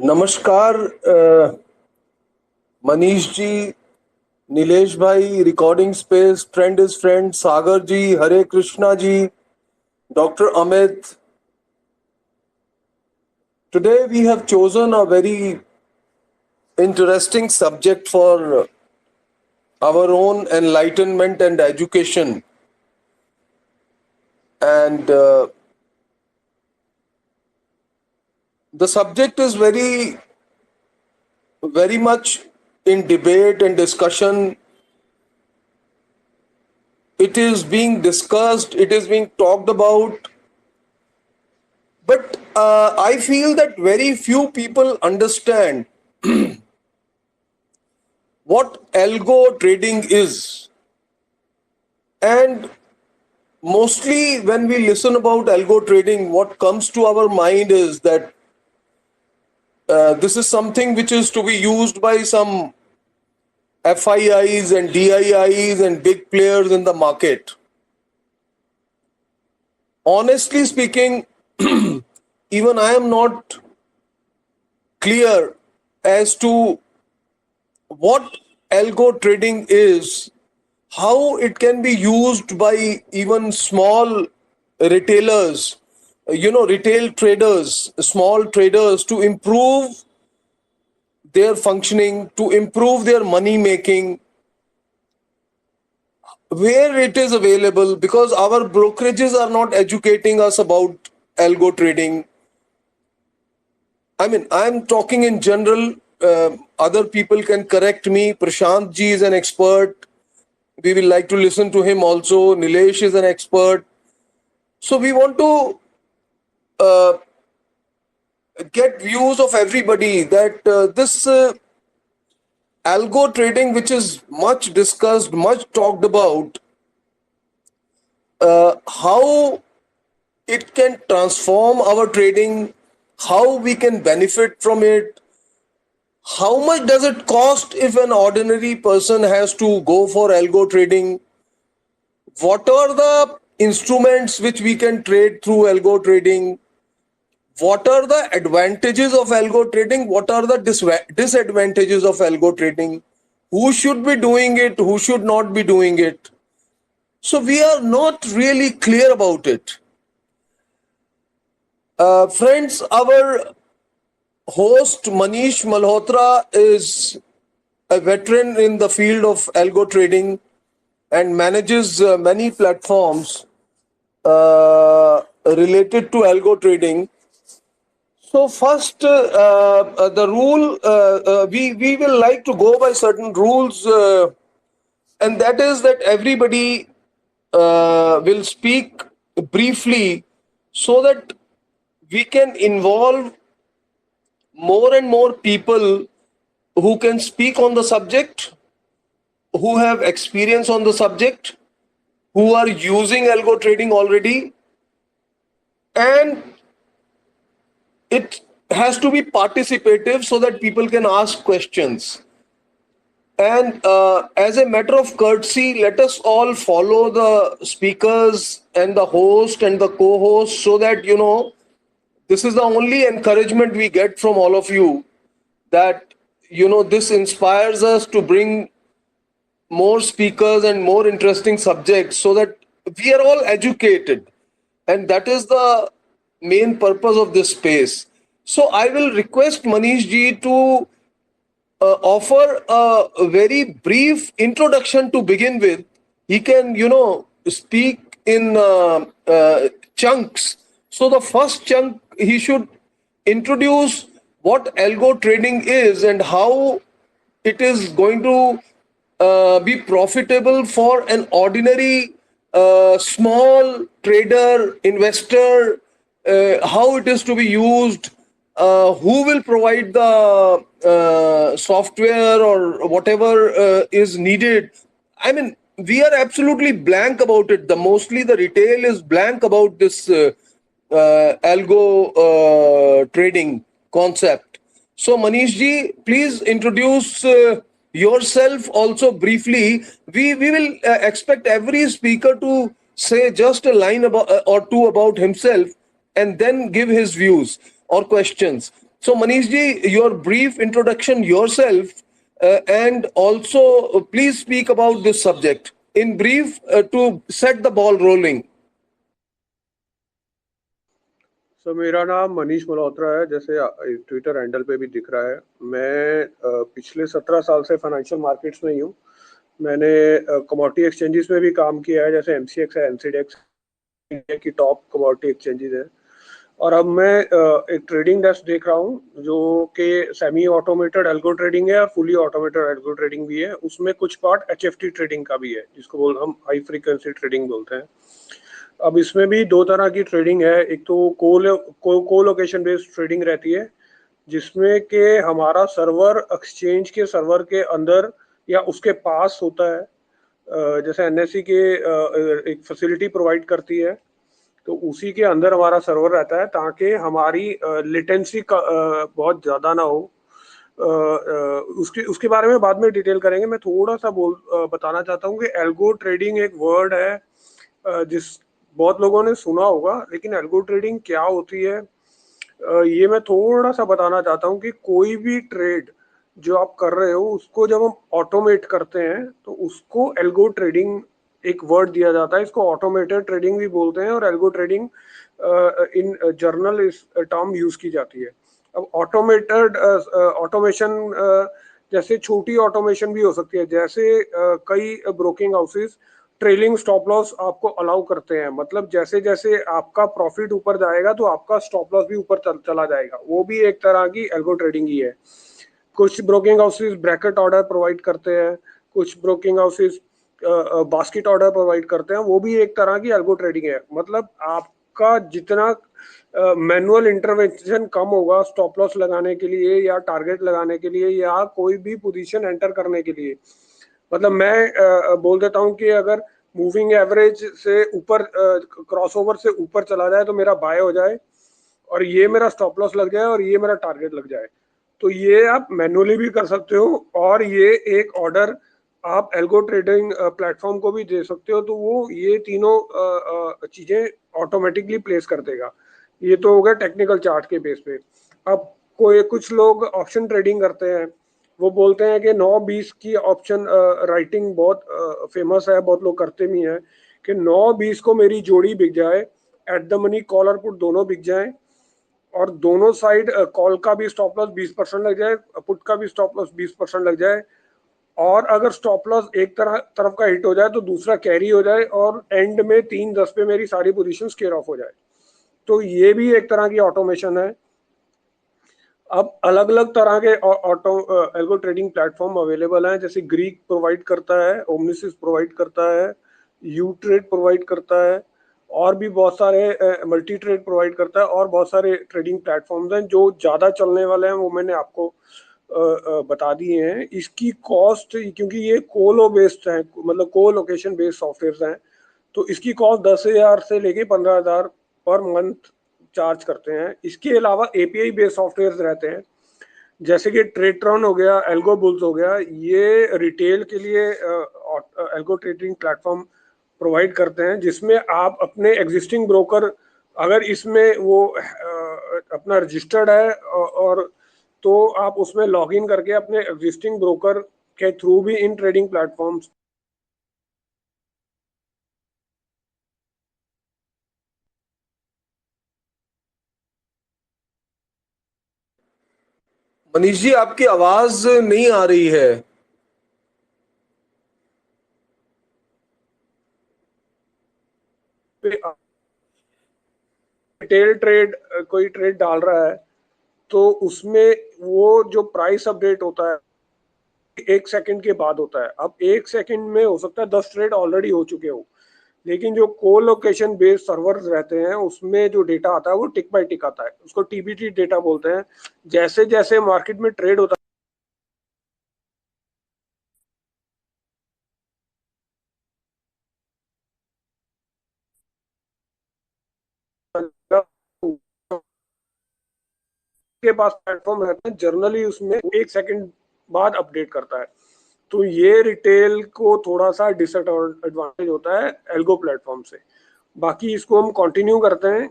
नमस्कार मनीष जी, नीलेश भाई, recording space, friend is friend, Sagar ji, Hare Krishna ji, doctor Amit. Today we have chosen a very interesting subject for our own enlightenment and education. And the subject is very much in debate and discussion. It is being discussed, it is being talked about, but I feel that very few people understand what algo trading is. And mostly when we listen about algo trading, what comes to our mind is that this is something which is to be used by some FIIs and DIIs and big players in the market. Honestly speaking, even I am not clear as to what algo trading is, how it can be used by even small retailers, retail traders, small traders, to improve their functioning, to improve their money making, where it is available, because our brokerages are not educating us about algo trading. I mean, I'm talking in general. Other people can correct me. Prashant ji is an expert. We will like to listen to him also. Nilesh is an expert. So we want to uh, get views of everybody that this algo trading, which is much discussed, much talked about, how it can transform our trading, how we can benefit from it, how much does it cost if an ordinary person has to go for algo trading, what are the instruments which we can trade through algo trading, what are the advantages of algo trading, what are the disadvantages of algo trading, who should be doing it, who should not be doing it. So we are not really clear about it. Friends, our host Manish Malhotra is a veteran in the field of algo trading and manages many platforms related to algo trading. So first, the rule, we will like to go by certain rules, and that is that everybody will speak briefly so that we can involve more and more people who can speak on the subject, who have experience on the subject, who are using algo trading already, and it has to be participative so that people can ask questions. And as a matter of courtesy, let us all follow the speakers and the host and the co-host, so that, this is the only encouragement we get from all of you, that, this inspires us to bring more speakers and more interesting subjects so that we are all educated. And that is the main purpose of this space. So I will request Manish ji to offer a very brief introduction to begin with. He can, speak in chunks. So the first chunk, he should introduce what algo trading is and how it is going to be profitable for an ordinary small trader, investor, how it is to be used, who will provide the software or whatever is needed. I mean, we are absolutely blank about it. Mostly the retail is blank about this algo trading concept. So Manish ji, please introduce yourself also briefly. We will expect every speaker to say just a line about or two about himself, and then give his views or questions. So, Manish ji, your brief introduction yourself, and also please speak about this subject in brief to set the ball rolling. Sir मेरा नाम मनीष मल्होत्रा है, जैसे Twitter handle पे भी दिख रहा है। मैं पिछले 17 साल से फाइनेंशियल मार्केट्स में ही हूँ। मैंने कमोडिटी एक्सचेंजेस में भी काम किया है, जैसे एमसीएक्स है, एनसीडीएक्स इंडिया की टॉप कमोडिटी एक्सचेंजेस है। और अब मैं एक ट्रेडिंग डेस्क देख रहा हूँ जो कि सेमी ऑटोमेटेड एल्गो ट्रेडिंग है और फुली ऑटोमेटेड एल्गो ट्रेडिंग भी है। उसमें कुछ पार्ट एचएफटी ट्रेडिंग का भी है, जिसको हम हाई फ्रीक्वेंसी ट्रेडिंग बोलते हैं। अब इसमें भी दो तरह की ट्रेडिंग है। एक तो को लोकेशन बेस्ड ट्रेडिंग रहती है, जिसमें कि हमारा सर्वर एक्सचेंज के सर्वर के अंदर या उसके पास होता है। जैसे एनएससी के एक फैसिलिटी प्रोवाइड करती है, तो उसी के अंदर हमारा सर्वर रहता है ताकि हमारी लेटेंसी का बहुत ज़्यादा ना हो। उसके बारे में बाद में डिटेल करेंगे। मैं थोड़ा सा बताना चाहता हूँ कि एल्गो ट्रेडिंग एक वर्ड है जिस बहुत लोगों ने सुना होगा, लेकिन एल्गो ट्रेडिंग क्या होती है ये मैं थोड़ा सा बताना चाहता हूँ कि कोई भी ट्रेड जो आप कर रहे हो उसको जब हम ऑटोमेट करते हैं तो उसको एल्गो ट्रेडिंग एक वर्ड दिया जाता है। इसको ऑटोमेटेड ट्रेडिंग भी बोलते हैं और एल्गो ट्रेडिंग इन जर्नल इस टर्म यूज की जाती है। अब ऑटोमेटेड ऑटोमेशन जैसे छोटी ऑटोमेशन भी हो सकती है, जैसे कई broking houses trailing stop loss आपको अलाउ करते हैं। मतलब जैसे जैसे आपका प्रॉफिट ऊपर जाएगा तो आपका स्टॉप लॉस भी ऊपर चला जाएगा। वो भी एक तरह की एल्गो ट्रेडिंग ही है। कुछ broking houses bracket order provide करते हैं, कुछ broking houses basket order provide करते हैं, वो भी एक तरह की एल्गो ट्रेडिंग है। मतलब आपका जितना मैनुअल इंटरवेंशन कम होगा स्टॉप लॉस लगाने के लिए या टारगेट लगाने के लिए या कोई भी पोजीशन एंटर करने के लिए। मतलब मैं बोल देता हूं कि अगर मूविंग एवरेज से ऊपर क्रॉसओवर से ऊपर चला जाए तो मेरा बाय हो जाए और ये मेरा स्टॉप लॉस लग जाए और ये मेरा टारगेट लग जाए, तो ये आप मैनुअली भी कर सकते हो और ये एक ऑर्डर आप एल्गो ट्रेडिंग प्लेटफॉर्म को भी दे सकते हो। तो वो ये तीनों चीजें ऑटोमेटिकली प्लेस कर देगा। ये तो हो गया टेक्निकल चार्ट के बेस पे। अब कुछ लोग ऑप्शन ट्रेडिंग करते हैं, वो बोलते हैं कि 9-20 की ऑप्शन राइटिंग बहुत फेमस है, बहुत लोग करते भी हैं कि 9-20 को मेरी जोड़ी बिक जाए, एट द मनी कॉल और पुट दोनों बिक जाए और दोनों साइड कॉल का भी स्टॉप लॉस 20% लग जाए, पुट का भी स्टॉप लॉस 20% लग जाए, और अगर स्टॉप लॉस एक तरफ का हिट हो जाए तो दूसरा कैरी हो जाए और एंड में 3-10 पे मेरी सारी पोजीशन स्केयर ऑफ हो जाए। तो ये भी एक तरह की ऑटोमेशन है। अब अलग अलग तरह के auto algo trading platform available हैं, जैसे ग्रीक प्रोवाइड करता है, ओमनिसिस प्रोवाइड करता है, यू ट्रेड प्रोवाइड करता है, और भी बहुत सारे मल्टी ट्रेड प्रोवाइड करता है और बहुत सारे ट्रेडिंग प्लेटफॉर्म्स हैं। जो ज़्यादा चलने वाले हैं वो मैंने आपको बता दिए हैं। इसकी कॉस्ट, क्योंकि ये कोलो बेस्ड है, मतलब को लोकेशन बेस्ड सॉफ्टवेयर हैं, तो इसकी कॉस्ट 10,000 से लेके 15,000 पर मंथ चार्ज करते हैं। इसके अलावा एपीआई बेस्ड सॉफ्टवेयर रहते हैं, जैसे कि ट्रेडट्रॉन हो गया, एल्गो बुल्स हो गया। ये रिटेल के लिए एल्गो ट्रेडिंग प्लेटफॉर्म प्रोवाइड करते हैं, जिसमें आप अपने एग्जिस्टिंग ब्रोकर, अगर इसमें वो अपना रजिस्टर्ड है और तो आप उसमें लॉग इन करके अपने एग्जिस्टिंग ब्रोकर के थ्रू भी in trading platforms Manish ji, आपकी आवाज नहीं आ रही है। रिटेल ट्रेड कोई ट्रेड डाल रहा है तो उसमें वो जो प्राइस अपडेट होता है 1 सेकंड के बाद होता है। अब 1 सेकंड में हो सकता है 10 ट्रेड ऑलरेडी हो चुके हो, लेकिन जो को लोकेशन बेस्ड सर्वर रहते हैं उसमें जो डेटा आता है वो टिक बाय टिक आता है, उसको टीबीटी डेटा बोलते हैं। जैसे जैसे मार्केट में ट्रेड होता है के पास प्लेटफॉर्म रहते हैं, जर्नली उसमें 1 सेकंड बाद अपडेट करता है। तो ये रिटेल को थोड़ा सा डिसएडवांटेज होता है एल्गो प्लेटफॉर्म से। बाकी इसको हम कंटिन्यू करते हैं,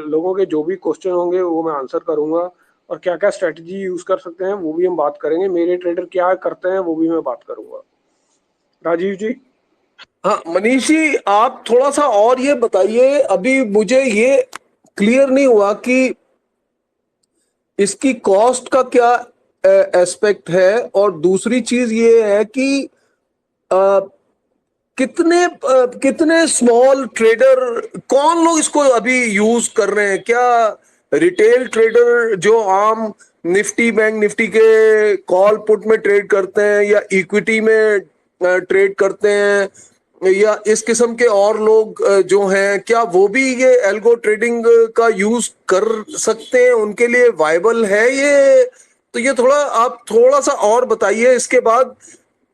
लोगों के जो भी क्वेश्चन होंगे वो मैं आंसर करूंगा। और क्या क्या स्ट्रेटजी यूज कर सकते हैं वो भी हम बात करेंगे। मेरे ट्रेडर क्या करते हैं वो भी मैं बात करूंगा। राजीव जी। हाँ मनीष जी, आप थोड़ा सा और ये बताइए, अभी मुझे ये क्लियर नहीं हुआ कि इसकी कॉस्ट का क्या एस्पेक्ट है, और दूसरी चीज ये है कि अ, कितने स्मॉल ट्रेडर, कौन लोग इसको अभी यूज कर रहे हैं? क्या रिटेल ट्रेडर जो आम निफ्टी बैंक निफ्टी के कॉल पुट में ट्रेड करते हैं, या इक्विटी में ट्रेड करते हैं, या इस किस्म के और लोग जो हैं, क्या वो भी ये एल्गो ट्रेडिंग का यूज कर सकते हैं? उनके लिए वायबल है ये? तो ये थोड़ा आप थोड़ा सा और बताइए। इसके बाद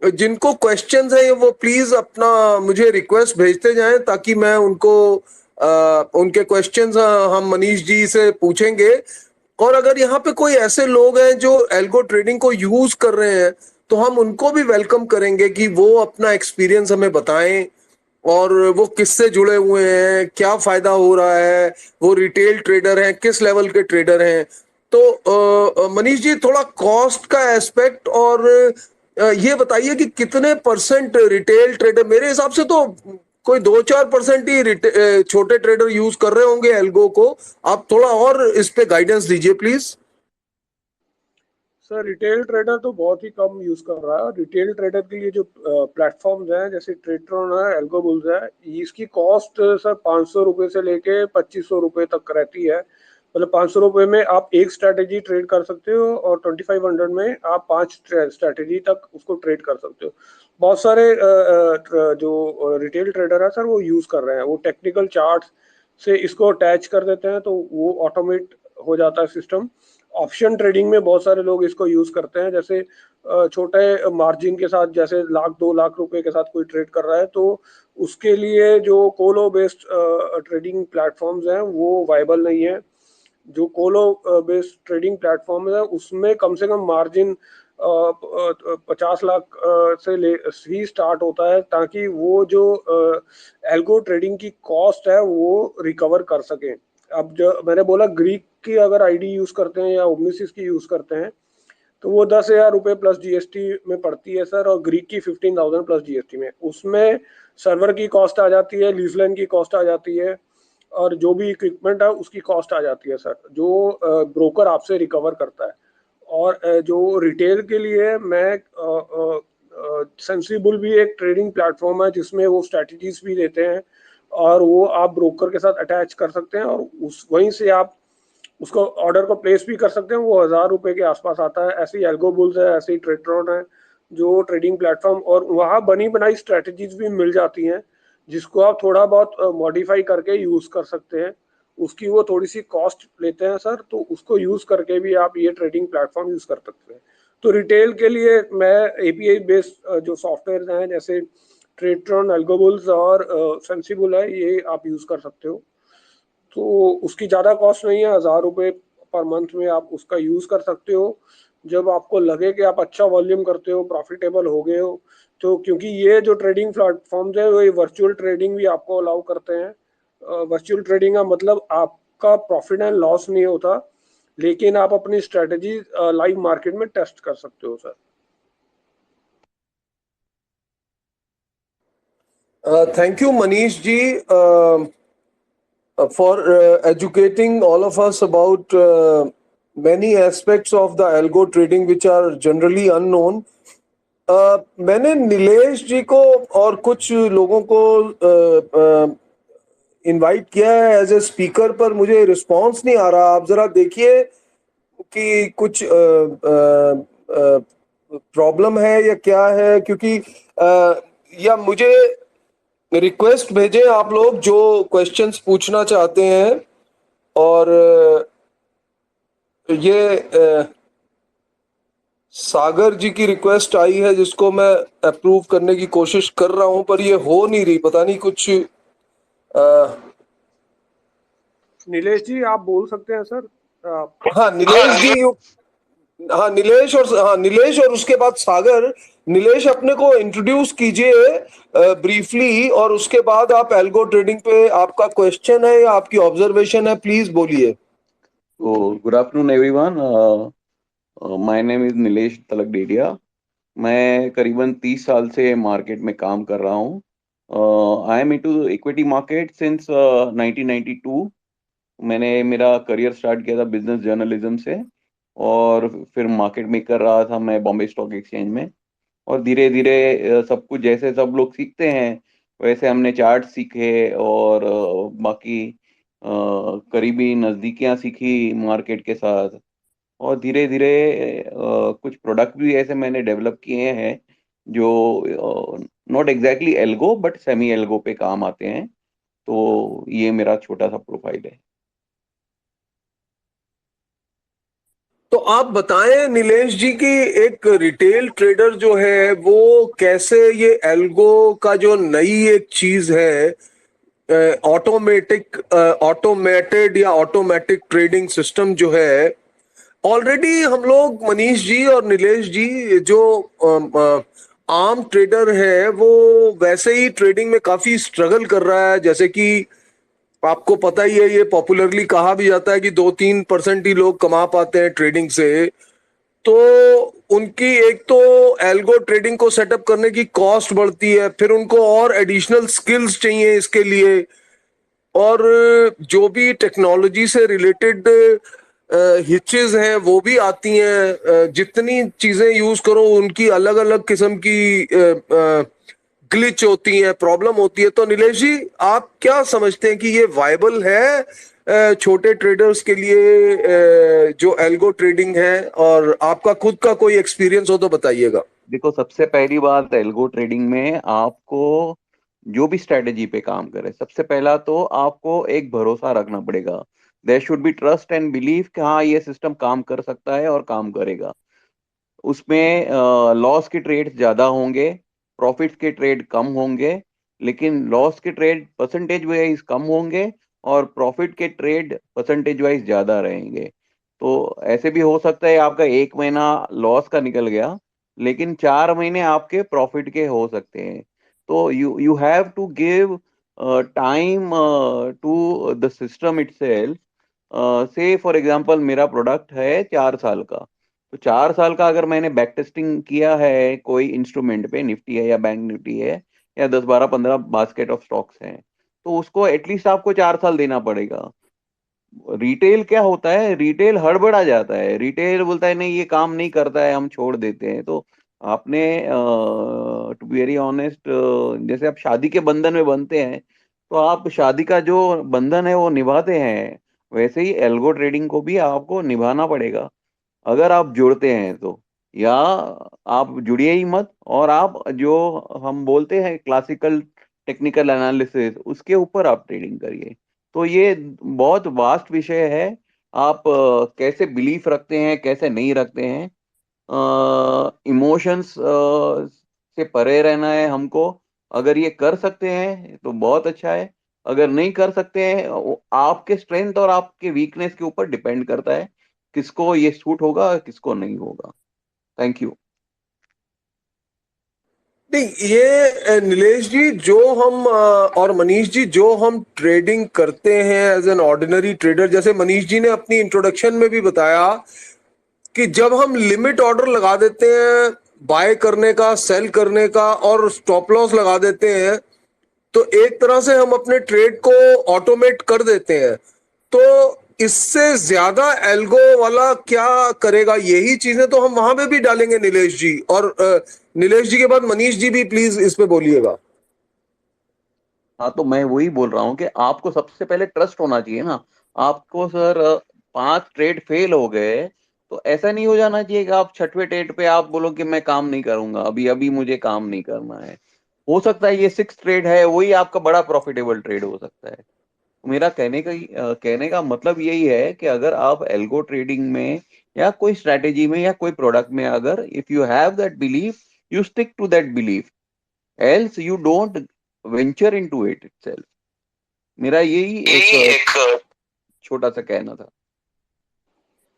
जिनको क्वेश्चंस है वो प्लीज अपना मुझे रिक्वेस्ट भेजते जाएं, ताकि मैं उनको उनके क्वेश्चंस हम मनीष जी से पूछेंगे। और अगर यहाँ पे कोई ऐसे लोग हैं जो एल्गो ट्रेडिंग को यूज कर रहे हैं, तो हम उनको भी वेलकम करेंगे कि वो अपना एक्सपीरियंस हमें बताएं, और वो किससे जुड़े हुए हैं, क्या फायदा हो रहा है, वो रिटेल ट्रेडर हैं, किस लेवल के ट्रेडर हैं। तो मनीष जी, थोड़ा कॉस्ट का एस्पेक्ट और ये बताइए कि कितने परसेंट रिटेल ट्रेडर, मेरे हिसाब से तो कोई 2-4% ही छोटे ट्रेडर यूज कर रहे होंगे एल्गो को। आप थोड़ा और इस पे गाइडेंस दीजिए प्लीज। सर रिटेल ट्रेडर तो बहुत ही कम यूज कर रहा है। और रिटेल ट्रेडर के लिए जो प्लेटफॉर्म्स हैं जैसे ट्रेड्रॉन है, एल्गोबुल्स है, इसकी कॉस्ट सर 500 रुपये से लेके 2500 रुपये तक रहती है। मतलब 500 रुपये में आप एक स्ट्रैटेजी ट्रेड कर सकते हो और 2500 में आप 5 स्ट्रैटेजी तक उसको ट्रेड कर सकते हो। बहुत सारे जो रिटेल ट्रेडर है सर वो यूज कर रहे हैं, वो टेक्निकल चार्ट से इसको अटैच कर देते हैं तो वो ऑटोमेट हो जाता है सिस्टम। ऑप्शन ट्रेडिंग में बहुत सारे लोग इसको यूज करते हैं, जैसे छोटे मार्जिन के साथ, जैसे 1-2 लाख रुपए के साथ कोई ट्रेड कर रहा है तो उसके लिए जो कोलो बेस्ड ट्रेडिंग प्लेटफॉर्म्स हैं वो वाइबल नहीं है। जो कोलो बेस्ड ट्रेडिंग प्लेटफॉर्म है उसमें कम से कम मार्जिन 50 लाख से ही स्टार्ट होता है, ताकि वो जो एल्गो ट्रेडिंग की कॉस्ट है वो रिकवर कर सके। अब जो मैंने बोला, ग्रीक की अगर आईडी यूज करते हैं या ओमनिसिस की यूज करते हैं तो वो 10,000 रुपये प्लस जीएसटी में पड़ती है सर, और ग्रीक की 15,000 प्लस जीएसटी में। उसमें सर्वर की कॉस्ट आ जाती है, लीजलैंड की कॉस्ट आ जाती है, और जो भी इक्विपमेंट है उसकी कॉस्ट आ जाती है सर, जो ब्रोकर आपसे रिकवर करता है। और जो रिटेल के लिए मैं सेंसिबल भी एक ट्रेडिंग प्लेटफॉर्म है जिसमें वो स्ट्रेटजीज भी देते हैं, और वो आप ब्रोकर के साथ अटैच कर सकते हैं, और उस वहीं से आप उसको ऑर्डर को प्लेस भी कर सकते हैं। वो 1000 रुपए के आसपास आता है। ऐसे ही एल्गोबुल्स है, ऐसे ही ट्रेड्रॉन है, जो ट्रेडिंग प्लेटफॉर्म, और वहाँ बनी बनाई स्ट्रेटजीज भी मिल जाती हैं जिसको आप थोड़ा बहुत मॉडिफाई करके यूज कर सकते हैं। उसकी वो थोड़ी सी कॉस्ट लेते हैं सर, तो उसको यूज करके भी आप ये ट्रेडिंग प्लेटफॉर्म यूज कर सकते हैं। तो रिटेल के लिए मैं एपीआई बेस्ड जो सॉफ्टवेयर हैं जैसे ट्रेड्रॉन, एल्गोबुल्स और सेंसिबल है, ये आप यूज कर सकते हो। तो उसकी ज़्यादा कॉस्ट नहीं है, 1000 रुपये पर मंथ में आप उसका यूज़ कर सकते हो। जब आपको लगे कि आप अच्छा वॉल्यूम करते हो, प्रॉफिटेबल हो गए हो, तो क्योंकि ये जो ट्रेडिंग प्लेटफॉर्म्स है वो ये वर्चुअल ट्रेडिंग भी आपको अलाउ करते हैं। वर्चुअल ट्रेडिंग का मतलब आपका प्रॉफिट एंड लॉस नहीं होता, लेकिन आप अपनी स्ट्रेटजी लाइव मार्केट में टेस्ट कर सकते हो sir. Thank you Manish ji, for educating all of us about many aspects of the algo trading which are generally unknown. मैंने नीलेश जी को और कुछ लोगों को इनवाइट किया है एज ए स्पीकर, पर मुझे रिस्पांस नहीं आ रहा। आप जरा देखिए कि कुछ प्रॉब्लम है या क्या है, क्योंकि या मुझे रिक्वेस्ट भेजें आप लोग जो क्वेश्चंस पूछना चाहते हैं। और ये सागर जी की रिक्वेस्ट आई है जिसको मैं अप्रूव करने की कोशिश कर रहा हूं, पर ये हो नहीं रही, पता नहीं कुछ। नीलेश जी आप बोल सकते हैं सर। हाँ नीलेश जी, हाँ नीलेश और उसके बाद सागर। नीलेश अपने को इंट्रोड्यूस कीजिए ब्रीफली, और उसके बाद आप एल्गो ट्रेडिंग पे आपका क्वेश्चन है या आपकी ऑब्जर्वेशन है, प्लीज बोलिए। So, good afternoon everyone. My name is Nilesh तलक डेडिया. मैं करीबन 30 साल से मार्केट में काम कर रहा हूँ. I am into equity market since 1992. मैंने मेरा करियर स्टार्ट किया था बिजनेस जर्नलिज्म से, और फिर मार्केट में कर रहा था मैं बॉम्बे स्टॉक एक्सचेंज में. और धीरे धीरे सब कुछ जैसे सब लोग सीखते हैं वैसे हमने चार्ट सीखे, और बाकी करीबी नज़दीकियां सीखी मार्केट के साथ. और धीरे धीरे कुछ प्रोडक्ट भी ऐसे मैंने डेवलप किए हैं जो not exactly algo but semi algo पे काम आते हैं. तो ये मेरा छोटा सा प्रोफाइल है. तो आप बताएं नीलेश जी की एक रिटेल ट्रेडर जो है वो कैसे ये एल्गो का जो नई एक चीज है, ऑटोमेटेड या ऑटोमेटिक ट्रेडिंग सिस्टम जो है, ऑलरेडी हम लोग मनीष जी और नीलेश जी जो आम ट्रेडर है वो वैसे ही ट्रेडिंग में काफी स्ट्रगल कर रहा है। जैसे कि आपको पता ही है, ये पॉपुलरली कहा भी जाता है कि 2-3% ही लोग कमा पाते हैं ट्रेडिंग से। तो उनकी एक तो एल्गो ट्रेडिंग को सेटअप करने की कॉस्ट बढ़ती है, फिर उनको और एडिशनल स्किल्स चाहिए इसके लिए, और जो भी टेक्नोलॉजी से रिलेटेड हिचेस हैं वो भी आती हैं। जितनी चीजें यूज करो उनकी अलग अलग किस्म की ग्लिच होती है, प्रॉब्लम होती है। तो नीलेश जी, आप क्या समझते हैं कि ये वायबल है छोटे ट्रेडर्स के लिए, जो एल्गो ट्रेडिंग है? और आपका खुद का कोई एक्सपीरियंस हो तो बताइएगा। देखो, सबसे पहली बात एल्गो ट्रेडिंग में आपको जो भी स्ट्रेटेजी पे काम करे, सबसे पहला तो आपको एक भरोसा रखना पड़ेगा. There should be trust and believe कि हाँ ये सिस्टम काम कर सकता है और काम करेगा. उसमें लॉस के ट्रेड ज्यादा होंगे, प्रॉफिट्स के ट्रेड कम होंगे, लेकिन लॉस के ट्रेड परसेंटेज वाइज कम होंगे और प्रॉफिट के ट्रेड परसेंटेज वाइज ज्यादा रहेंगे. तो ऐसे भी हो सकता है आपका एक महीना लॉस का निकल गया लेकिन 4 महीने आपके प्रॉफिट के हो सकते हैं. तो you you have to give time to the system itself. Say for example मेरा प्रोडक्ट है 4 साल का, तो 4 साल का अगर मैंने बैक टेस्टिंग किया है कोई इंस्ट्रूमेंट पे, निफ्टी है या बैंक निफ्टी है या 10 12 15 बास्केट ऑफ स्टॉक्स हैं, तो उसको एटलीस्ट आपको 4 साल देना पड़ेगा. रिटेल क्या होता है, रिटेल हड़बड़ा जाता है, रिटेल बोलता है नहीं ये काम नहीं करता है हम छोड़ देते हैं. तो आपने टू बी वेरी ऑनेस्ट, जैसे आप शादी के बंधन में बनते हैं तो आप शादी का जो बंधन है वो निभाते हैं, वैसे ही एल्गो ट्रेडिंग को भी आपको निभाना पड़ेगा अगर आप जुड़ते हैं तो. या आप जुड़िए ही मत, और आप जो हम बोलते हैं क्लासिकल टेक्निकल एनालिसिस उसके ऊपर आप ट्रेडिंग करिए. तो ये बहुत वास्ट विषय है. आप कैसे बिलीफ रखते हैं कैसे नहीं रखते हैं, इमोशंस से परे रहना है हमको. अगर ये कर सकते हैं तो बहुत अच्छा है, अगर नहीं कर सकते हैं वो आपके स्ट्रेंथ और आपके वीकनेस के ऊपर डिपेंड करता है किसको ये सूट होगा किसको नहीं होगा. Thank you. नहीं, ये नीलेश जी जो हम और मनीष जी जो हम ट्रेडिंग करते हैं एज एन ऑर्डिनरी ट्रेडर, जैसे मनीष जी ने अपनी इंट्रोडक्शन में भी बताया कि जब हम लिमिट ऑर्डर लगा देते हैं बाय करने का, सेल करने का, और स्टॉप लॉस लगा देते हैं, तो एक तरह से हम अपने ट्रेड को ऑटोमेट कर देते हैं। तो इससे ज्यादा एल्गो वाला क्या करेगा? यही चीजें तो हम वहां पे भी डालेंगे नीलेश जी। और नीलेश जी के बाद मनीष जी भी प्लीज इस पे बोलिएगा। हाँ, तो मैं वही बोल रहा हूँ कि आपको सबसे पहले ट्रस्ट होना चाहिए ना. आपको सर 5 ट्रेड फेल हो गए तो ऐसा नहीं हो जाना चाहिए कि आप छठवें ट्रेड पे आप बोलो कि मैं काम नहीं करूंगा, अभी अभी मुझे काम नहीं करना है. हो सकता है ये 6 ट्रेड है वही आपका बड़ा प्रॉफिटेबल ट्रेड हो सकता है. मेरा कहने का मतलब यही है कि अगर आप एल्गो ट्रेडिंग में या कोई स्ट्रैटेजी में या कोई प्रोडक्ट में अगर if you have that belief, you stick to that belief, else you don't venture into it itself. मेरा यही एक यही एक छोटा सा कहना था.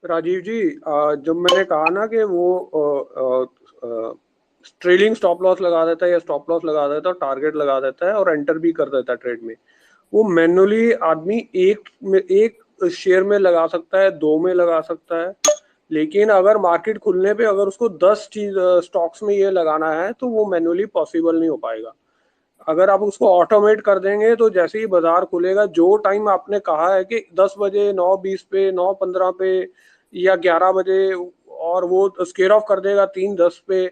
राजीव जी, जब मैंने कहा ना कि वो ट्रेलिंग स्टॉप लॉस लगा देता है या स्टॉप लॉस लगा देता है और टारगेट लगा देता है और एंटर भी कर देता है ट्रेड में, वो मैनुअली आदमी एक शेयर में लगा सकता है, 2 में लगा सकता है, लेकिन अगर मार्केट खुलने पे अगर उसको 10 चीज स्टॉक्स में ये लगाना है तो वो मैन्युअली पॉसिबल नहीं हो पाएगा। अगर आप उसको ऑटोमेट कर देंगे तो जैसे ही बाजार खुलेगा, जो टाइम आपने कहा है कि 10 बजे 9:20 पे, 9:15 पे या 11 बजे, और वो स्केयर ऑफ कर देगा 3:10 पे,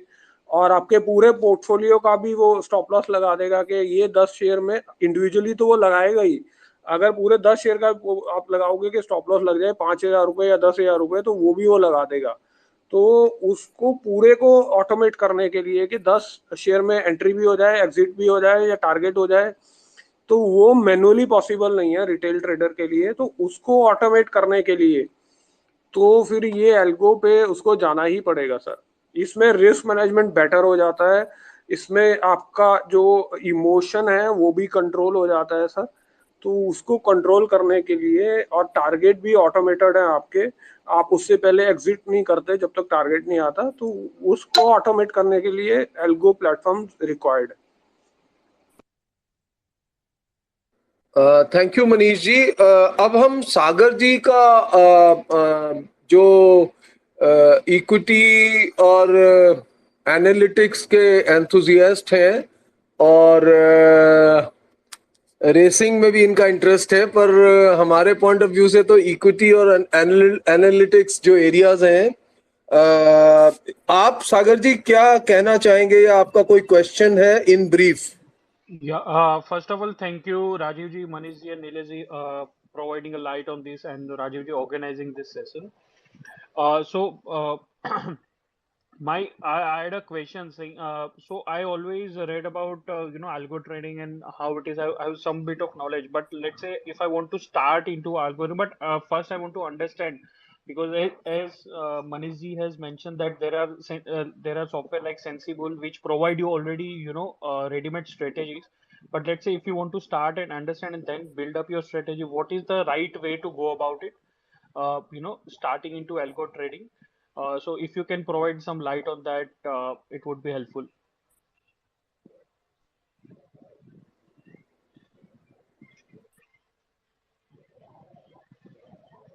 और आपके पूरे पोर्टफोलियो का भी वो स्टॉप लॉस लगा देगा कि ये 10 शेयर में इंडिविजुअली तो वो लगाएगा ही। अगर पूरे 10 शेयर का आप लगाओगे कि स्टॉप लॉस लग जाए 5,000 रुपये या 10,000 रुपये, तो वो भी वो लगा देगा। तो उसको पूरे को ऑटोमेट करने के लिए कि 10 शेयर में एंट्री भी हो जाए, एग्जिट भी हो जाए या टारगेट हो जाए, तो वो मैनुअली पॉसिबल नहीं है रिटेल ट्रेडर के लिए। तो उसको ऑटोमेट करने के लिए तो फिर ये एल्गो पे उसको जाना ही पड़ेगा सर। इसमें रिस्क मैनेजमेंट बेटर हो जाता है, इसमें आपका जो इमोशन है वो भी कंट्रोल हो जाता है सर। तो उसको कंट्रोल करने के लिए, और टारगेट भी ऑटोमेटेड है आपके, आप उससे पहले एग्जिट नहीं करते जब तक टारगेट नहीं आता, तो उसको ऑटोमेट करने के लिए एल्गो प्लेटफॉर्म रिक्वायर्ड है। थैंक यू मनीष जी। अब हम सागर जी का जो इक्विटी और एनालिटिक्स के एंथुजियास्ट हैं और रेसिंग में भी इनका इंटरेस्ट है, पर हमारे पॉइंट ऑफ व्यू से तो इक्विटी और एनालिटिक्स जो एरियाज हैं, आप सागर जी क्या कहना चाहेंगे या आपका कोई क्वेश्चन है in brief? Yeah, first of all, thank you, Rajiv ji, Manish ji, and Nilesh ji, providing a light on this, and Rajiv ji organizing this session. I had a question saying, so I always read about algo trading and how it is. I have some bit of knowledge, but let's say if I want to start into algorithm, but first I want to understand, because as Manish ji has mentioned that there are software like Sensible which provide you already ready-made strategies. But let's say if you want to start and understand and then build up your strategy, what is the right way to go about it? Starting into algo trading. So if you can provide some light on that, it would be helpful.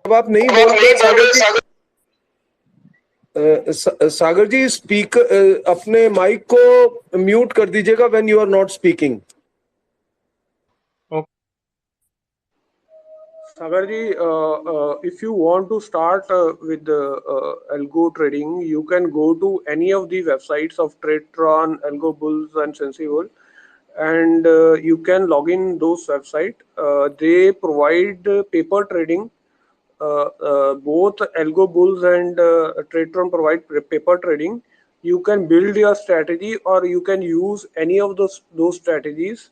अब आप नहीं बोल रहे Sagar ji. Sagar ji, speaker अपने mic को mute कर दीजिएगा when you are not speaking. Sagar ji, if you want to start with algo trading, you can go to any of the websites of TradeTron, Algo Bulls, and Sensible, and you can log in those websites. They provide paper trading. Both Algo Bulls and TradeTron provide paper trading. You can build your strategy, or you can use any of those strategies,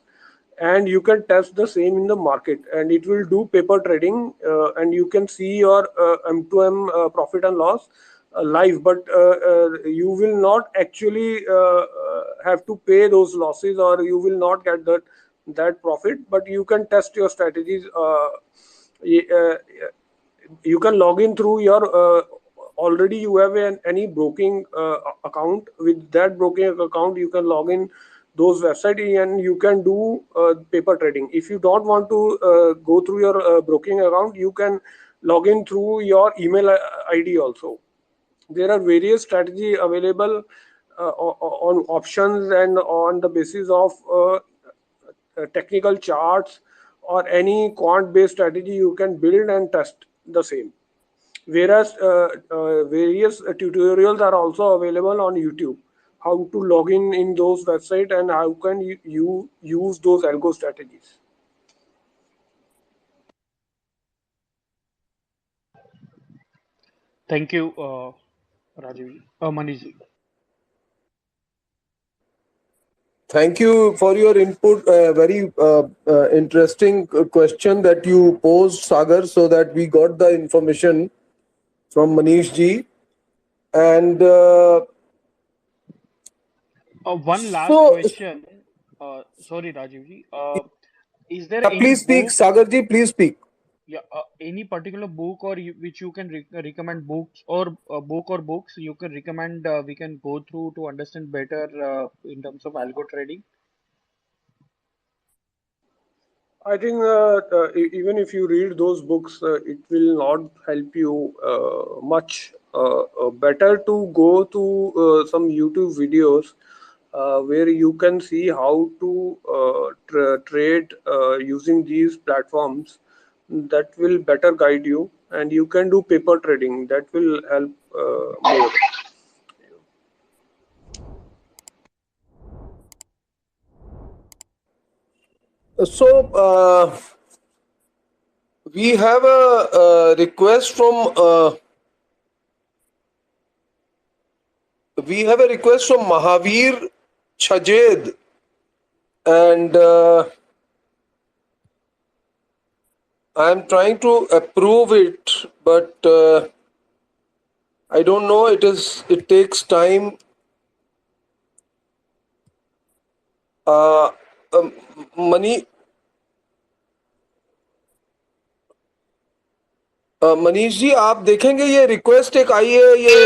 and you can test the same in the market, and it will do paper trading, and you can see your M2M profit and loss live, but you will not actually have to pay those losses, or you will not get that profit, but you can test your strategies. You can log in through your already you have any broking account. With that broking account, you can log in those website, and you can do paper trading. If you don't want to go through your broking account, you can log in through your email ID also. There are various strategy available on options and on the basis of technical charts, or any quant based strategy you can build and test the same. Whereas various tutorials are also available on YouTube, how to log in those website, and how can you use those algo strategies. Thank you, Rajiv, Manish ji. Thank you for your input. Very interesting question that you posed, Sagar, so that we got the information from Manish ji. And One last so, question. Sorry, Rajiv ji. Is there any please speak, book? Sagar ji, please speak. Yeah, any particular book or which you can recommend books or book or books you can recommend we can go through to understand better in terms of algo trading? I think even if you read those books, it will not help you much. Better to go to some YouTube videos where you can see how to trade using these platforms. That will better guide you, and you can do paper trading. That will help more. So we have a request from Mahavir Chajed, and I'm trying to approve it, but I don't know. It takes time. Uh, Mani, Manish ji आप देखेंगे ये request एक आई है ये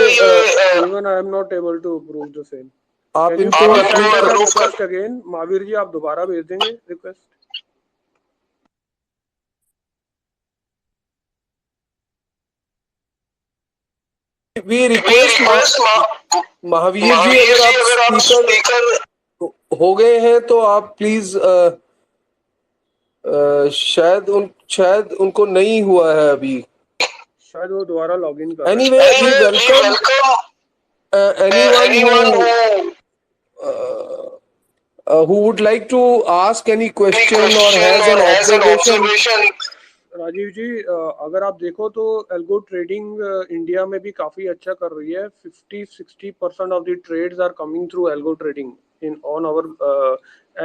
Even I am not able to approve the same. आप Can you इनको please send approve the कर request again? Mahavir ji आप दोबारा भेज देंगे request. We request Mahavir ji अगर आप स्पीकर हो गए हैं तो आप प्लीज शायद उनको नहीं हुआ है अभी. शायद वो दोबारा लॉगिन कर रहे हैं. Anyway, we welcome anyone who would like to ask any question or has an observation. Rajiv जी अगर आप देखो तो एल्गो ट्रेडिंग इंडिया में भी काफी अच्छा कर रही है. 50-60% of the trades are coming through algo trading in on our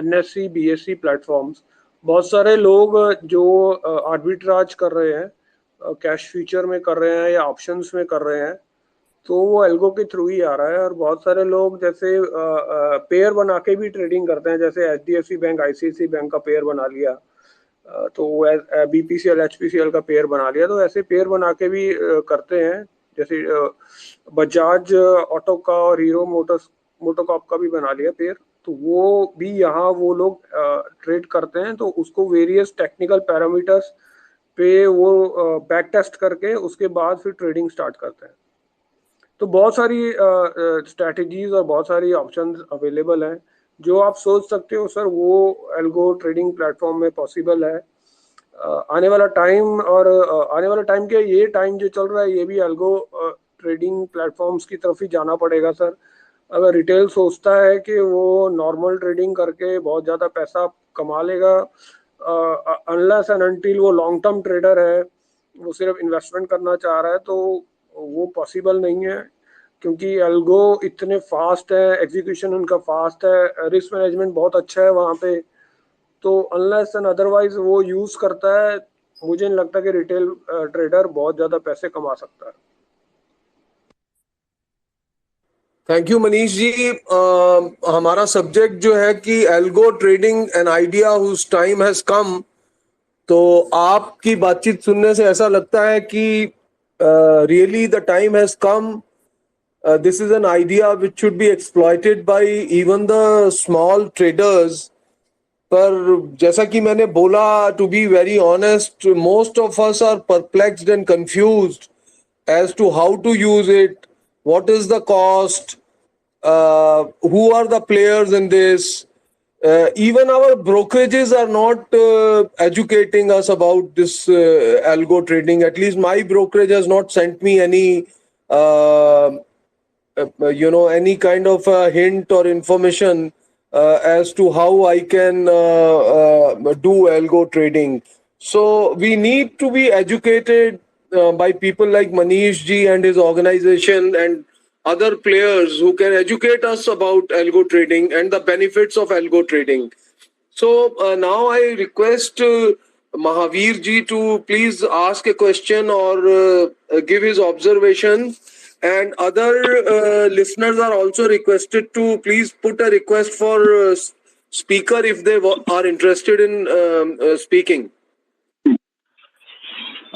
NSE BSE platforms. बहुत सारे लोग जो आर्बिट्राज कर रहे हैं, कैश फ्यूचर में कर रहे हैं या ऑप्शंस में कर रहे हैं, तो वो एल्गो के थ्रू ही आ रहा है. और बहुत सारे लोग जैसे पेयर बना के भी ट्रेडिंग करते हैं, जैसे HDFC बैंक ICICI बैंक का पेयर बना लिया, तो BPCL HPCL का पेयर बना लिया. तो ऐसे पेयर बना के भी करते हैं. जैसे बजाज ऑटो का और हीरो मोटोकॉप का भी बना लिया पेयर. तो वो भी यहाँ वो लोग ट्रेड करते हैं. तो उसको वेरियस टेक्निकल पैरामीटर्स पे वो बैक टेस्ट करके उसके बाद फिर ट्रेडिंग स्टार्ट करते हैं. तो बहुत सारी स्ट्रैटेजीज और बहुत सारी ऑप्शंस अवेलेबल हैं जो आप सोच सकते हो सर वो एल्गो ट्रेडिंग प्लेटफॉर्म में पॉसिबल है. आने वाला टाइम के ये टाइम जो चल रहा है ये भी एल्गो ट्रेडिंग प्लेटफॉर्म्स की तरफ ही जाना पड़ेगा सर. अगर रिटेल सोचता है कि वो नॉर्मल ट्रेडिंग करके बहुत ज़्यादा पैसा कमा लेगा, अनलेस एंड अनटिल वो लॉन्ग टर्म ट्रेडर है, वो सिर्फ इन्वेस्टमेंट करना चाह रहा है, तो वो पॉसिबल नहीं है. क्योंकि एल्गो इतने फास्ट है, एग्जीक्यूशन उनका फास्ट है, रिस्क मैनेजमेंट बहुत अच्छा है वहाँ पे. तो अनलेस एंड अदरवाइज वो यूज करता है, मुझे नहीं लगता कि रिटेल ट्रेडर बहुत ज्यादा पैसे कमा सकता है. Thank you Manish ji. हमारा सब्जेक्ट जो है कि algo trading an idea whose time has come. तो आपकी बातचीत सुनने से ऐसा लगता है कि really the time has come. This is an idea which should be exploited by even the small traders. पर जैसा कि मैंने बोला, to be very honest, most of us are perplexed and confused as to how to use it, what is the cost, who are the players in this. Even our brokerages are not educating us about this algo trading. At least my brokerage has not sent me any any kind of hint or information as to how I can do algo trading. So we need to be educated by people like Manish ji and his organization and other players who can educate us about algo trading and the benefits of algo trading. So now I request Mahavir ji to please ask a question or give his observation. And other listeners are also requested to please put a request for speaker if they are interested in speaking.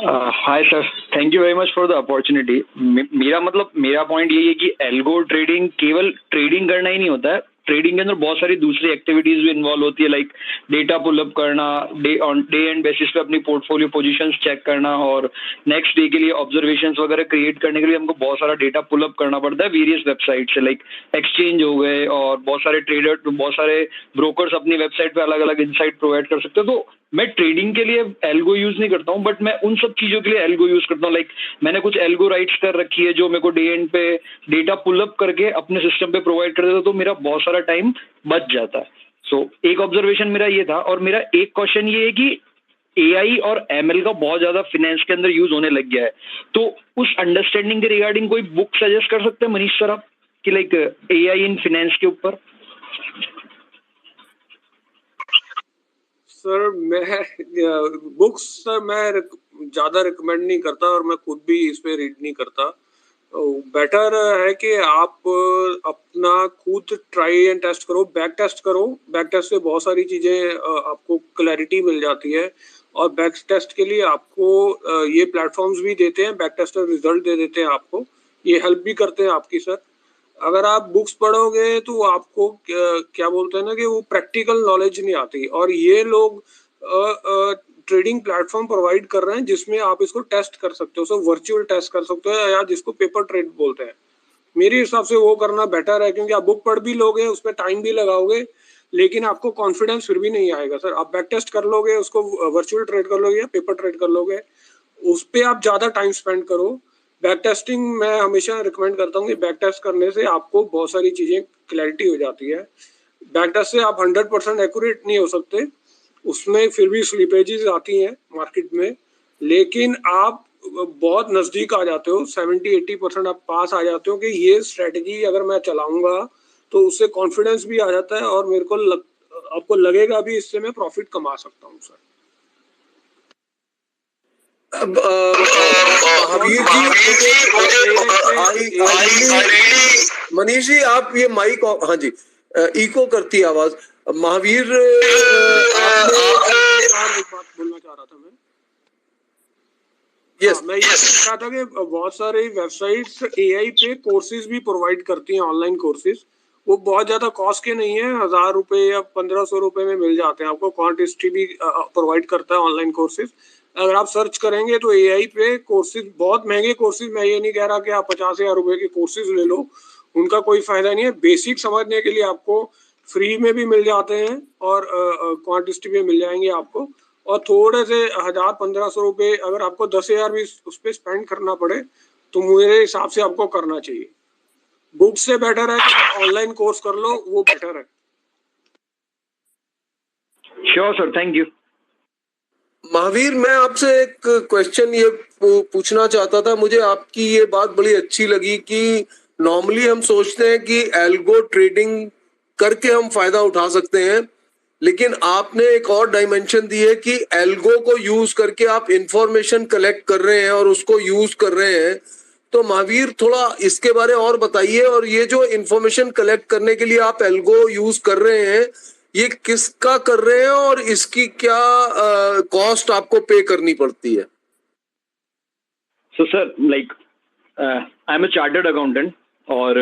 Hi sir, thank you very much for the opportunity. मेरा point यही है कि algo trading केवल trading करना ही नहीं होता है, trading के अंदर बहुत सारी दूसरी एक्टिविटीज भी इन्वॉल्व होती है, लाइक डेटा पुलअप करना, डे एंड बेसिस पे अपनी पोर्टफोलियो पोजीशंस चेक करना, और नेक्स्ट डे के लिए ऑब्जर्वेशंस वगैरह क्रिएट करने के लिए हमको बहुत सारा डेटा पुलअप करना पड़ता है वेरियस वेबसाइट से, लाइक एक्सचेंज हो गए, और बहुत सारे ट्रेडर, बहुत सारे ब्रोकर्स अपनी वेबसाइट पे अलग अलग इनसाइट प्रोवाइड कर सकते हैं। तो मैं ट्रेडिंग के लिए एल्गो यूज नहीं करता हूँ, बट मैं उन सब चीजों के लिए एल्गो यूज करता हूँ। लाइक मैंने कुछ एल्गो राइट्स कर रखी है जो मेरे को डे एंड पे डेटा पुलअप करके अपने सिस्टम पे प्रोवाइड कर देता है, तो मेरा बहुत सारा टाइम बच जाता है। सो एक ऑब्जर्वेशन मेरा ये था, और मेरा एक क्वेश्चन ये है कि एआई और एमएल का बहुत ज्यादा फिनेंस के अंदर यूज होने लग गया है, तो उस अंडरस्टैंडिंग के रिगार्डिंग कोई बुक सजेस्ट कर सकते हैं मनीष सर आप, कि लाइक एआई इन फिनेंस के ऊपर? सर मैं बुक्स सर मैं ज़्यादा रिकमेंड नहीं करता, और मैं खुद भी इस पे रीड नहीं करता। बेटर है कि आप अपना खुद ट्राई एंड टेस्ट करो, बैक टेस्ट करो। बैक टेस्ट से बहुत सारी चीज़ें आपको क्लैरिटी मिल जाती है, और बैक टेस्ट के लिए आपको ये प्लेटफॉर्म्स भी देते हैं, बैक टेस्टर रिजल्ट दे देते हैं आपको, ये हेल्प भी करते हैं आपकी सर। अगर आप बुक्स पढ़ोगे तो आपको क्या बोलते हैं ना कि वो प्रैक्टिकल नॉलेज नहीं आती, और ये लोग ट्रेडिंग प्लेटफॉर्म प्रोवाइड कर रहे हैं जिसमें आप इसको टेस्ट कर सकते हो, सो वर्चुअल टेस्ट कर सकते हो, या जिसको पेपर ट्रेड बोलते हैं। मेरे हिसाब से वो करना बेटर है, क्योंकि आप बुक पढ़ भी लोगे, उसमें टाइम भी लगाओगे, लेकिन आपको कॉन्फिडेंस फिर भी नहीं आएगा सर। आप बैक टेस्ट कर लोगे, उसको वर्चुअल ट्रेड कर लोगे या पेपर ट्रेड कर लोगे, उस पर आप ज़्यादा टाइम स्पेंड करो। बैक टेस्टिंग मैं हमेशा रिकमेंड करता हूँ कि बैक टेस्ट करने से आपको बहुत सारी चीज़ें क्लैरिटी हो जाती है। बैक टेस्ट से आप 100% एक्यूरेट नहीं हो सकते, उसमें फिर भी स्लिपेजेस आती हैं मार्केट में, लेकिन आप बहुत नज़दीक आ जाते हो, 70-80% आप पास आ जाते हो कि ये स्ट्रेटजी अगर मैं चलाऊंगा तो उससे कॉन्फिडेंस भी आ जाता है, और मेरे को आपको लगेगा भी इससे मैं प्रॉफिट कमा सकता हूँ सर। महावीर जी, मनीष जी आप ये माइक, हाँ जी, इको करती है आवाज। महावीर एक बात बोलना चाह रहा था मैं। यस, मैं ये कह रहा था कि बहुत सारी वेबसाइट्स एआई पे कोर्सेज भी प्रोवाइड करती हैं, ऑनलाइन कोर्सेज। वो बहुत ज्यादा कॉस्ट के नहीं है, 1000 रुपए या 1500 रुपए में मिल जाते हैं आपको। क्वांटिटी भी प्रोवाइड करता है ऑनलाइन कोर्सेज। अगर आप सर्च करेंगे तो एआई पे कोर्सेज, बहुत महंगे कोर्सेज, मैं ये नहीं कह रहा कि आप 50,000 रुपए के कोर्सेज ले लो, उनका कोई फायदा नहीं है। बेसिक समझने के लिए आपको फ्री में भी मिल जाते हैं, और क्वांटिटी में मिल जाएंगे आपको। और थोड़े से 1000-1500 रुपए अगर आपको 10,000 भी उस पर स्पेंड करना पड़े तो मेरे हिसाब से आपको करना चाहिए। बुक से बेटर है कि आप ऑनलाइन कोर्स कर लो, वो बेटर है। Sure sir, thank you. Mahavir मैं आपसे एक क्वेश्चन ये पूछना चाहता था। मुझे आपकी ये बात बड़ी अच्छी लगी कि नॉर्मली हम सोचते हैं कि एल्गो ट्रेडिंग करके हम फायदा उठा सकते हैं, लेकिन आपने एक और डायमेंशन दी है कि एल्गो को यूज करके आप इंफॉर्मेशन कलेक्ट कर रहे हैं और उसको यूज कर रहे हैं। तो महावीर थोड़ा इसके बारे और बताइए, और ये जो इंफॉर्मेशन कलेक्ट करने के लिए आप एल्गो यूज कर रहे हैं, ये किसका कर रहे हैं और इसकी क्या कॉस्ट आपको पे करनी पड़ती है? So sir, like I am a chartered accountant, और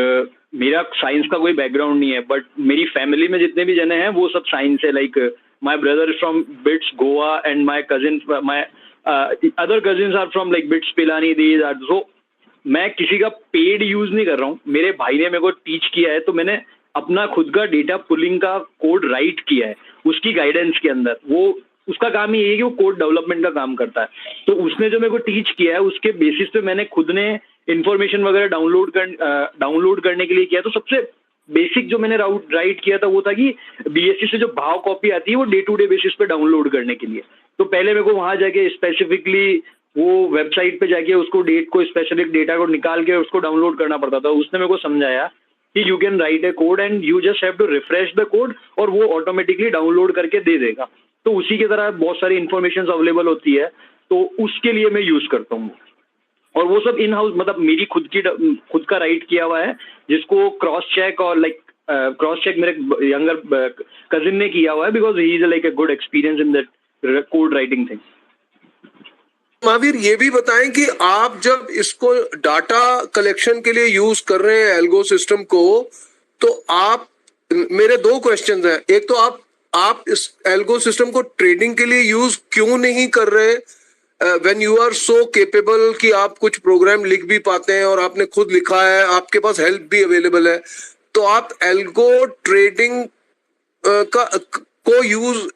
मेरा साइंस का कोई बैकग्राउंड नहीं है, बट मेरी फैमिली में जितने भी जने हैं वो सब साइंस है। Like my brother is from BITS Goa, and my cousin, my other cousins are from like BITS Pilani, these are. So मैं किसी का पेड यूज नहीं कर रहा हूँ, मेरे भाई ने मेरे को टीच किया है, तो मैंने अपना खुद का डेटा पुलिंग का कोड राइट किया है उसकी गाइडेंस के अंदर। वो उसका काम ही है कि वो कोड डेवलपमेंट का काम करता है, तो उसने जो मेरे को टीच किया है उसके बेसिस पे मैंने खुद ने इन्फॉर्मेशन वगैरह डाउनलोड करने के लिए किया। तो सबसे बेसिक जो मैंने राइट किया था वो था कि बीएससी से जो भाव कॉपी आती है वो डे टू डे बेसिस पे डाउनलोड करने के लिए। तो पहले मेरे को वहां जाके स्पेसिफिकली वो वेबसाइट पे जाके उसको डेट को, स्पेसिफिक डेटा को निकाल के उसको डाउनलोड करना पड़ता था। उसने मेरे को समझाया कि you can write a code and you just have to refresh the code, और वो ऑटोमेटिकली डाउनलोड करके दे देगा। तो उसी की तरह बहुत सारी इन्फॉर्मेशन अवेलेबल होती है, तो उसके लिए मैं यूज करता हूँ। और वो सब इन हाउस, मतलब मेरी खुद का राइट किया हुआ है, जिसको क्रॉस चेक और लाइक क्रॉस चेक मेरे यंगर कजिन ने किया हुआ है, because he is like a good experience in that code writing thing. Mahavir ये भी बताएं कि आप जब इसको डाटा कलेक्शन के लिए यूज कर रहे हैं एल्गो सिस्टम को, तो आप मेरे दो क्वेश्चंस हैं। एक तो आप इस एल्गो सिस्टम को ट्रेडिंग के लिए यूज क्यों नहीं कर रहे when you are so capable कि आप कुछ प्रोग्राम लिख भी पाते हैं और आपने खुद लिखा है, आपके पास हेल्प भी अवेलेबल है, तो आप एल्गो ट्रेडिंग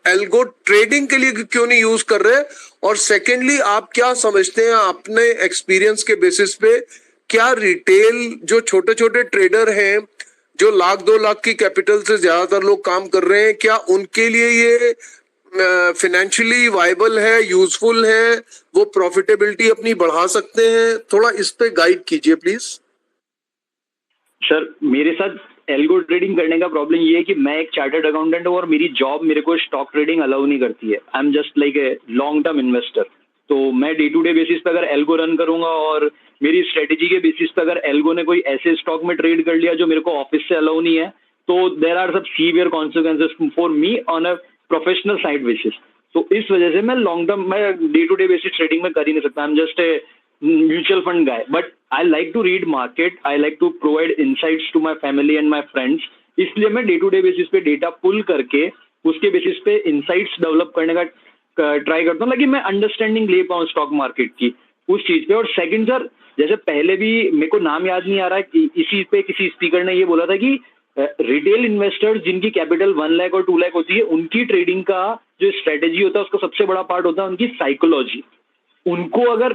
एल्गो ट्रेडिंग के लिए क्यों नहीं यूज कर रहे? और सेकेंडली, आप क्या समझते हैं अपने एक्सपीरियंस के बेसिस पे, क्या रिटेल जो छोटे छोटे ट्रेडर हैं जो 1-2 लाख की कैपिटल से ज्यादातर लोग काम कर रहे हैं, क्या उनके लिए ये फाइनेंशियली वायबल है, यूजफुल है, वो प्रॉफिटेबिलिटी अपनी बढ़ा सकते हैं? थोड़ा इस पे गाइड कीजिए प्लीज। सर, मेरे साथ एल्गो ट्रेडिंग करने का प्रॉब्लम ये है कि मैं एक चार्टर्ड अकाउंटेंट हूँ और मेरी जॉब मेरे को स्टॉक ट्रेडिंग अलाउ नहीं करती है। आई am just like a long term investor. तो मैं डे टू डे बेसिस पे अगर एल्गो रन करूंगा और मेरी स्ट्रेटेजी के बेसिस पे अगर एल्गो ने कोई ऐसे स्टॉक में ट्रेड कर लिया जो मेरे को ऑफिस से अलाउ नहीं है, तो देयर आर सब severe consequences for me on a professional side basis. तो इस वजह से मैं लॉन्ग टर्म मैं day to day basis trading में कर ही नहीं सकता। I am just a mutual fund guy, but I like to read market, I like to provide insights to my family and my friends. इसलिए मैं day to day basis पे data pull करके उसके बेसिस पे insights develop करने का try करता हूँ, लेकिन मैं अंडरस्टैंडिंग ले पाऊँ स्टॉक मार्केट की उस चीज पे। और सेकंड सर, जैसे पहले भी मेरे को नाम याद नहीं आ रहा है, इसी पे किसी स्पीकर ने ये बोला था कि रिटेल इन्वेस्टर्स जिनकी कैपिटल 1 लाख और 2 लाख होती है, उनकी ट्रेडिंग का जो स्ट्रेटेजी होता है उसका सबसे बड़ा पार्ट होता है उनकी साइकोलॉजी। उनको अगर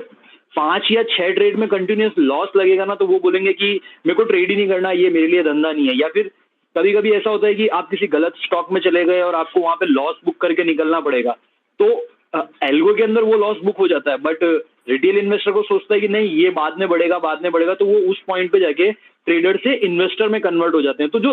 5 या 6 ट्रेड में कंटिन्यूस लॉस लगेगा ना, तो वो बोलेंगे कि मेरे को ट्रेड ही नहीं करना, ये मेरे लिए धंधा नहीं है। या फिर कभी कभी ऐसा होता है कि आप किसी गलत स्टॉक में चले गए और आपको वहां पे लॉस बुक करके निकलना पड़ेगा, तो एल्गो के अंदर वो लॉस बुक हो जाता है। बट रिटेल इन्वेस्टर को सोचता है कि नहीं, ये बाद में बढ़ेगा, तो वो उस पॉइंट पे जाके ट्रेडर से इन्वेस्टर में कन्वर्ट हो जाते हैं। तो जो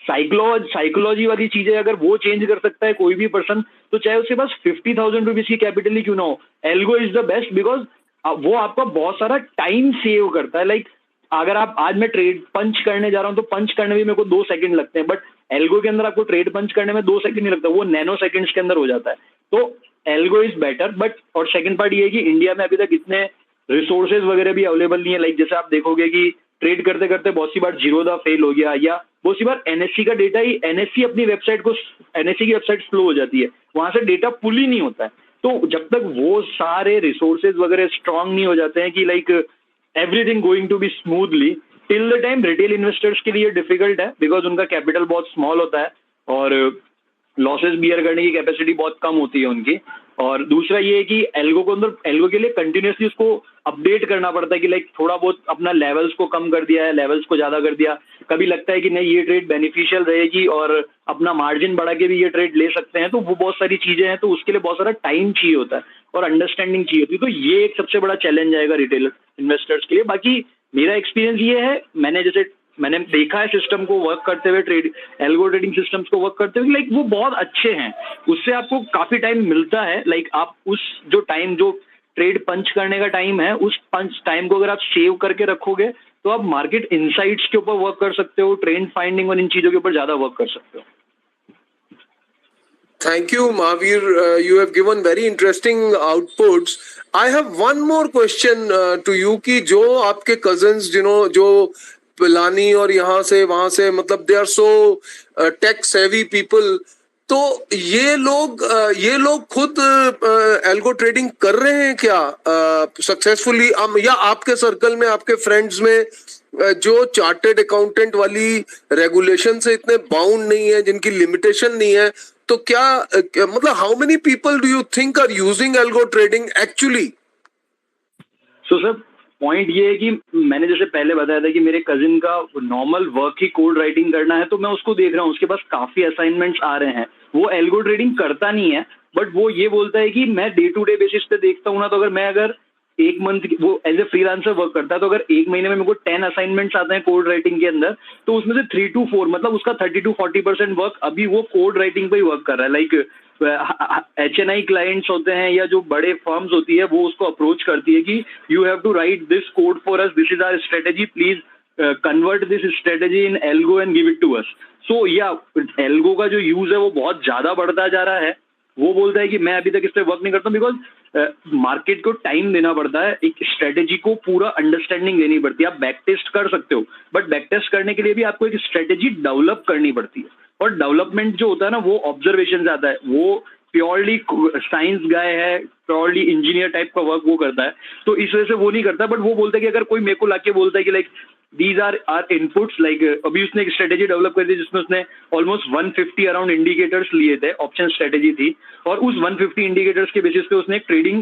साइकोलॉजी वाली चीजें अगर वो चेंज कर सकता है कोई भी पर्सन, तो चाहे उसके पास 50,000 रुपीज की कैपिटल ही क्यों ना हो, algo is the best. Because वो आपका बहुत सारा टाइम सेव करता है। लाइक अगर आप आज मैं ट्रेड पंच करने जा रहा हूँ तो पंच करने में मेरे को 2 सेकंड लगते हैं, बट एल्गो के अंदर आपको ट्रेड पंच करने में 2 सेकंड नहीं लगता, वो नैनो सेकंड्स के अंदर हो जाता है। तो एल्गो इज बेटर। बट और सेकंड पार्ट ये है कि इंडिया में अभी तक इतने रिसोर्सेज वगैरह भी अवेलेबल नहीं है। लाइक जैसे आप देखोगे कि ट्रेड करते करते बहुत सी बार जीरोधा फेल हो गया, या बहुत सी बार एनएससी का डेटा ही एनएससी अपनी वेबसाइट को एनएससी की वेबसाइट स्लो हो जाती है, वहां से डेटा पुल ही नहीं होता है। तो जब तक वो सारे रिसोर्सेज वगैरह स्ट्रांग नहीं हो जाते हैं कि like everything going to be smoothly, till the time retail investors के लिए डिफिकल्ट है, बिकॉज उनका कैपिटल बहुत स्मॉल होता है और लॉसेस बियर करने की कैपेसिटी बहुत कम होती है उनकी। और दूसरा ये है कि एल्गो के लिए कंटिन्यूसली उसको अपडेट करना पड़ता है कि लाइक थोड़ा बहुत अपना लेवल्स को कम कर दिया है, लेवल्स को ज्यादा कर दिया। कभी लगता है कि नहीं, ये ट्रेड बेनिफिशियल रहेगी और अपना मार्जिन बढ़ा के भी ये ट्रेड ले सकते हैं, तो वो बहुत सारी चीजें हैं। तो उसके लिए बहुत सारा टाइम चाहिए होता है और अंडरस्टैंडिंग चाहिए होती है। तो ये एक सबसे बड़ा चैलेंज आएगा रिटेल इन्वेस्टर्स के लिए। बाकी मेरा एक्सपीरियंस ये है, मैंने देखा है सिस्टम को वर्क करते हुए, एल्गो ट्रेडिंग सिस्टम्स को वर्क करते हुए, लाइक वो बहुत अच्छे हैं। उससे आपको काफी टाइम मिलता है। लाइक आप उस जो ट्रेड पंच करने का टाइम है, उस पंच टाइम को अगर आप सेव करके रखोगे तो आप मार्केट इनसाइट्स के ऊपर वर्क कर सकते हो, ट्रेंड फाइंडिंग और इन चीजों के ऊपर ज्यादा वर्क कर सकते हो। Thank you, Mahavir. You have given very interesting outputs. I have one more question to you कि जो आपके cousins जो पिलानी और यहाँ से वहां से, मतलब they are so tech savvy people, तो ये लोग खुद एल्गो ट्रेडिंग कर रहे हैं क्या सक्सेसफुली, या आपके सर्कल में, आपके फ्रेंड्स में जो चार्टर्ड अकाउंटेंट वाली रेगुलेशन से इतने बाउंड नहीं है, जिनकी लिमिटेशन नहीं है, तो क्या मतलब how many people do you think are using algo trading actually? So sir, point ये है कि मैंने जैसे पहले बताया था कि मेरे कजिन का नॉर्मल वर्क ही कोड राइटिंग करना है, तो मैं उसको देख रहा हूँ, उसके पास काफी असाइनमेंट्स आ रहे हैं। वो एल्गो ट्रेडिंग करता नहीं है, बट वो ये बोलता है कि मैं डे टू डे बेसिस पे देखता हूँ ना, तो अगर एक मंथ, वो एज ए फ्रीलांसर वर्क करता है, तो अगर एक महीने में मेरे को 10 असाइनमेंट्स आते हैं कोड राइटिंग के अंदर, तो उसमें से 3 to 4, मतलब उसका 30 to 40% वर्क अभी वो कोड राइटिंग पे ही वर्क कर रहा है। लाइक HNI क्लाइंट्स होते हैं या जो बड़े फर्म्स होती है, वो उसको अप्रोच करती है कि you have to write this code for us, this is our strategy, please convert this strategy in algo and give it to us. So या एल्गो का जो यूज है वो बहुत ज्यादा बढ़ता जा रहा है। वो बोलता है कि मैं अभी तक इस पर वर्क नहीं करता बिकॉज मार्केट को टाइम देना पड़ता है, एक स्ट्रेटेजी को पूरा अंडरस्टैंडिंग लेनी पड़ती है। आप बैक टेस्ट कर सकते हो, बट बैक टेस्ट करने के लिए भी आपको एक स्ट्रेटेजी डेवलप करनी पड़ती है, और डेवलपमेंट जो होता है ना वो ऑब्जर्वेशन से आता है। वो प्योरली साइंस गाय है, प्योरली इंजीनियर टाइप का वर्क वो करता है, तो इस वजह से वो नहीं करता। बट वो बोलता है कि अगर कोई मेरे को लाके बोलता है कि like these are inputs, like अभी उसने एक स्ट्रेटेजी डेवलप कर दी जिसमें उसने ऑलमोस्ट 150 अराउंड इंडिकेटर्स लिए थे, ऑप्शन स्ट्रेटेजी थी, और उस 150 इंडिकेटर्स के बेसिस पे उसने एक ट्रेडिंग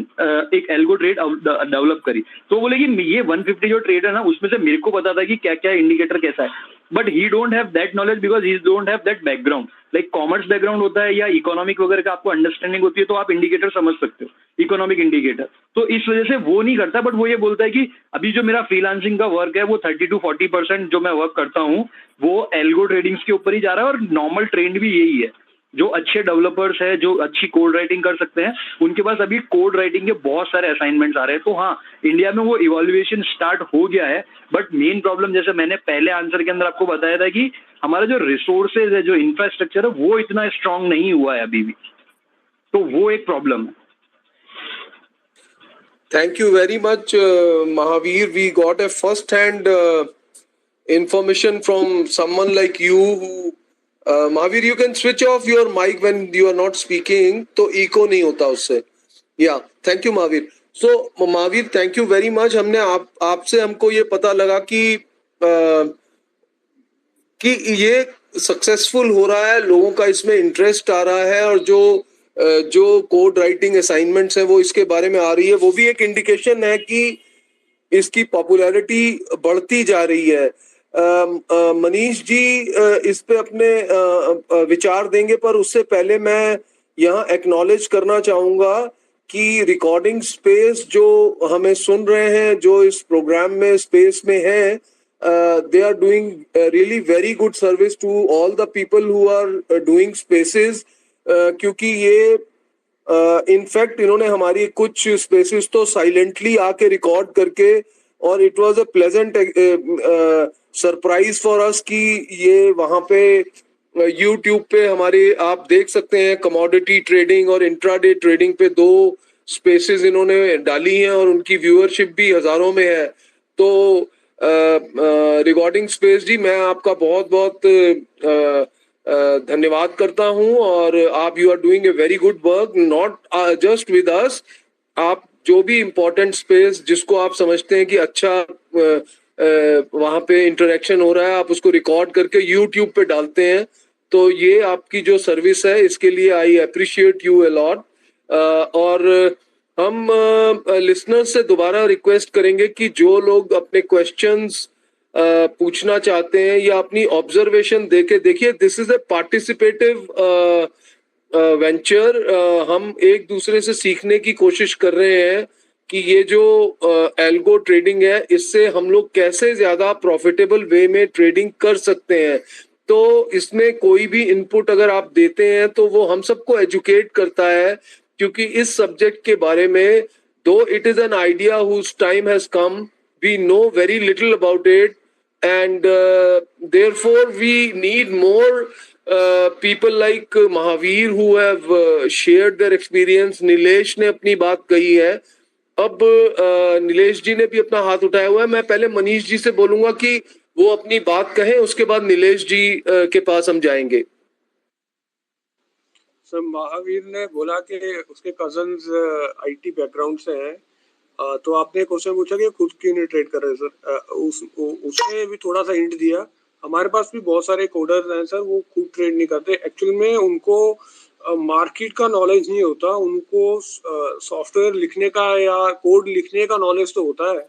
एक एल्गो ट्रेड डेवलप करी। तो बोले कि ये 150 जो ट्रेड है ना उसमें से मेरे को पता था कि क्या क्या इंडिकेटर कैसा है, but he don't have that knowledge because he don't have that background. Like commerce background होता है या इकोनॉमिक वगैरह का आपको अंडरस्टैंडिंग होती है तो आप इंडिकेटर समझ सकते हो, इकोनॉमिक इंडिकेटर। तो इस वजह से वो नहीं करता, बट वो ये बोलता है कि अभी जो मेरा फ्रीलांसिंग का वर्क है वो 30 to 40% जो मैं वर्क करता हूँ वो एल्गो ट्रेडिंग्स के ऊपर ही जा रहा है, और नॉर्मल ट्रेंड भी यही है। जो अच्छे डेवलपर्स है, जो अच्छी कोड राइटिंग कर सकते हैं, उनके पास अभी कोड राइटिंग के बहुत सारे असाइनमेंट्स आ रहे हैं। तो हाँ, इंडिया में वो इवोल्यूशन स्टार्ट हो गया है, बट मेन प्रॉब्लम जैसे मैंने पहले आंसर के अंदर आपको बताया था कि हमारा जो रिसोर्सेज है, जो इंफ्रास्ट्रक्चर है, वो इतना स्ट्रांग नहीं हुआ है अभी भी, तो वो एक प्रॉब्लम है। Thank you very much, Mahavir. We got a first-hand information from someone like you who, Mahavir, you can switch off your mic when you are not speaking, तो echo नहीं होता उससे. Yeah, thank you, Mahavir. So, Mahavir, thank you very much. हमने आपसे हमको ये पता लगा कि ये सक्सेसफुल हो रहा है, लोगों का इसमें इंटरेस्ट आ रहा है, और जो कोड राइटिंग असाइनमेंट्स हैं वो इसके बारे में आ रही है, वो भी एक इंडिकेशन है कि इसकी पॉपुलैरिटी बढ़ती जा रही है। मनीष जी इस पे अपने विचार देंगे, पर उससे पहले मैं यहाँ एक्नॉलेज करना चाहूँगा कि रिकॉर्डिंग स्पेस जो हमें सुन रहे हैं, जो इस प्रोग्राम में स्पेस में हैं, they are doing really very good service to all the people who are doing spaces, क्योंकि ये इनफैक्ट इन्होंने हमारी कुछ स्पेसेस तो साइलेंटली आके रिकॉर्ड करके, और it was a pleasant surprise for us कि ये वहाँ पे यूट्यूब पे हमारे आप देख सकते हैं कमोडिटी ट्रेडिंग और इंट्राडे ट्रेडिंग पे 2 स्पेसेस इन्होंने डाली हैं, और उनकी व्यूअरशिप भी हजारों में है। तो रिकॉर्डिंग स्पेस जी, मैं आपका बहुत बहुत धन्यवाद करता हूं, और आप you are doing a very good work, not just with us. आप जो भी इम्पोर्टेंट स्पेस जिसको आप समझते हैं कि अच्छा वहां पे इंटरेक्शन हो रहा है, आप उसको रिकॉर्ड करके यूट्यूब पे डालते हैं, तो ये आपकी जो सर्विस है इसके लिए I appreciate you a lot. और हम लिसनर्स से दोबारा रिक्वेस्ट करेंगे कि जो लोग अपने क्वेश्चंस पूछना चाहते हैं या अपनी ऑब्जर्वेशन देखिए this is a participative venture. हम एक दूसरे से सीखने की कोशिश कर रहे हैं कि ये जो एल्गो ट्रेडिंग है, इससे हम लोग कैसे ज्यादा प्रॉफिटेबल वे में ट्रेडिंग कर सकते हैं। तो इसमें कोई भी इनपुट अगर आप देते हैं तो वो हम सबको एजुकेट करता है, क्योंकि इस सब्जेक्ट के बारे में though it is an idea whose time has come, we know very little about it, and therefore we need more people like Mahavir who have shared their experience. Nilesh ने अपनी बात कही है, अब नीलेश जी ने भी अपना हाथ उठाया हुआ है। मैं पहले मनीष जी से बोलूंगा कि वो अपनी बात कहें, उसके बाद नीलेश जी के पास हम जाएंगे। सर, महावीर ने बोला कि उसके कजन्स आईटी बैकग्राउंड से हैं, तो आपने क्वेश्चन पूछा कि खुद क्यों नहीं ट्रेड कर रहे सर। उसने भी थोड़ा सा हिंट दिया। हमारे पास भी बहुत सारे कोडर्स हैं सर, वो खुद ट्रेड नहीं करते। एक्चुअल में उनको मार्केट का नॉलेज नहीं होता, उनको सॉफ्टवेयर लिखने का या कोड लिखने का नॉलेज तो होता है,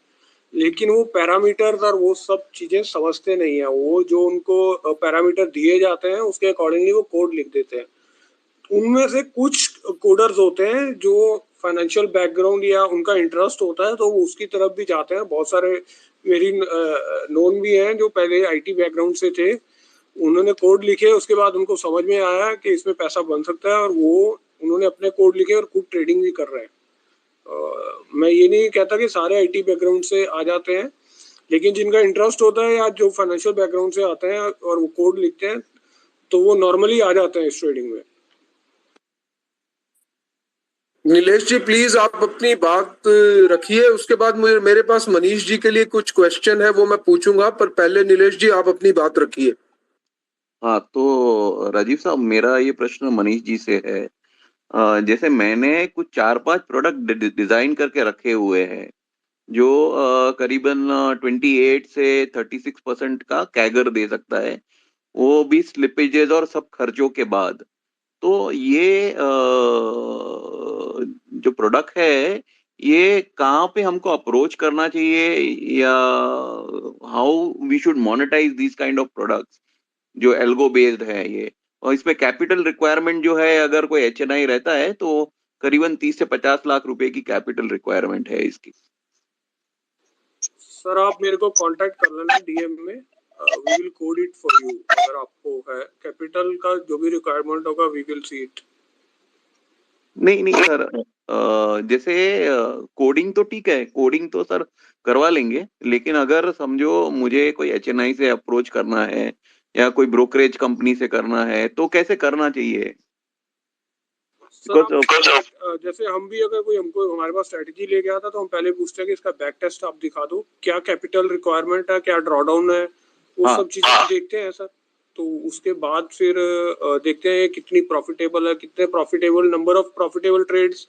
लेकिन वो पैरामीटर्स और वो सब चीजें समझते नहीं है। वो जो उनको पैरामीटर दिए जाते हैं उसके अकॉर्डिंगली वो कोड लिख देते हैं। उनमें से कुछ कोडर्स होते हैं जो फाइनेंशियल बैकग्राउंड या उनका इंटरेस्ट होता है तो वो उसकी तरफ भी जाते हैं। बहुत सारे मेरी नोन भी हैं जो पहले आईटी बैकग्राउंड से थे, उन्होंने कोड लिखे, उसके बाद उनको समझ में आया कि इसमें पैसा बन सकता है, और वो उन्होंने अपने कोड लिखे और खुद ट्रेडिंग भी कर रहे हैं। मैं ये नहीं कहता कि सारे आईटी बैकग्राउंड से आ जाते हैं, लेकिन जिनका इंटरेस्ट होता है या जो फाइनेंशियल बैकग्राउंड से आते हैं और वो कोड लिखते हैं तो वो नॉर्मली आ जाते हैं इस ट्रेडिंग में। नीलेश जी प्लीज आप अपनी बात रखिए, उसके बाद मेरे पास मनीष जी के लिए कुछ क्वेश्चन है वो मैं पूछूंगा, पर पहले नीलेश जी आप अपनी बात रखिए। हाँ, तो राजीव साहब मेरा ये प्रश्न मनीष जी से है। जैसे मैंने कुछ 4-5 प्रोडक्ट डिजाइन करके रखे हुए हैं जो करीबन 28 से 36% का कैगर दे सकता है, वो भी स्लिपेजेस और सब खर्चों के बाद। तो ये जो प्रोडक्ट है ये कहाँ पे हमको अप्रोच करना चाहिए, या how we should monetise this kind of products जो एल्गो बेस्ड है ये। और इसमें कैपिटल रिक्वायरमेंट जो है, अगर कोई एचएनआई रहता है तो करीबन 30 से 50 लाख रुपए की कैपिटल रिक्वायरमेंट है इसकी। सर आप मेरे को कांटेक्ट कर लेना डीएम में, we will code it for you. अगर आपको है कैपिटल का जो भी रिक्वायरमेंट होगा वी विल सी इट। नहीं नहीं सर, जैसे कोडिंग तो ठीक है, कोडिंग तो सर करवा लेंगे, लेकिन अगर समझो मुझे कोई एचएनआई से अप्रोच करना है या कोई ब्रोकरेज कंपनी से करना है तो कैसे करना चाहिए? सर आप Because जैसे हम भी अगर कोई हमको हमारे पास स्ट्रेटजी लेके आता तो हम पहले पूछते हैं कि इसका बैक टेस्ट आप दिखा दो, क्या कैपिटल रिक्वायरमेंट है, क्या ड्रॉडाउन है, वो हाँ सब चीजें देखते हैं सर। तो उसके बाद फिर देखते हैं कितनी प्रॉफिटेबल है, कितने profitable, number of profitable trades,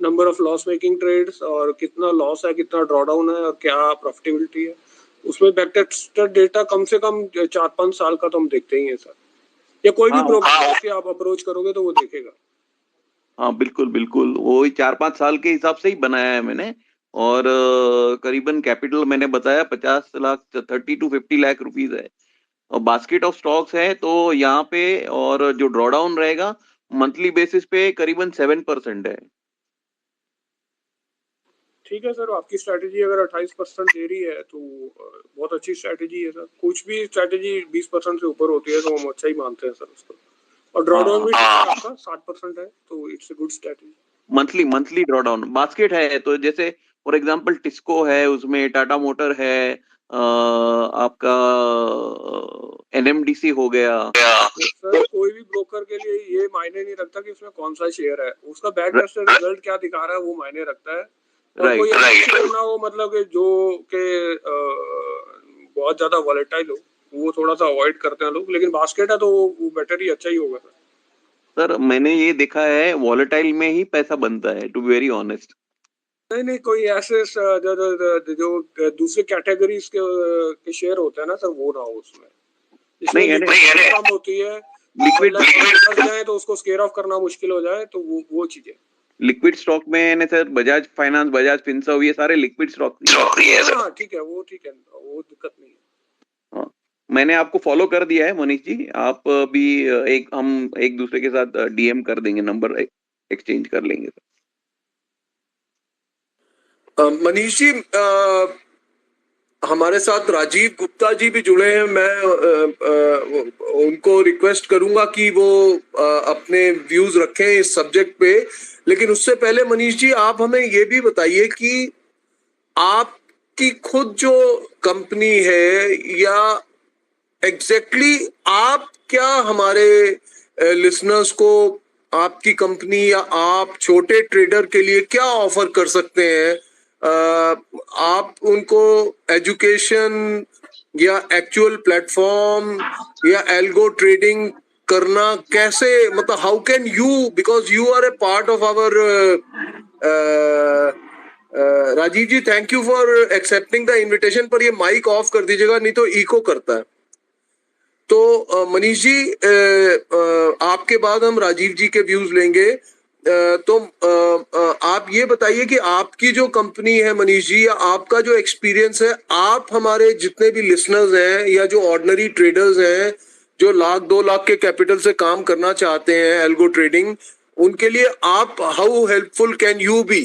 number of loss making trades, और कितना लॉस है, कितना ड्रॉडाउन है और क्या प्रॉफिटेबिलिटी है। उसमें बैक टेस्ट डेटा कम से कम 4-5 साल का तो हम देखते ही हैं सर, या कोई भी हाँ ब्रोकर से आप अप्रोच करोगे तो वो देखेगा। हाँ, बिल्कुल बिल्कुल, वो 4-5 साल के हिसाब से ही बनाया है मैंने। और करीबन कैपिटल मैंने बताया 50 लाख, 30 to 50 लाख रुपीज है। और बास्केट ऑफ स्टॉक्स है तो यहाँ पे, और जो ड्रॉडाउन रहेगा मंथली बेसिस पे करीबन 7% है। ठीक है सर, आपकी स्ट्रैटेजी अगर 28% दे रही है तो बहुत अच्छी स्ट्रैटेजी है सर। कुछ भी स्ट्रैटेजी 20% से ऊपर होती है तो हम अच्छा ही मानते हैं सर उसको। और ड्रॉडाउन भी ठीक है आपका 60% है तो it's a good strategy. Monthly drawdown basket है, तो जैसे फॉर एग्जांपल टिस्को है, उसमें टाटा मोटर है, आपका एनएमडीसी हो गया। तो सर कोई भी ब्रोकर के लिए ये मायने नहीं रखता कि उसमें कौन सा शेयर है, उसका बैक टेस्टेड रिजल्ट क्या दिखा रहा है वो मायने रखता है। और कोई ऐसा ना हो मतलब कि जो के बहुत ज्यादा वॉलेटाइल हो, वो थोड़ा सा अवॉइड करते हैं लोग, लेकिन बास्केट है तो वो बेटर ही, अच्छा ही होगा सर। सर मैंने ये देखा है वॉलेटाइल में ही पैसा बनता है, टू बी वेरी ऑनेस्ट। नहीं नहीं, कोई ऐसे जो दूसरे कैटेगरीज के शेयर होते हैं ना सर, वो ना हो उसमें, जिसमें नहीं लिक्विडिटी कम होती है, लिक्विड फंस जाए तो उसको स्केयर ऑफ करना मुश्किल हो जाए, तो वो चीजें। लिक्विड स्टॉक में sir Bajaj finance, Bajaj Finserv, ये सारे लिक्विड स्टॉक है सर। हाँ ठीक है, वो ठीक है, वो दिक्कत नहीं है। हाँ, मैंने आपको फॉलो कर दिया है मनीष जी, आप भी हम एक दूसरे के साथ डीएम कर देंगे, नंबर एक्सचेंज कर लेंगे सर। मनीष जी हमारे साथ राजीव गुप्ता जी भी जुड़े हैं, मैं उनको रिक्वेस्ट करूंगा कि वो अपने व्यूज रखें इस सब्जेक्ट पे। लेकिन उससे पहले मनीष जी आप हमें ये भी बताइए कि आपकी खुद जो कंपनी है, या एग्जैक्टली आप क्या हमारे लिसनर्स को आपकी कंपनी या आप छोटे ट्रेडर के लिए क्या ऑफर कर सकते हैं? आप उनको एजुकेशन या एक्चुअल प्लेटफॉर्म या एल्गो ट्रेडिंग करना कैसे, मतलब how can you, because you are a part of our Rajeev ji, thank you for accepting the invitation. पर ये माइक ऑफ कर दीजिएगा नहीं तो इको करता है। तो मनीष जी आपके बाद हम राजीव जी के व्यूज लेंगे। तो आप ये बताइए कि आपकी जो कंपनी है मनीष जी, या आपका जो एक्सपीरियंस है, आप हमारे जितने भी लिसनर्स हैं या जो ऑर्डिनरी ट्रेडर्स हैं जो 1-2 लाख के कैपिटल से काम करना चाहते हैं एल्गो ट्रेडिंग, उनके लिए आप how helpful can you be?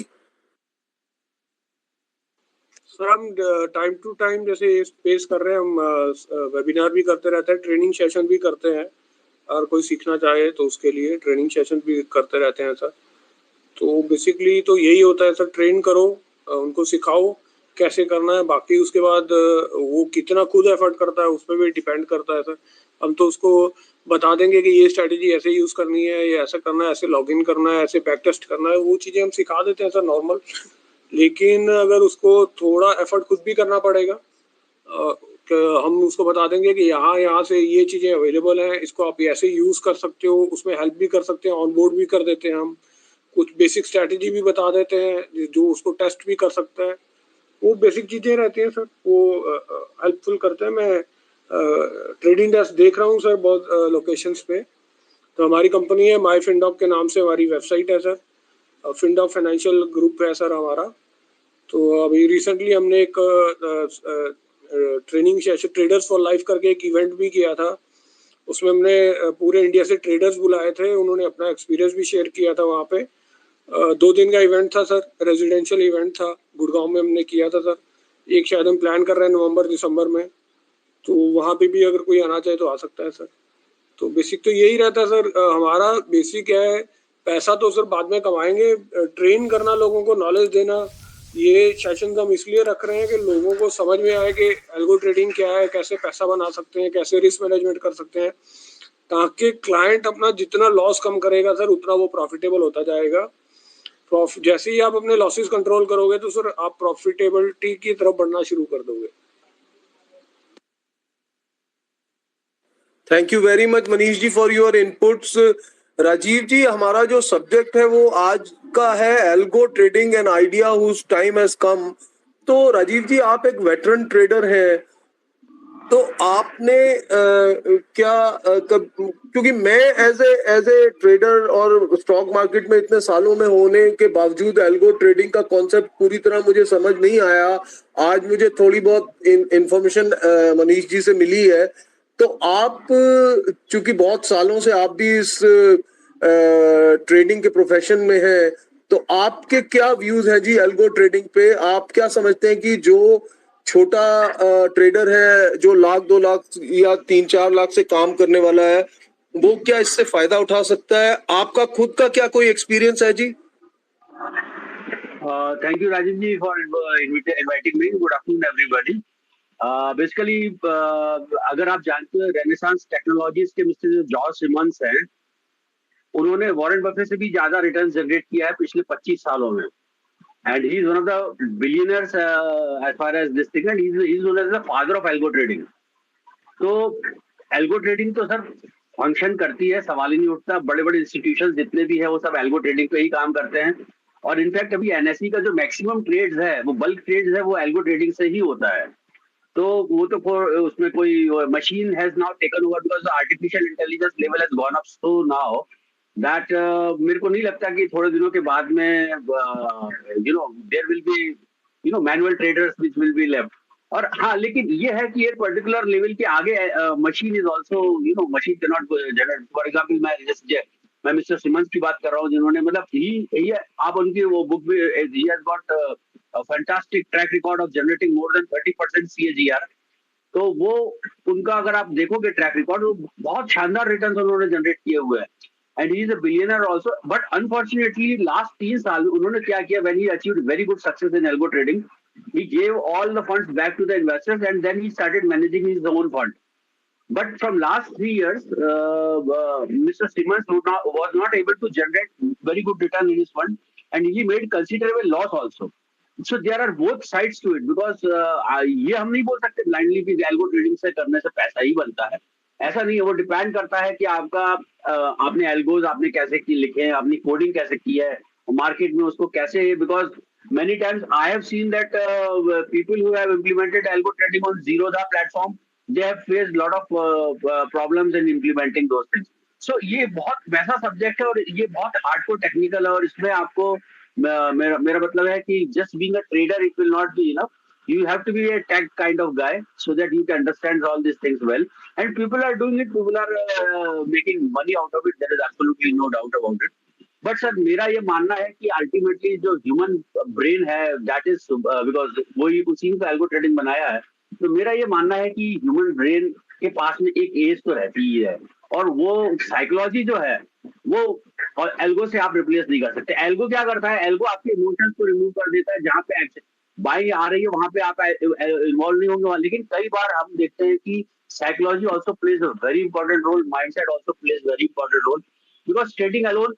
Sir हम टाइम टू टाइम जैसे स्पेस कर रहे हैं, हम वेबिनार भी करते रहते हैं, ट्रेनिंग सेशन भी करते हैं, और कोई सीखना चाहे तो उसके लिए ट्रेनिंग सेशन भी करते रहते हैं सर। तो बेसिकली तो यही होता है सर, ट्रेन करो, उनको सिखाओ कैसे करना है, बाकी उसके बाद वो कितना खुद एफर्ट करता है उस पर भी डिपेंड करता है सर। हम तो उसको बता देंगे कि ये स्ट्रैटेजी ऐसे यूज करनी है, ये ऐसा करना है, ऐसे लॉगिन करना है, ऐसे बैक टेस्ट करना है, वो चीजें हम सिखा देते हैं सर नॉर्मल। लेकिन अगर उसको थोड़ा एफर्ट खुद भी करना पड़ेगा, हम उसको बता देंगे कि यहाँ से ये चीजें अवेलेबल हैं, इसको आप ऐसे यूज कर सकते हो, उसमें हेल्प भी कर सकते हैं, ऑनबोर्ड भी कर देते हैं हम, कुछ बेसिक स्ट्रैटेजी भी बता देते हैं जो उसको टेस्ट भी कर सकता है। वो बेसिक चीजें रहती हैं सर, वो हेल्पफुल करते हैं। मैं ट्रेडिंग डेस्क देख रहा हूँ सर बहुत लोकेशंस पे। तो हमारी कंपनी है माई फिनडॉक के नाम से, हमारी वेबसाइट है सर, फिनडॉक फाइनेंशियल ग्रुप है सर हमारा। तो अभी रिसेंटली हमने एक training session, traders for life करके एक इवेंट भी किया था। उसमें हमने पूरे इंडिया से ट्रेडर्स बुलाए थे, उन्होंने अपना एक्सपीरियंस भी शेयर किया था वहाँ पे। 2 दिन का इवेंट था सर, रेजिडेंशियल इवेंट था, गुड़गांव में हमने किया था सर। एक शायद हम प्लान कर रहे हैं नवंबर दिसंबर में, तो वहाँ पे भी अगर कोई आना चाहे तो आ सकता है सर। तो बेसिक तो यही रहता है सर, हमारा बेसिक है, पैसा तो सर बाद में कमाएंगे, ट्रेन करना, लोगों को नॉलेज देना। ये सेशन हम इसलिए रख रहे हैं कि लोगों को समझ में आए कि एल्गो ट्रेडिंग क्या है, कैसे पैसा बना सकते हैं, कैसे रिस्क मैनेजमेंट कर सकते हैं, ताकि क्लाइंट अपना जितना लॉस कम करेगा सर उतना वो प्रॉफिटेबल होता जाएगा। जैसे ही आप अपने लॉसेस कंट्रोल करोगे तो सर आप प्रॉफिटेबिलिटी की तरफ बढ़ना शुरू कर दोगे। Thank you very much Manish ji for your inputs. Rajiv ji, हमारा जो सब्जेक्ट है वो आज का है algo trading an idea whose time has come. तो राजीव जी, आप एक वेटरन ट्रेडर हैं, तो आपने क्योंकि मैं एज ए ट्रेडर और स्टॉक मार्केट में इतने सालों में होने के बावजूद एल्गो ट्रेडिंग का कॉन्सेप्ट पूरी तरह मुझे समझ नहीं आया। आज मुझे थोड़ी बहुत इंफॉर्मेशन मनीष जी से मिली है। तो आप चूंकि बहुत सालों से आप भी इस ट्रेडिंग के प्रोफेशन में हैं, तो आपके क्या व्यूज हैं जी एल्गो ट्रेडिंग पे? आप क्या समझते हैं कि जो छोटा ट्रेडर है, जो 1 लाख 2 लाख या 3 4 लाख से काम करने वाला है, वो क्या इससे फायदा उठा सकता है? आपका खुद का क्या कोई एक्सपीरियंस है जी? Thank you, Rajiv ji, for inviting me. Good afternoon, everybody. Basically, अगर आप जानते हैं रेनेसांस टेक्नोलॉजीज के मिस्टर जो जॉर्ज सिमंस हैं, उन्होंने वॉरेन बफेट से भी ज्यादा रिटर्न जनरेट किया है पिछले 25 सालों में, and he is one of the billionaires as far as this thing, and he is known as the father of algo trading. तो एल्गो ट्रेडिंग तो सर फंक्शन करती है, सवाल ही नहीं उठता। बड़े बड़े इंस्टीट्यूशन जितने भी है वो सब एल्गो ट्रेडिंग पे ही काम करते हैं, और इनफैक्ट अभी एनएसई का जो मैक्सिमम ट्रेड्स है, वो बल्क ट्रेड्स है, वो एल्गो ट्रेडिंग से ही होता है। तो वो तो उसमें कोई machine has now taken over because artificial intelligence level has gone up so now that मेरे को नहीं लगता कि थोड़े दिनों के बाद में there will be manual traders which will be left. और हाँ, लेकिन ये है कि एक पर्टिकुलर लेवल के आगे machine is also machine can not generate. For example मैं मिस्टर सिमंस की बात कर रहा हूँ, जिन्होंने मतलब ही आप उनकी वो बुक भी, he has got a fantastic track record of generating more than 30% CAGR। तो वो उनका अगर आप देखोगे ट्रैक रिकॉर्ड, वो बहुत शानदार रिटर्न्स उन्होंने जनरेट किए हुए हैं, and he is a billionaire also. But unfortunately last 3 साल उन्होंने क्या किया, when he achieved very good success in algo trading, he gave all the funds back to the investors and then he started managing his own fund. But from last 3 years, Mr. Simmons was not able to generate very good return in his fund, and he made considerable loss also. So there are both sides to it, because ये हम नहीं बोल सकते blindly कि algo trading से करने से पैसा ही बनता है, ऐसा नहीं है। वो डिपेंड करता है कि आपका आपने एल्गोज आपने कैसे की लिखे हैं, आपने कोडिंग कैसे की है, मार्केट में उसको कैसे, because many times I have seen that people who have implemented algo trading on Zerodha platform, they have faced lot of problems in implementing those things. So ये बहुत वैसा सब्जेक्ट है और ये बहुत हार्डकोर टेक्निकल है, और इसमें आपको मेरा मतलब है कि just being a trader it will not be enough. You have to be a tech kind of guy so that you can understand all these things well. And people are doing it, people are making money out of it. There is absolutely no doubt about it. But sir मेरा ये मानना है कि ultimately जो human brain है, that is because वही उसी को एल्गो ट्रेडिंग बनाया है, तो मेरा ये मानना है कि ह्यूमन ब्रेन के पास में एक एज तो रहती ही है, और वो साइकोलॉजी जो है वो और एल्गो से आप रिप्लेस नहीं कर सकते। एल्गो क्या करता है, एल्गो आपके इमोशंस को रिमूव कर देता है, जहाँ पे बाइंग आ रही है वहां पे आप इन्वॉल्व नहीं होंगे। लेकिन कई बार हम देखते हैं कि psychology also plays a very important role, mindset also plays very important role, because trading alone,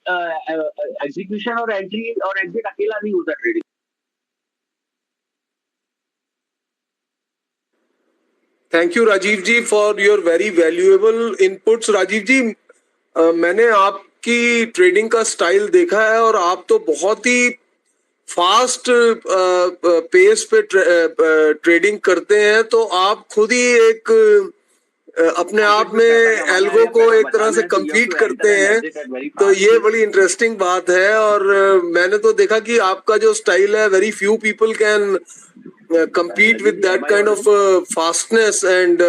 execution और entry और exit अकेला नहीं होता trading. Thank you Rajiv ji for your very valuable inputs. Rajiv ji, मैंने आपकी ट्रेडिंग का स्टाइल देखा है और आप तो बहुत ही फास्ट पेस पे ट्रेडिंग करते हैं, तो आप खुद ही एक अपने आप में एल्गो को एक तरह से compete करते हैं, तो ये बड़ी इंटरेस्टिंग बात है। और मैंने तो देखा कि आपका जो स्टाइल है, very few people can compete with that kind of fastness and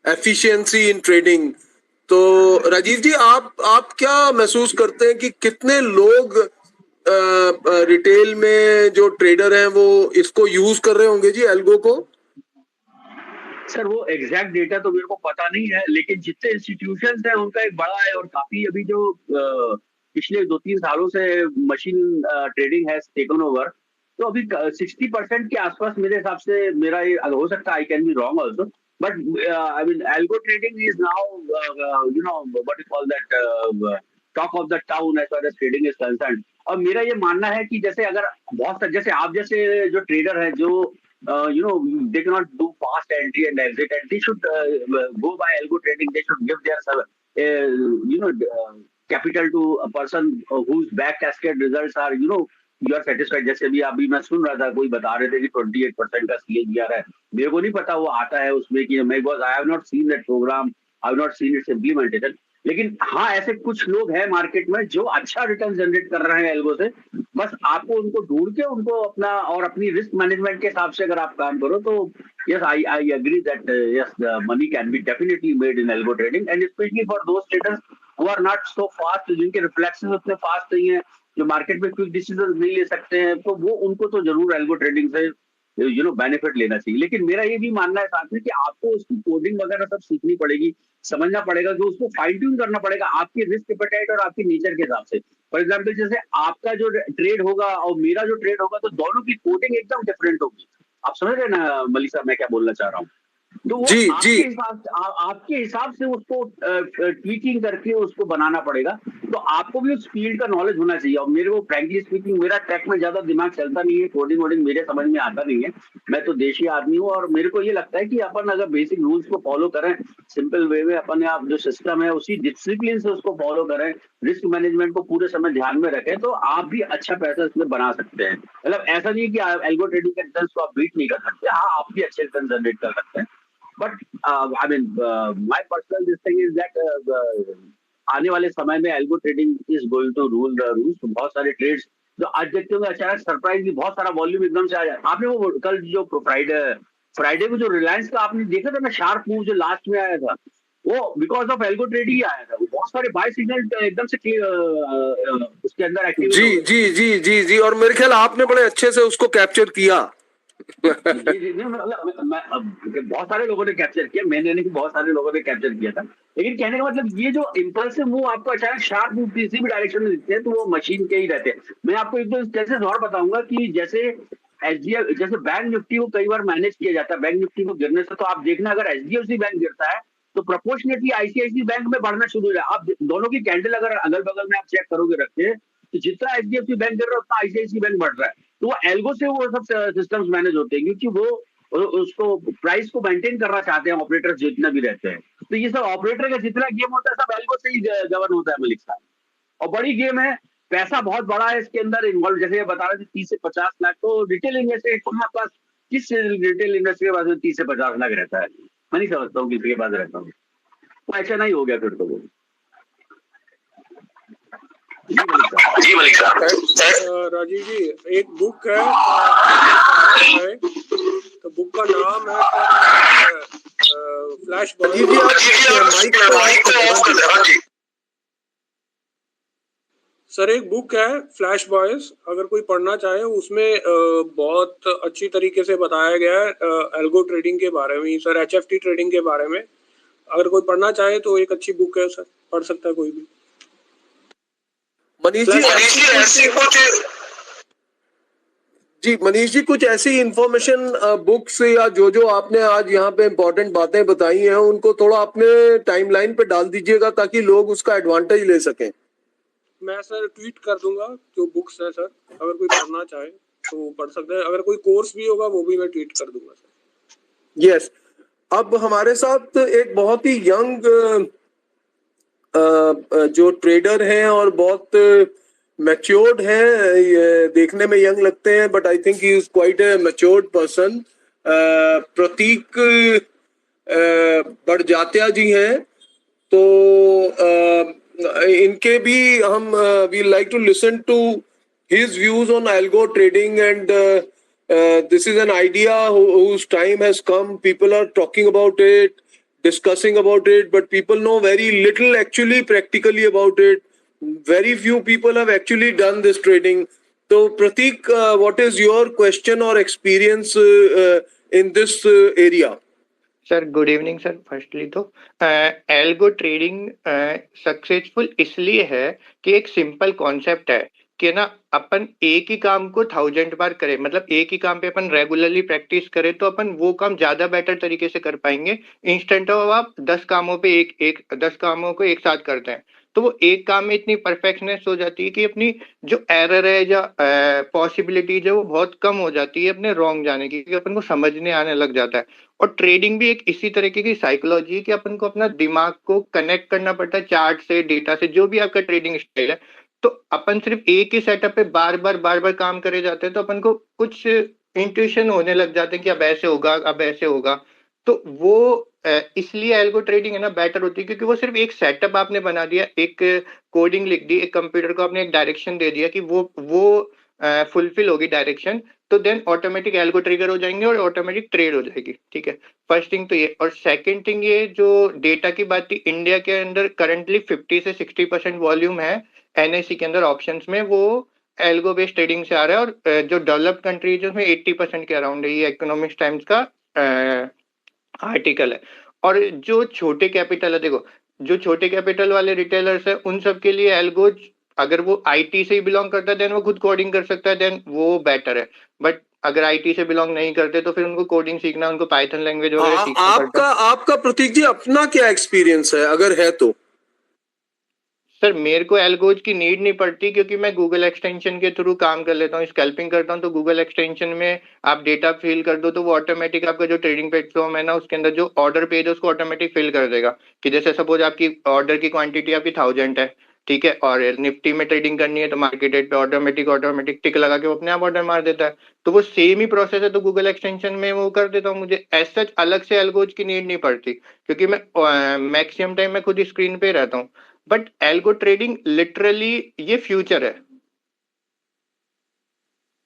efficiency in trading। तो राजीव जी, आप क्या महसूस करते हैं कि कितने लोग रिटेल में जो ट्रेडर हैं वो इसको यूज कर रहे होंगे जी, एल्गो को? सर वो एग्जैक्ट डेटा तो मेरे को पता नहीं है, लेकिन जितने इंस्टीट्यूशंस हैं उनका एक बड़ा है, और काफी अभी जो पिछले 2-3 सालों से मशीन ट्रेडिंग है टेकन ओवर, तो अभी 60% के आसपास मेरे हिसाब से, मेरा ये हो सकता है, I can be wrong also, but I mean algo trading is now you know what you call that talk of the town as far as trading is concerned. और मेरा ये मानना है कि जैसे अगर बहुत जैसे आप जैसे जो ट्रेडर है जो you know, they cannot do fast entry and exit, and they should go by algo trading. They should give their capital to a person whose back cascade results are, you are satisfied. जैसे अभी मैं सुन रहा था, कोई बता रहे थे कि 28% का CAGR है, मेरे को नहीं पता वो आता है उसमें कि मैं, because I have not seen that program, I have not seen its implementation। लेकिन हाँ, ऐसे कुछ लोग हैं मार्केट में जो अच्छा रिटर्न जनरेट कर रहे हैं एल्गो से। बस आपको उनको ढूंढ के उनको अपना और अपनी रिस्क मैनेजमेंट के हिसाब से अगर आप काम करो तो yes, I agree that yes, the money can be definitely made in algo trading, and specially for those traders who are not so fast, जिनके रिफ्लेक्सेस उतने फास्ट नहीं है, जो मार्केट में क्विक डिसीजन नहीं ले सकते हैं, तो वो उनको तो जरूर एल्गो ट्रेडिंग से बेनिफिट लेना चाहिए। लेकिन मेरा ये भी मानना है साथ में कि आपको उसकी कोडिंग वगैरह सब सीखनी पड़ेगी, समझना पड़ेगा, कि उसको फाइन ट्यून करना पड़ेगा आपकी रिस्क एपेटाइट और आपकी नेचर के हिसाब से। फॉर एग्जाम्पल, जैसे आपका जो ट्रेड होगा और मेरा जो ट्रेड होगा, तो दोनों की कोडिंग एकदम डिफरेंट होगी। आप समझ रहे हैं ना मलिक साहब मैं क्या बोलना चाह रहा हूँ? तो वो आपके हिसाब से उसको ट्वीकिंग करके उसको बनाना पड़ेगा। तो आपको भी उस फील्ड का नॉलेज होना चाहिए। और मेरे को फ्रैंकली स्पीकिंग, मेरा टेक में ज्यादा दिमाग चलता नहीं है, कोडिंग वोडिंग मेरे समझ में आता नहीं है, मैं तो देशी आदमी हूँ। और मेरे को ये लगता है कि अपन अगर बेसिक रूल्स को फॉलो करें, सिंपल वे में अपन आप जो सिस्टम है उसी डिसिप्लिन से उसको फॉलो करें, रिस्क मैनेजमेंट को पूरे समय ध्यान में रखें, तो आप भी अच्छा पैसा इसमें बना सकते हैं। मतलब ऐसा नहीं कि एल्गो ट्रेडिंग के रिटर्न्स को आप बीट नहीं कर सकते, हाँ आप भी अच्छे रिटर्न जनरेट कर सकते हैं। But I mean my personal this thing is that आने वाले समय में algo trading is going to rule the rules. बहुत सारे ट्रेड्स जो आज देखते होंगे, अचानक सरप्राइजली बहुत सारा वॉल्यूम एकदम से आ जाए। आपने वो कल जो फ्राइडे को जो रिलायंस का आपने देखा था ना, शार्प मूव जो लास्ट में आया था, वो बिकॉज ऑफ एल्गो ट्रेडिंग ही आया था। वो बहुत सारे बाय सिग्नल एकदम से उसके अंदर एक्टिव। जी जी जी जी जी, और मेरे ख्याल आपने बड़े अच्छे से उसको कैप्चर किया। जी, बहुत सारे लोगों ने कैप्चर किया, मैंने नहीं, बहुत सारे लोगों ने कैप्चर किया था। लेकिन कहने का मतलब, ये जो इम्पल्सिव मूव आपको अचानक शार्प मूव किसी भी डायरेक्शन में दिखते हैं, तो वो मशीन के ही रहते हैं। मैं आपको एक दो केसेस और बताऊंगा कि जैसे जैसे बैंक निफ्टी को कई बार मैनेज किया जाता है, बैंक निफ्टी को गिरने से, तो आप देखना अगर HDFC बैंक गिरता है तो प्रोपोर्शनेटली ICICI बैंक में बढ़ना शुरू हो जाए। आप दोनों की कैंडल अगर अगल बगल में आप चेक करोगे रखते, तो जितना HDFC बैंक गिर रहा है उतना ICICI बैंक बढ़ रहा है। तो वो एल्गो से वो सब सिस्टम्स मैनेज होते हैं, क्योंकि वो उसको प्राइस को मेंटेन करना चाहते हैं ऑपरेटर जितने भी रहते हैं। तो ये सब ऑपरेटर का जितना गेम होता है सब एल्गो से ही गवर्न होता है मलिक साहब। और बड़ी गेम है, पैसा बहुत बड़ा है इसके अंदर इन्वॉल्व। जैसे ये बता रहे थे 30 से 50 लाख, तो रिटेल इन्वेस्टर हमारे पास, किस रिटेल इन्वेस्टर के पास 30 से 50 लाख रहता है? मैं नहीं समझता हूँ किसी के पास रहता हूँ। तो ऐसा नहीं हो गया फिर तो वो। जी मलिक साहब। राजीव जी, एक बुक है, तो बुक का नाम है फ्लैश बॉयज। सर एक बुक है फ्लैश बॉयज, अगर कोई पढ़ना चाहे, उसमें बहुत अच्छी तरीके से बताया गया है एल्गो ट्रेडिंग के बारे में, सर HFT ट्रेडिंग के बारे में। अगर कोई पढ़ना चाहे तो एक अच्छी बुक है सर, पढ़ सकता है कोई भी। मनीष जी, ऐसी कुछ जी मनीष जी, कुछ ऐसी इंफॉर्मेशन बुक्स या जो आपने आज यहाँ पे इम्पोर्टेंट बातें बताई हैं उनको थोड़ा अपने टाइमलाइन पे डाल दीजिएगा ताकि लोग उसका एडवांटेज ले सकें। मैं सर ट्वीट कर दूंगा जो बुक्स है सर, अगर कोई पढ़ना चाहे तो पढ़ सकते हैं, अगर कोई कोर्स भी होगा वो भी मैं ट्वीट कर दूंगा सर। यस, अब हमारे साथ एक बहुत ही यंग जो ट्रेडर हैं और बहुत मैच्योर्ड हैं, ये देखने में यंग लगते हैं but I think he is quite a matured person, Prateek Barjatya ji हैं। तो इनके भी हम we like to listen to his views on algo trading, and this is an idea whose time has come. People are talking about it, discussing about it, but people know very little actually practically about it. Very few people have actually done this trading. So Pratik, what is your question or experience in this area? Sir good evening sir. Firstly तो algo trading successful इसलिए है कि एक simple concept है कि ना अपन एक ही काम को 1000 बार करें, मतलब एक ही काम पे अपन रेगुलरली प्रैक्टिस करें तो अपन वो काम ज्यादा बेटर तरीके से कर पाएंगे। इंस्टेंट ऑफ आप 10 कामों पे एक 10 कामों को एक साथ करते हैं तो वो एक काम में इतनी परफेक्शनेस हो जाती है कि अपनी जो एरर है या पॉसिबिलिटीज है वो बहुत कम हो जाती है अपने रॉन्ग जाने की, क्योंकि अपन को समझने आने लग जाता है। और ट्रेडिंग भी एक इसी तरीके की साइकोलॉजी है कि अपन को अपना दिमाग को कनेक्ट करना पड़ता है चार्ट से, डेटा से, जो भी आपका ट्रेडिंग स्टाइल है। तो अपन सिर्फ एक ही सेटअप पे बार बार काम करे जाते हैं तो अपन को कुछ इंट्यूशन होने लग जाते हैं कि अब ऐसे होगा, अब ऐसे होगा। तो वो इसलिए एल्गो ट्रेडिंग है ना बेटर होती है, क्योंकि वो सिर्फ एक सेटअप आपने बना दिया, एक कोडिंग लिख दी, एक कंप्यूटर को आपने एक डायरेक्शन दे दिया कि वो फुलफिल होगी डायरेक्शन, तो देन ऑटोमेटिक एल्गो ट्रिगर हो जाएंगे और ऑटोमेटिक ट्रेड हो जाएगी। ठीक है, फर्स्ट थिंग तो ये। और सेकंड थिंग ये जो डेटा की बात थी, इंडिया के अंदर करंटली 50 से 60% वॉल्यूम है एनएससी के अंदर ऑप्शंस में, वो एल्गो बेस्ड ट्रेडिंग से आ रहा है। और जो डेवलप्ड कंट्रीज है उसमें 80% के अराउंड है। ये इकोनॉमिक्स टाइम्स का आर्टिकल है। और जो छोटे कैपिटल है, देखो जो छोटे कैपिटल वाले रिटेलर्स है उन सब के लिए एल्गोज, अगर वो आईटी से ही बिलोंग करता है देन वो खुद कोडिंग कर सकता है, देन वो बेटर है। बट अगर आईटी से बिलोंग नहीं करते तो फिर उनको कोडिंग सीखना, उनको पाइथन लैंग्वेज वगैरह सीखना पड़ता है। आपका प्रतीक जी अपना क्या एक्सपीरियंस है अगर है तो? सर मेरे को एल्गोज की नीड नहीं पड़ती, क्योंकि मैं गूगल एक्सटेंशन के थ्रू काम कर लेता हूँ, स्कैल्पिंग करता हूँ। तो गूगल एक्सटेंशन में आप डेटा फिल कर दो तो वो ऑटोमेटिक आपका जो ट्रेडिंग प्लेटफॉर्म है ना उसके अंदर जो ऑर्डर पेज है उसको ऑटोमेटिक फिल कर देगा। कि जैसे सपोज आपकी ऑर्डर की क्वांटिटी आपकी 1000 है, ठीक है, और निफ्टी में ट्रेडिंग करनी है तो मार्केट रेट पे ऑटोमेटिक टिक लगा के वो अपने आप ऑर्डर मार देता है। तो वो सेम ही प्रोसेस है, तो गूगल एक्सटेंशन में वो कर देता हूँ। मुझे एज सच अलग से एल्गोज की नीड नहीं पड़ती, क्योंकि मैं मैक्सिमम टाइम मैं खुद स्क्रीन पे रहता हूँ। बट एल्गो ट्रेडिंग लिटरली ये फ्यूचर है,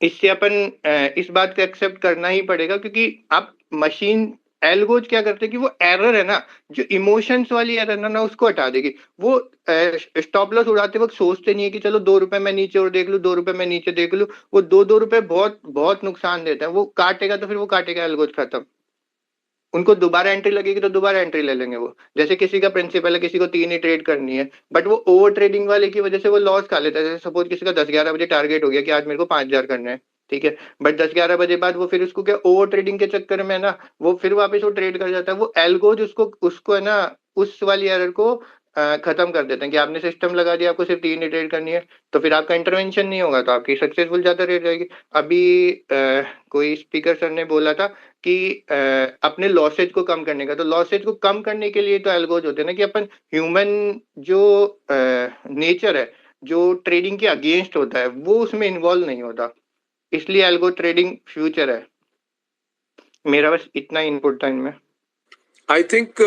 इससे अपन इस बात को एक्सेप्ट करना ही पड़ेगा। क्योंकि आप मशीन एल्गोज क्या करते हैं कि वो एरर है ना, जो इमोशंस वाली एरर ना उसको हटा देगी। वो स्टॉप लॉस उड़ाते वक्त सोचते नहीं है कि चलो 2 रुपए मैं नीचे और देख लूं, 2 रुपए मैं नीचे देख लूं। वो 2 रुपए बहुत बहुत नुकसान देता है। वो काटेगा तो फिर वो काटेगा, एल्गोज खत्म। उनको दोबारा एंट्री लगेगी तो दोबारा एंट्री ले लेंगे वो। जैसे किसी का प्रिंसिपल है, किसी को 3 ही ट्रेड करनी है, बट वो ओवर ट्रेडिंग वाले की वजह से वो लॉस खा लेता है। जैसे सपोज किसी का 10-11 बजे टारगेट हो गया कि आज मेरे को 5000 करने हैं, ठीक है, बट 10-11 बजे बाद वो फिर उसको क्या ओवर ट्रेडिंग के चक्कर में ना वो फिर वापस वो ट्रेड कर जाता है। वो एल्गोज उसको है ना उस वाली एरर को खत्म कर देते हैं कि आपने सिस्टम लगा दिया, आपको सिर्फ 3 ही ट्रेड करनी है, तो फिर आपका इंटरवेंशन नहीं होगा तो आपकी सक्सेसफुल ज्यादा रेट रहेगी। अभी कोई स्पीकर सर ने बोला था कि अपने लॉसेज को कम करने का, तो लॉसेज को कम करने के लिए तो एल्गोज होते हैं ना, कि अपन ह्यूमन जो नेचर है जो ट्रेडिंग के अगेंस्ट होता है वो उसमें इन्वॉल्व नहीं होता, इसलिए एल्गो ट्रेडिंग फ्यूचर है। मेरा बस इतना इनपुट था इनमें। I think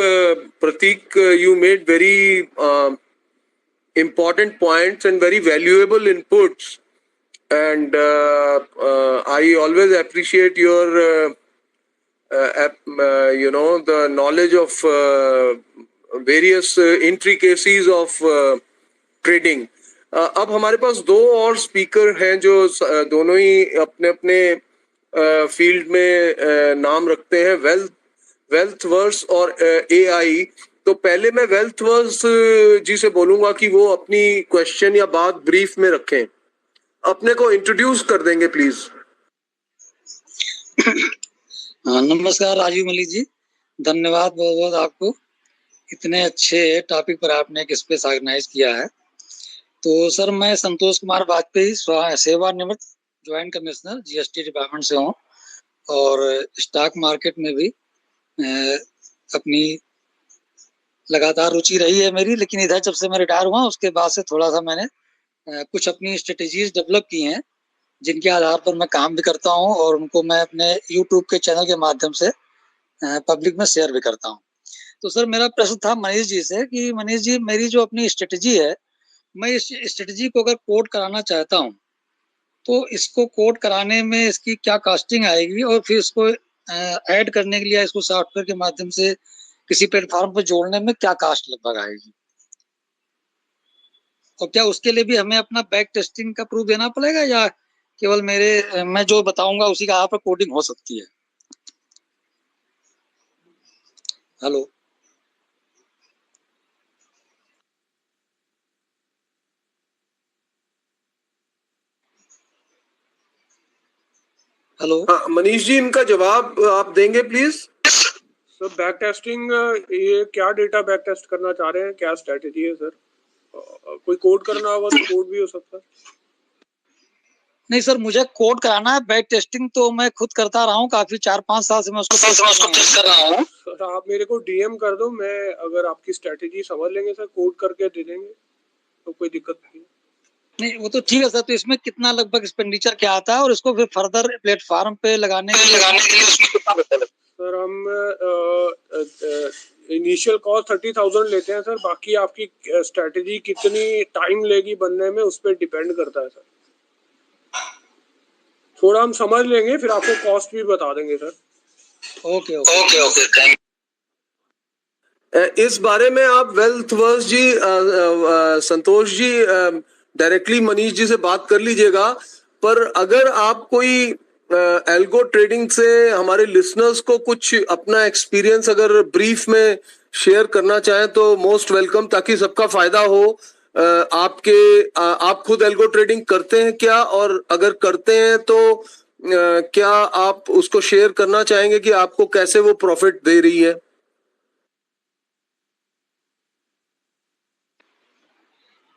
Pratik, you made very important points and very valuable inputs, and I always appreciate your the knowledge of various intricacies of trading. अब हमारे पास 2 और स्पीकर हैं जो दोनों ही अपने अपने फील्ड में नाम रखते हैं, वेल्थवर्स और एआई। तो पहले मैं वेल्थवर्स जी से बोलूंगा कि वो अपनी क्वेश्चन या बात ब्रीफ में रखें। अपने को इंट्रोड्यूस कर देंगे प्लीज। हाँ, नमस्कार राजीव मलिक जी, धन्यवाद बहुत बहुत आपको। इतने अच्छे टॉपिक पर आपने एक स्पेस ऑर्गेनाइज किया है। तो सर मैं संतोष कुमार वाजपेयी सेवानिवृत्त ज्वाइंट कमिश्नर जीएसटी डिपार्टमेंट से हूँ और स्टॉक मार्केट में भी अपनी लगातार रुचि रही है मेरी, लेकिन इधर जब से मैं रिटायर हुआ उसके बाद से थोड़ा सा मैंने कुछ अपनी स्ट्रेटेजीज डेवलप की हैं जिनके आधार पर मैं काम भी करता हूँ और उनको मैं अपने यूट्यूब के चैनल के माध्यम से पब्लिक में शेयर भी करता हूँ। तो सर मेरा प्रश्न था मनीष जी से कि मनीष जी मेरी जो अपनी स्ट्रेटेजी है, मैं इस स्ट्रेटेजी को अगर कोड कराना चाहता हूँ तो इसको कोड कराने में इसकी क्या कॉस्टिंग आएगी और फिर इसको ऐड करने के लिए इसको सॉफ्टवेयर के माध्यम से किसी प्लेटफॉर्म पर जोड़ने में क्या कॉस्ट लगभग आएगी, और क्या उसके लिए भी हमें अपना बैक टेस्टिंग का प्रूफ देना पड़ेगा या केवल मैं जो बताऊंगा उसी का यहाँ पर कोडिंग हो सकती है? Hello hello. हाँ, मनीष जी इनका जवाब आप देंगे प्लीज। सर बैक टेस्टिंग, ये क्या डेटा बैक टेस्ट करना चाह रहे हैं, क्या स्ट्रेटेजी है सर? कोई कोड करना होगा तो कोड भी हो सकता है। नहीं सर, मुझे कोड कराना है, बैक टेस्टिंग तो मैं खुद करता रहा हूँ काफी 4-5 साल से मैं उसको टेस्ट कर रहा हूँ। सर आप मेरे को डीएम कर दो, मैं अगर आपकी स्ट्रेटेजी समझ लेंगे सर कोड करके दे देंगे, तो कोई दिक्कत नहीं। नहीं वो तो ठीक है सर, तो इसमें कितना लगभग एक्सपेंडिचर क्या आता है और इसको फिर फर्दर प्लेटफॉर्म पे लगाने के लिए उसमें कितना पैसा लगता है? सर हम इनिशियल कॉस्ट 30,000 लेते हैं सर, बाकी आपकी स्ट्रेटेजी कितनी टाइम लेगी बनने में उस पर डिपेंड करता है सर। थोड़ा हम समझ लेंगे फिर आपको कॉस्ट भी बता देंगे sir. Okay okay okay thank. इस बारे में आप वेल्थवर्स जी संतोष जी डायरेक्टली मनीष जी से बात कर लीजिएगा, पर अगर आप कोई एल्गो ट्रेडिंग से हमारे लिसनर्स को कुछ अपना एक्सपीरियंस अगर ब्रीफ में शेयर करना चाहें तो मोस्ट वेलकम, ताकि सबका फायदा हो। आप खुद एल्गो ट्रेडिंग करते हैं क्या, और अगर करते हैं तो क्या आप उसको शेयर करना चाहेंगे कि आपको कैसे वो प्रॉफिट दे रही है?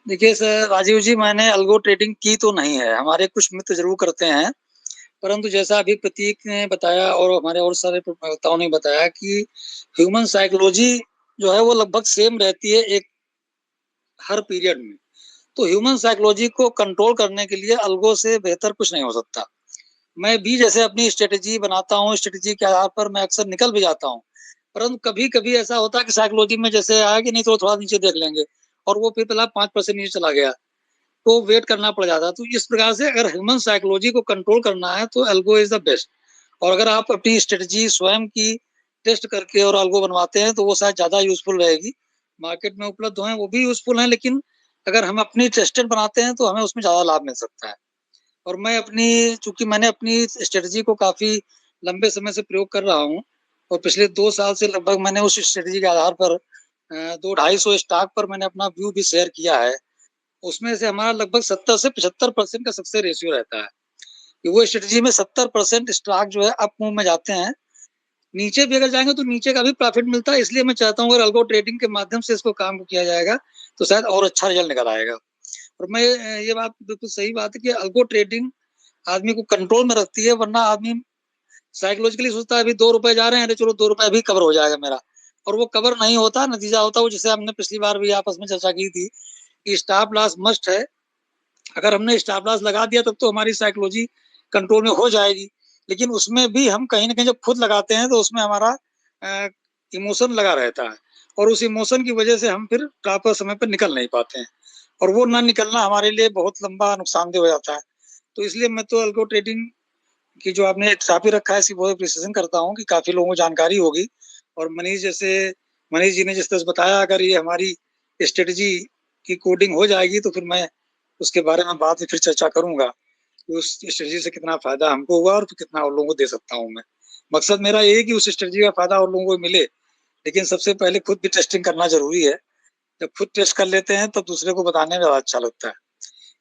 देखिए सर राजीव जी, मैंने अल्गो ट्रेडिंग की तो नहीं है, हमारे कुछ मित्र जरूर करते हैं, परंतु जैसा अभी प्रतीक ने बताया और हमारे और सारे प्रवक्ताओं ने बताया कि ह्यूमन साइकोलॉजी जो है वो लगभग सेम रहती है एक हर पीरियड में। तो ह्यूमन साइकोलॉजी को कंट्रोल करने के लिए अल्गो से बेहतर कुछ नहीं हो सकता। मैं भी जैसे अपनी स्ट्रेटेजी बनाता हूँ, स्ट्रेटेजी के आधार पर मैं अक्सर निकल भी जाता हूँ, परंतु कभी कभी ऐसा होता है कि साइकोलॉजी में जैसे आया कि नहीं तो थोड़ा नीचे देख लेंगे और वो फिर पहला 5% नीचे चला गया, तो वेट करना पड़ जाता है। तो इस प्रकार से अगर ह्यूमन साइकोलॉजी को कंट्रोल करना है तो एल्गो इज द बेस्ट। और अगर आप अपनी स्ट्रेटजी स्वयं की टेस्ट करके और एल्गो बनवाते हैं तो वो शायद ज्यादा यूजफुल रहेगी। मार्केट में उपलब्ध हैं वो भी यूजफुल हैं, लेकिन अगर हम अपनी टेस्टेड बनाते हैं तो हमें उसमें ज्यादा लाभ मिल सकता है। और चूंकि मैंने अपनी स्ट्रेटजी को काफी लंबे समय से प्रयोग कर रहा हूँ और पिछले 2 साल से लगभग मैंने उस स्ट्रेटजी के आधार पर 200-250 स्टॉक पर मैंने अपना व्यू भी शेयर किया है। उसमें से हमारा लगभग 70 से 75% का सक्सेस रेशियो रहता है कि वो स्ट्रेटजी में 70% स्टॉक जो है अप मूव में जाते हैं, नीचे भी अगर जाएंगे तो नीचे का भी प्रॉफिट मिलता है। इसलिए मैं चाहता हूँ अगर अल्गो ट्रेडिंग के माध्यम से इसको काम को किया जाएगा तो शायद और अच्छा रिजल्ट निकल आएगा। और मैं ये बात बिल्कुल सही बात है कि अल्गो ट्रेडिंग आदमी को कंट्रोल में रखती है, वरना आदमी साइकोलॉजिकली सोचता है अभी 2 रुपए जा रहे हैं, अरे चलो 2 रुपए भी कवर हो जाएगा मेरा, और वो कवर नहीं होता। नतीजा होता है वो, जैसे हमने पिछली बार भी आपस में चर्चा की थी कि स्टॉप लॉस मस्ट है। अगर हमने स्टॉप लॉस लगा दिया तब तो हमारी साइकोलॉजी कंट्रोल में हो जाएगी, लेकिन उसमें भी हम कहीं ना कहीं जब खुद लगाते हैं तो उसमें हमारा इमोशन लगा रहता है और उस इमोशन की वजह से हम फिर प्रॉपर समय पर निकल नहीं पाते हैं, और वो ना निकलना हमारे लिए बहुत लंबा नुकसानदेह हो जाता है। तो इसलिए मैं तो अल्गो ट्रेडिंग की जो आपने टॉपिक रखा है इसी बहुत प्रिसिजन करता हूँ कि काफी लोगों को जानकारी होगी। और मनीष जी ने जिस तरह से बताया, अगर ये हमारी स्ट्रेटजी की कोडिंग हो जाएगी तो फिर मैं उसके बारे में बाद में फिर चर्चा करूंगा कि उस स्ट्रेटजी से कितना फायदा हमको हुआ और कितना और लोगों को दे सकता हूँ मैं। मकसद मेरा ये है कि उस स्ट्रेटजी का फायदा और लोगों को मिले, लेकिन सबसे पहले खुद भी टेस्टिंग करना जरूरी है। जब खुद टेस्ट कर लेते हैं तब दूसरे को बताने में ज्यादा अच्छा लगता है।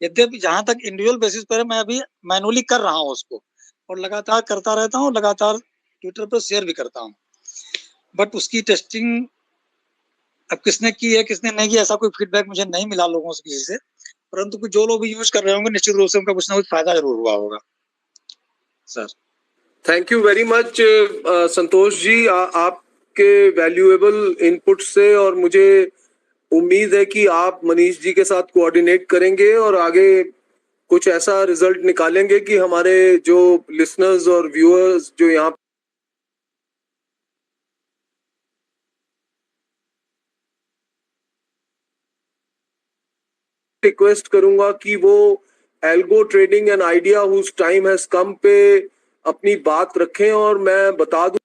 यद्यपि जहां तक इंडिविजुअल बेसिस पर मैं अभी मैनुअली कर रहा हूँ उसको, और लगातार करता रहता हूँ, लगातार ट्विटर पर शेयर भी करता हूँ। बट उसकी टेस्टिंग अब किसने की है, किसने नहीं किया, ऐसा कोई फीडबैक मुझे नहीं मिला लोगों से किसी से। परंतु कुछ जो लोग भी यूज़ कर रहे होंगे, निश्चित रूप से उनका कुछ ना कुछ फ़ायदा ज़रूर हुआ होगा। Sir. Thank you very much Santosh ji, आपके वैल्यूएबल इनपुट से, और मुझे उम्मीद है कि आप मनीष जी के साथ कोऑर्डिनेट करेंगे और आगे कुछ ऐसा रिजल्ट निकालेंगे कि हमारे जो लिसनर्स और व्यूअर्स जो यहाँ रिक्वेस्ट करूंगा कि वो algo trading and idea whose time has come पे अपनी बात रखें। और मैं बता दूं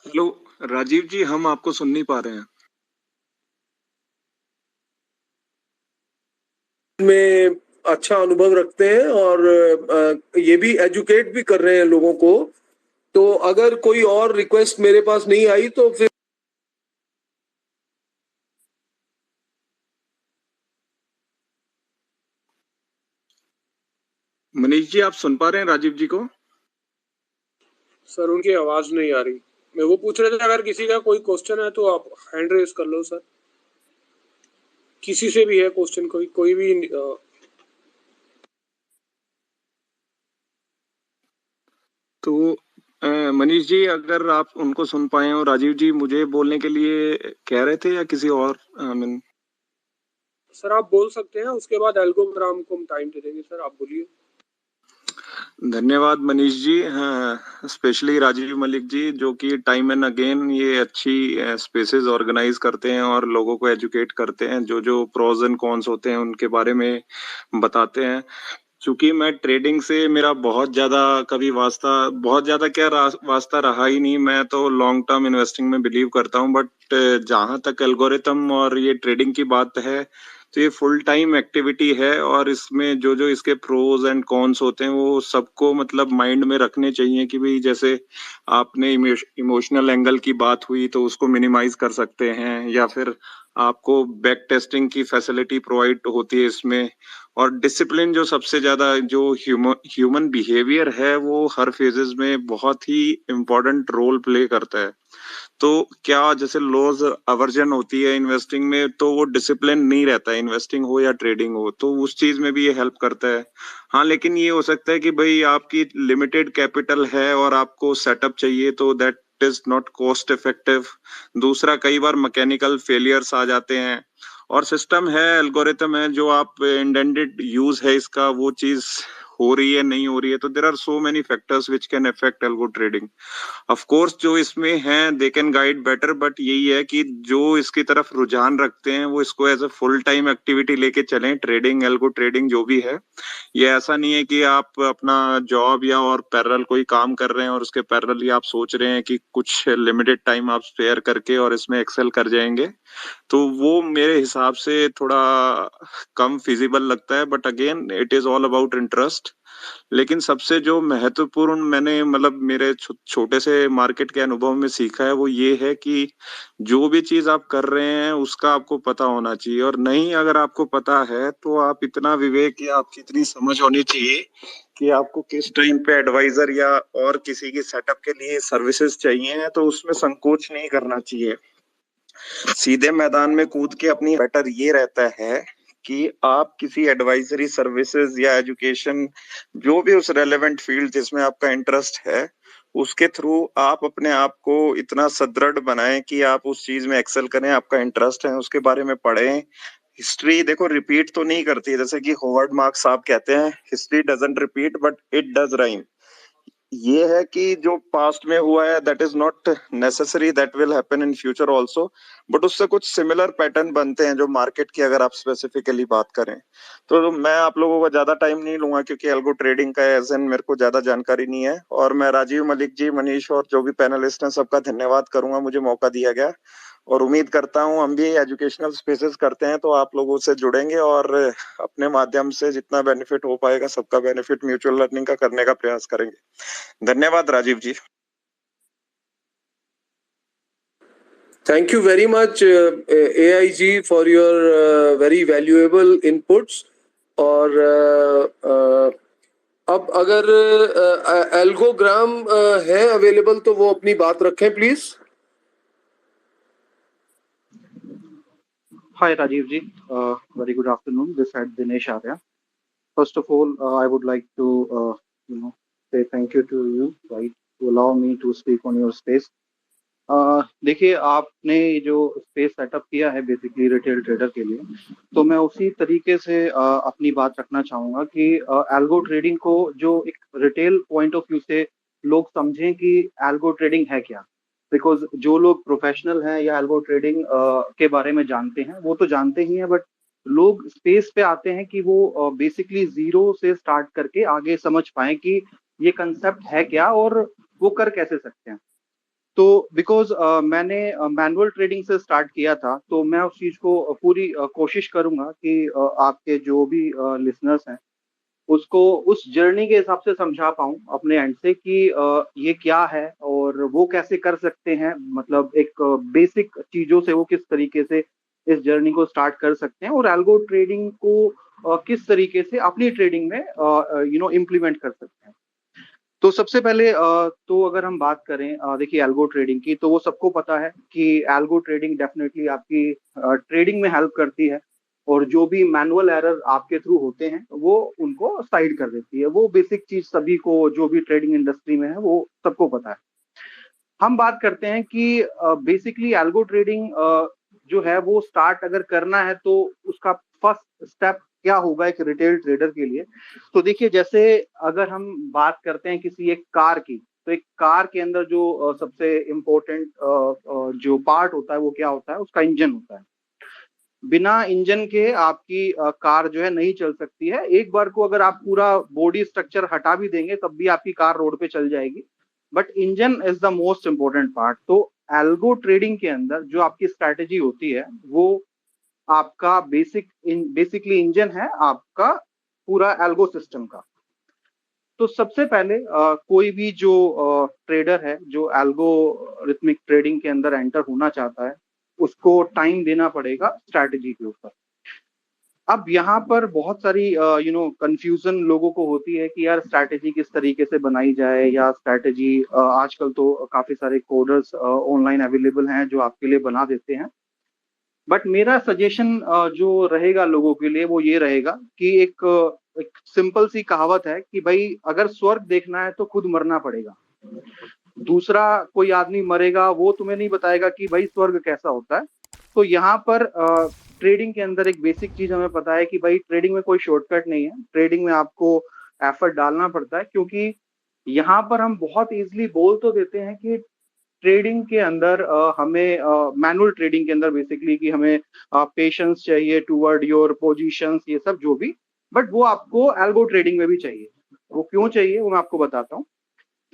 हेलो राजीव जी, हम आपको सुन नहीं पा रहे हैं। में अच्छा अनुभव रखते हैं और ये भी एजुकेट भी कर रहे हैं लोगों को। तो अगर कोई और रिक्वेस्ट मेरे पास नहीं आई तो फिर मनीष जी, आप सुन पा रहे हैं राजीव जी को? सर उनकी आवाज नहीं आ रही। मैं वो पूछ रहे थे, अगर किसी का कोई क्वेश्चन है तो आप हैंड रेज कर लो सर। किसी से भी है क्वेश्चन, कोई भी तो मनीष जी, अगर आप उनको सुन पाए हो, राजीव जी मुझे बोलने के लिए कह रहे थे या किसी और सर आप बोल सकते हैं, उसके बाद एल्गोग्राम को हम टाइम दे देंगे। सर आप बोलिए। धन्यवाद मनीष जी। हाँ, स्पेशली राजीव मलिक जी, जो कि टाइम एंड अगेन ये अच्छी स्पेसेस ऑर्गेनाइज करते हैं और लोगों को एजुकेट करते हैं, जो जो प्रोज एंड कॉन्स होते हैं उनके बारे में बताते हैं। चूंकि मैं ट्रेडिंग से मेरा बहुत ज्यादा कभी बहुत ज्यादा वास्ता रहा ही नहीं। मैं तो लॉन्ग टर्म इन्वेस्टिंग में बिलीव करता हूँ, बट जहां तक एल्गोरिथम और ये ट्रेडिंग की बात है, तो ये फुल टाइम एक्टिविटी है और इसमें जो जो इसके प्रोज एंड कॉन्स होते हैं वो सबको मतलब माइंड में रखने चाहिए कि भाई जैसे आपने इमोशनल एंगल की बात हुई तो उसको मिनिमाइज कर सकते हैं, या फिर आपको बैक टेस्टिंग की फैसिलिटी प्रोवाइड होती है इसमें। और डिसिप्लिन जो सबसे ज्यादा जो ह्यूमन बिहेवियर है वो हर फेजेस में बहुत ही इम्पोर्टेंट रोल प्ले करता है। तो क्या जैसे लॉज अवर्जन होती है इन्वेस्टिंग में, तो वो डिसिप्लिन नहीं रहता है, इन्वेस्टिंग हो या ट्रेडिंग हो, तो उस चीज में भी ये हेल्प करता है। हाँ, लेकिन ये हो सकता है कि भाई आपकी लिमिटेड कैपिटल है और आपको सेटअप चाहिए, तो that is not cost effective. दूसरा, कई बार मैकेनिकल फेलियर्स आ जाते हैं और सिस्टम है, एल्गोरिथम है, जो आप इंटेंडेड यूज है इसका वो चीज हो रही है नहीं हो रही है। तो there are so many factors which can affect algo trading. Of course जो इसमें हैं they can guide better, but यही है कि जो इसकी तरफ रुझान रखते हैं वो इसको as a full time activity लेके चलें। ट्रेडिंग, एल्गो ट्रेडिंग जो भी है, ये ऐसा नहीं है कि आप अपना जॉब या और पैरेलल कोई काम कर रहे हैं और उसके पैरेलल ही आप सोच रहे हैं कि कुछ लिमिटेड टाइम आप स्पेयर करके और इसमें एक्सेल कर जाएंगे। तो वो मेरे हिसाब से थोड़ा कम फिजिबल लगता है, but again it is all about interest. लेकिन सबसे जो महत्वपूर्ण मैंने मतलब मेरे छोटे से मार्केट के अनुभव में सीखा है वो ये है कि जो भी चीज आप कर रहे हैं उसका आपको पता होना चाहिए, और नहीं अगर आपको पता है तो आप इतना विवेक या आपकी इतनी समझ होनी चाहिए कि आपको किस टाइम पे एडवाइजर या और किसी की सेटअप के लिए सर्विसेज चाहिए, तो उसमें संकोच नहीं करना चाहिए। सीधे मैदान में कूद के अपनी बेटर ये रहता है कि आप किसी एडवाइजरी सर्विसेज या एजुकेशन, जो भी उस रेलेवेंट फील्ड जिसमें आपका इंटरेस्ट है, उसके थ्रू आप अपने आप को इतना सुदृढ़ बनाएं कि आप उस चीज में एक्सेल करें। आपका इंटरेस्ट है उसके बारे में पढ़ें। हिस्ट्री देखो रिपीट तो नहीं करती है, जैसे कि होवर्ड मार्क्स साहब कहते हैं, history doesn't repeat but it does rhyme. ये है कि जो पास्ट में हुआ है that is not necessary that will happen in future also, but उससे कुछ सिमिलर पैटर्न बनते हैं जो मार्केट की अगर आप स्पेसिफिकली बात करें। तो मैं आप लोगों को ज्यादा टाइम नहीं लूंगा क्योंकि एल्गो ट्रेडिंग का एज एन मेरे को ज्यादा जानकारी नहीं है। और मैं राजीव मलिक जी, मनीष और जो भी पैनलिस्ट हैं सबका धन्यवाद करूंगा, मुझे मौका दिया गया। और उम्मीद करता हूँ हम भी एजुकेशनल स्पेसेस करते हैं तो आप लोगों से जुड़ेंगे और अपने माध्यम से जितना बेनिफिट हो पाएगा सबका बेनिफिट म्यूचुअल लर्निंग का करने का प्रयास करेंगे। धन्यवाद राजीव जी। Thank you very much, AIG, for your very valuable inputs. और अब अगर एल्गोग्राम है अवेलेबल तो वो अपनी बात रखें please. Hi Rajiv ji, very good afternoon. This is Dinesh Arya. First of all, I would like to say thank you to you, right, to allow me to speak on your space. देखिए आपने जो space setup किया है basically retail trader के लिए, तो मैं उसी तरीके से अपनी बात रखना चाहूँगा कि एल्गो ट्रेडिंग को जो एक रिटेल पॉइंट ऑफ व्यू से लोग समझें कि एल्गो ट्रेडिंग है क्या। बिकॉज जो लोग प्रोफेशनल हैं या एल्गो ट्रेडिंग के बारे में जानते हैं वो तो जानते ही हैं, बट लोग स्पेस पे आते हैं कि वो बेसिकली जीरो से स्टार्ट करके आगे समझ पाए कि ये कंसेप्ट है क्या और वो कर कैसे सकते हैं। तो बिकॉज मैंने मैनुअल ट्रेडिंग से स्टार्ट किया था, तो मैं उस चीज को पूरी कोशिश करूंगा कि आपके जो भी लिसनर्स हैं उसको उस जर्नी के हिसाब से समझा पाऊं अपने एंड से कि ये क्या है और वो कैसे कर सकते हैं। मतलब एक बेसिक चीजों से वो किस तरीके से इस जर्नी को स्टार्ट कर सकते हैं और एल्गो ट्रेडिंग को किस तरीके से अपनी ट्रेडिंग में इम्प्लीमेंट कर सकते हैं। तो सबसे पहले तो अगर हम बात करें देखिए एल्गो ट्रेडिंग की, तो वो सबको पता है कि एल्गो ट्रेडिंग डेफिनेटली आपकी ट्रेडिंग में हेल्प करती है और जो भी मैनुअल एरर आपके थ्रू होते हैं वो उनको साइड कर देती है। वो बेसिक चीज सभी को जो भी ट्रेडिंग इंडस्ट्री में है वो सबको पता है। हम बात करते हैं कि बेसिकली एल्गो ट्रेडिंग जो है वो स्टार्ट अगर करना है तो उसका फर्स्ट स्टेप क्या होगा एक रिटेल ट्रेडर के लिए। तो देखिए जैसे अगर हम बात करते हैं किसी एक कार की, तो एक कार के अंदर जो सबसे इम्पोर्टेंट जो पार्ट होता है वो क्या होता है, उसका इंजन होता है। बिना इंजन के आपकी कार जो है नहीं चल सकती है। एक बार को अगर आप पूरा बॉडी स्ट्रक्चर हटा भी देंगे तब भी आपकी कार रोड पे चल जाएगी, but engine is the most important part. तो एल्गो ट्रेडिंग के अंदर जो आपकी स्ट्रैटेजी होती है वो आपका बेसिकली इंजन है आपका पूरा एल्गो सिस्टम का। तो सबसे पहले कोई भी जो ट्रेडर है जो एल्गोरिथमिक ट्रेडिंग के अंदर एंटर होना चाहता है उसको टाइम देना पड़ेगा स्ट्रैटेजी के ऊपर। अब यहाँ पर बहुत सारी कंफ्यूजन लोगों को होती है कि यार स्ट्रैटेजी किस तरीके से बनाई जाए, या स्ट्रैटेजी आजकल तो काफी सारे कोडर्स ऑनलाइन अवेलेबल हैं जो आपके लिए बना देते हैं। बट मेरा सजेशन जो रहेगा लोगों के लिए वो ये रहेगा कि एक सिंपल सी कहावत है कि भाई अगर स्वर्ग देखना है तो खुद मरना पड़ेगा। दूसरा कोई आदमी मरेगा वो तुम्हें नहीं बताएगा कि भाई स्वर्ग कैसा होता है। तो यहाँ पर ट्रेडिंग के अंदर एक बेसिक चीज हमें पता है कि भाई ट्रेडिंग में कोई शॉर्टकट नहीं है। ट्रेडिंग में आपको एफर्ट डालना पड़ता है, क्योंकि यहाँ पर हम बहुत इजीली बोल तो देते हैं कि ट्रेडिंग के अंदर हमें मैनुअल ट्रेडिंग के अंदर बेसिकली कि हमें पेशेंस चाहिए टूवर्ड योर पोजीशंस, ये सब जो भी, बट वो आपको एल्गो ट्रेडिंग में भी चाहिए। वो क्यों चाहिए वो मैं आपको बताता हूँ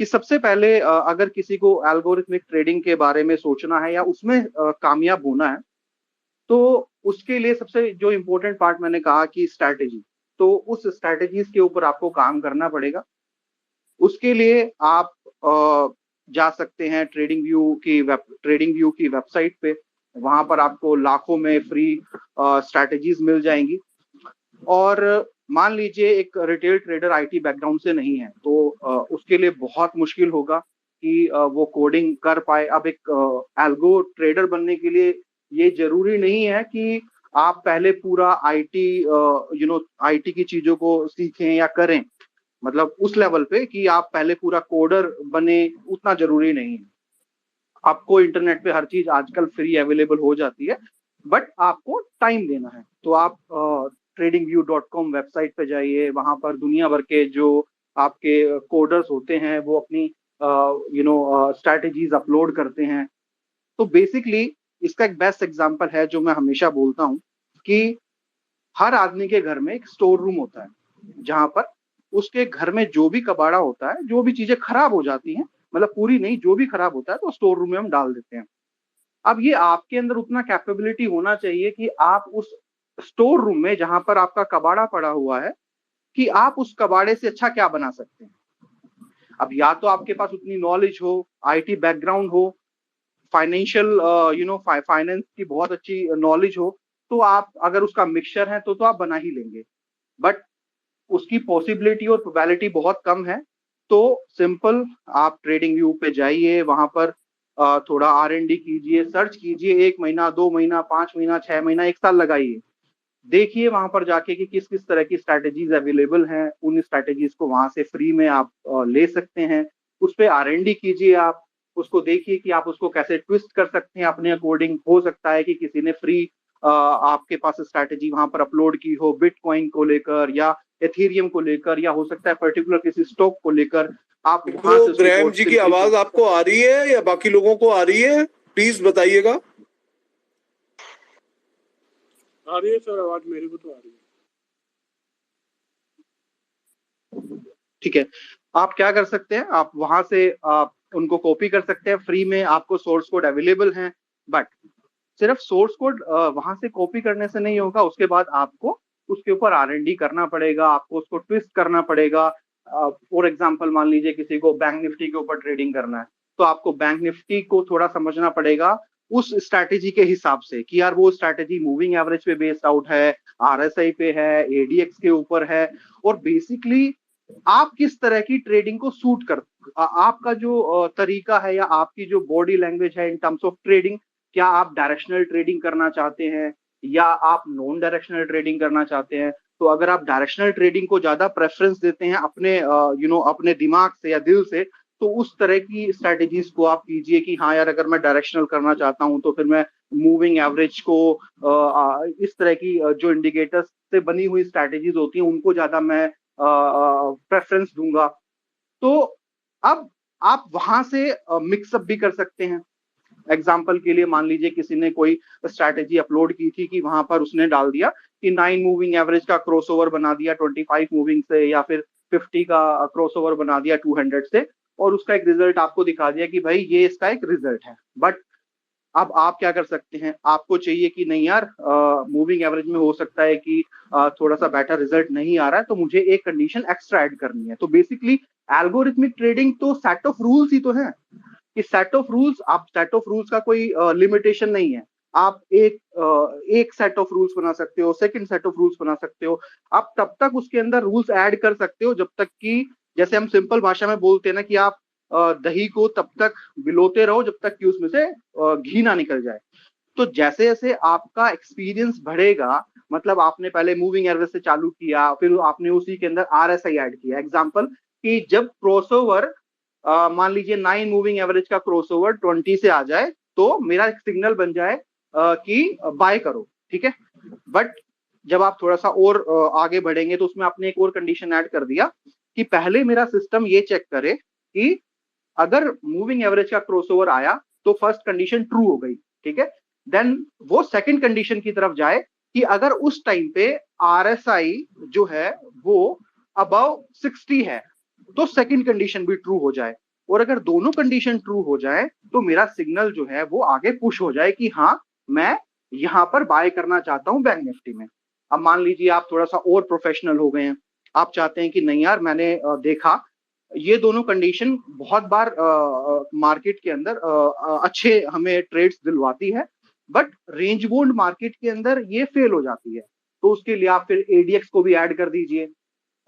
कि सबसे पहले अगर किसी को एल्गोरिथमिक ट्रेडिंग के बारे में सोचना है या उसमें कामयाब होना है तो उसके लिए सबसे जो इम्पोर्टेंट पार्ट मैंने कहा कि स्ट्रैटेजी, तो उस स्ट्रैटेजीज के ऊपर आपको काम करना पड़ेगा। उसके लिए आप जा सकते हैं ट्रेडिंग व्यू की वेबसाइट पे, वहां पर आपको लाखों में फ्री स्ट्रैटेजीज मिल जाएंगी। और मान लीजिए एक रिटेल ट्रेडर आईटी बैकग्राउंड से नहीं है तो उसके लिए बहुत मुश्किल होगा कि वो कोडिंग कर पाए। अब एक एल्गो ट्रेडर बनने के लिए ये जरूरी नहीं है कि आप पहले पूरा आईटी की चीजों को सीखें या करें, मतलब उस लेवल पे कि आप पहले पूरा कोडर बने, उतना जरूरी नहीं है। आपको इंटरनेट पे हर चीज आजकल फ्री अवेलेबल हो जाती है, बट आपको टाइम देना है। तो आप tradingview.com वेबसाइट पे जाइए, वहां पर दुनिया भर के जो आपके कोडर्स होते हैं वो अपनी स्ट्रैटेजीज अपलोड करते हैं। तो बेसिकली इसका एक बेस्ट एग्जांपल है जो मैं हमेशा बोलता हूँ कि हर आदमी के घर में एक स्टोर रूम होता है, जहां पर उसके घर में जो भी कबाड़ा होता है, जो भी चीजें खराब हो जाती हैं, मतलब पूरी नहीं, जो भी खराब होता है तो स्टोर रूम में हम डाल देते हैं। अब ये आपके अंदर उतना कैपेबिलिटी होना चाहिए कि आप उस स्टोर रूम में जहां पर आपका कबाड़ा पड़ा हुआ है कि आप उस कबाड़े से अच्छा क्या बना सकते हैं। अब या तो आपके पास उतनी नॉलेज हो, आईटी बैकग्राउंड हो, फाइनेंशियल फाइनेंस की बहुत अच्छी नॉलेज हो, तो आप अगर उसका मिक्सचर है तो आप बना ही लेंगे, बट उसकी पॉसिबिलिटी और प्रोबेबिलिटी बहुत कम है। तो सिंपल आप ट्रेडिंग व्यू पे जाइए, वहां पर थोड़ा R&D कीजिए, सर्च कीजिए, 1 महीना 2 महीना 5 महीना 6 महीना 1 साल लगाइए, देखिए वहां पर जाके कि किस किस तरह की स्ट्रैटेजीज अवेलेबल हैं, उन स्ट्रैटेजीज को वहां से फ्री में आप ले सकते हैं। उस पर R&D कीजिए, आप उसको देखिए कि आप उसको कैसे ट्विस्ट कर सकते हैं अपने अकॉर्डिंग। हो सकता है कि किसी ने फ्री आपके पास स्ट्रैटेजी वहां पर अपलोड की हो बिटकॉइन को लेकर या एथेरियम को लेकर, या हो सकता है पर्टिकुलर किसी स्टॉक को लेकर, आप वहां से तो ग्रैम जी की आवाज आपको आ रही है या बाकी लोगों को आ रही है, प्लीज बताइएगा। आ रही है सर आवाज, मेरे को तो आ रही है। ठीक है, आप क्या कर सकते हैं, आप वहां से आप उनको कॉपी कर सकते हैं, फ्री में आपको सोर्स कोड अवेलेबल हैं। बट सिर्फ सोर्स कोड वहां से कॉपी करने से नहीं होगा, उसके बाद आपको उसके ऊपर R&D करना पड़ेगा, आपको उसको ट्विस्ट करना पड़ेगा। फॉर एग्जांपल मान लीजिए किसी को बैंक निफ्टी के ऊपर ट्रेडिंग करना है, तो आपको बैंक निफ्टी को थोड़ा समझना पड़ेगा उस स्ट्रैटेजी के हिसाब से कि यार वो स्ट्रैटेजी मूविंग एवरेज पे बेस्ड आउट है, RSI पे है, ADX के ऊपर है, और बेसिकली आप किस तरह की ट्रेडिंग को सूट कर आपका जो तरीका है या आपकी जो बॉडी लैंग्वेज है इन टर्म्स ऑफ ट्रेडिंग, क्या आप डायरेक्शनल ट्रेडिंग करना चाहते हैं या आप नॉन डायरेक्शनल ट्रेडिंग करना चाहते हैं। तो अगर आप डायरेक्शनल ट्रेडिंग को ज्यादा प्रेफरेंस देते हैं अपने अपने दिमाग से या दिल से, तो उस तरह की स्ट्रैटेजीज को आप कीजिए कि हाँ यार अगर मैं डायरेक्शनल करना चाहता हूं तो फिर मैं मूविंग एवरेज को इस तरह की जो इंडिकेटर्स से बनी हुई स्ट्रैटेजीज होती हैं उनको ज्यादा मैं प्रेफरेंस दूंगा। तो अब आप वहां से मिक्सअप भी कर सकते हैं। एग्जाम्पल के लिए मान लीजिए किसी ने कोई स्ट्रैटेजी अपलोड की थी कि वहां पर उसने डाल दिया कि 9 मूविंग एवरेज का क्रॉसओवर बना दिया 25 मूविंग से, या फिर 50 का क्रॉसओवर बना दिया 200 से, और उसका एक रिजल्ट आपको दिखा दिया कि भाई ये इसका एक रिजल्ट है। बट अब आप क्या कर सकते हैं, आपको चाहिए कि नहीं यार मूविंग एवरेज में हो सकता है कि थोड़ा सा बेटर रिजल्ट नहीं आ रहा है, तो मुझे एक कंडीशन एक्स्ट्रा ऐड करनी है। तो बेसिकली एल्गोरिथमिक ट्रेडिंग तो सेट ऑफ रूल्स ही तो है कि सेट ऑफ रूल्स, आप सेट ऑफ रूल्स का कोई लिमिटेशन नहीं है। आप एक सेट ऑफ रूल्स बना सकते हो, सेकंड सेट ऑफ रूल्स बना सकते हो, आप तब तक उसके अंदर रूल्स ऐड कर सकते हो जब तक कि, जैसे हम सिंपल भाषा में बोलते हैं ना कि आप दही को तब तक भिगोते रहो जब तक कि उसमें से घी ना निकल जाए। तो जैसे जैसे आपका एक्सपीरियंस बढ़ेगा, मतलब आपने पहले मूविंग एवरेज से चालू किया, फिर आपने उसी के अंदर RSI ऐड किया। एग्जांपल कि जब क्रॉसओवर मान लीजिए 9 मूविंग एवरेज का क्रॉसओवर 20 से आ जाए तो मेरा एक सिग्नल बन जाए कि बाय करो, ठीक है। बट जब आप थोड़ा सा और आगे बढ़ेंगे तो उसमें आपने एक और कंडीशन ऐड कर दिया कि पहले मेरा सिस्टम ये चेक करे कि अगर मूविंग एवरेज का क्रॉसओवर आया तो फर्स्ट कंडीशन ट्रू हो गई, ठीक है। देन वो सेकंड कंडीशन की तरफ जाए कि अगर उस टाइम पे RSI जो है वो अबव 60 है तो सेकंड कंडीशन भी ट्रू हो जाए, और अगर दोनों कंडीशन ट्रू हो जाए तो मेरा सिग्नल जो है वो आगे पुश हो जाए कि हाँ मैं यहां पर बाय करना चाहता हूं बैंक निफ्टी में। अब मान लीजिए आप थोड़ा सा और प्रोफेशनल हो गए हैं, आप चाहते हैं कि नहीं यार मैंने देखा ये दोनों कंडीशन बहुत बार मार्केट के अंदर अच्छे हमें ट्रेड्स दिलवाती है, बट रेंज बाउंड मार्केट के अंदर ये फेल हो जाती है। तो उसके लिए आप फिर ADX को भी ऐड कर दीजिए,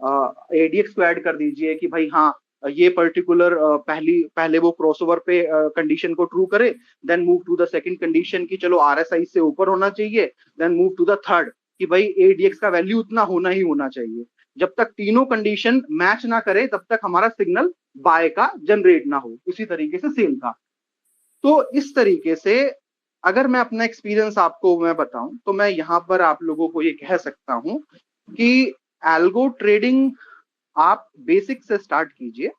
ADX को ऐड कर दीजिए कि भाई हाँ ये पर्टिकुलर पहले वो क्रॉसओवर पे कंडीशन को ट्रू करे, then move to the second condition की चलो RSI से ऊपर होना चाहिए, then move to the third कि भाई ADX का वैल्यू उतना होना ही होना चाहिए। जब तक तीनों कंडीशन मैच ना करे तब तक हमारा सिग्नल बाय का जनरेट ना हो, इसी तरीके से सेल का। तो इस तरीके से अगर मैं अपना एक्सपीरियंस आपको मैं बताऊं तो मैं यहाँ पर आप लोगों को ये कह सकता हूं कि एल्गो ट्रेडिंग आप बेसिक से स्टार्ट कीजिए,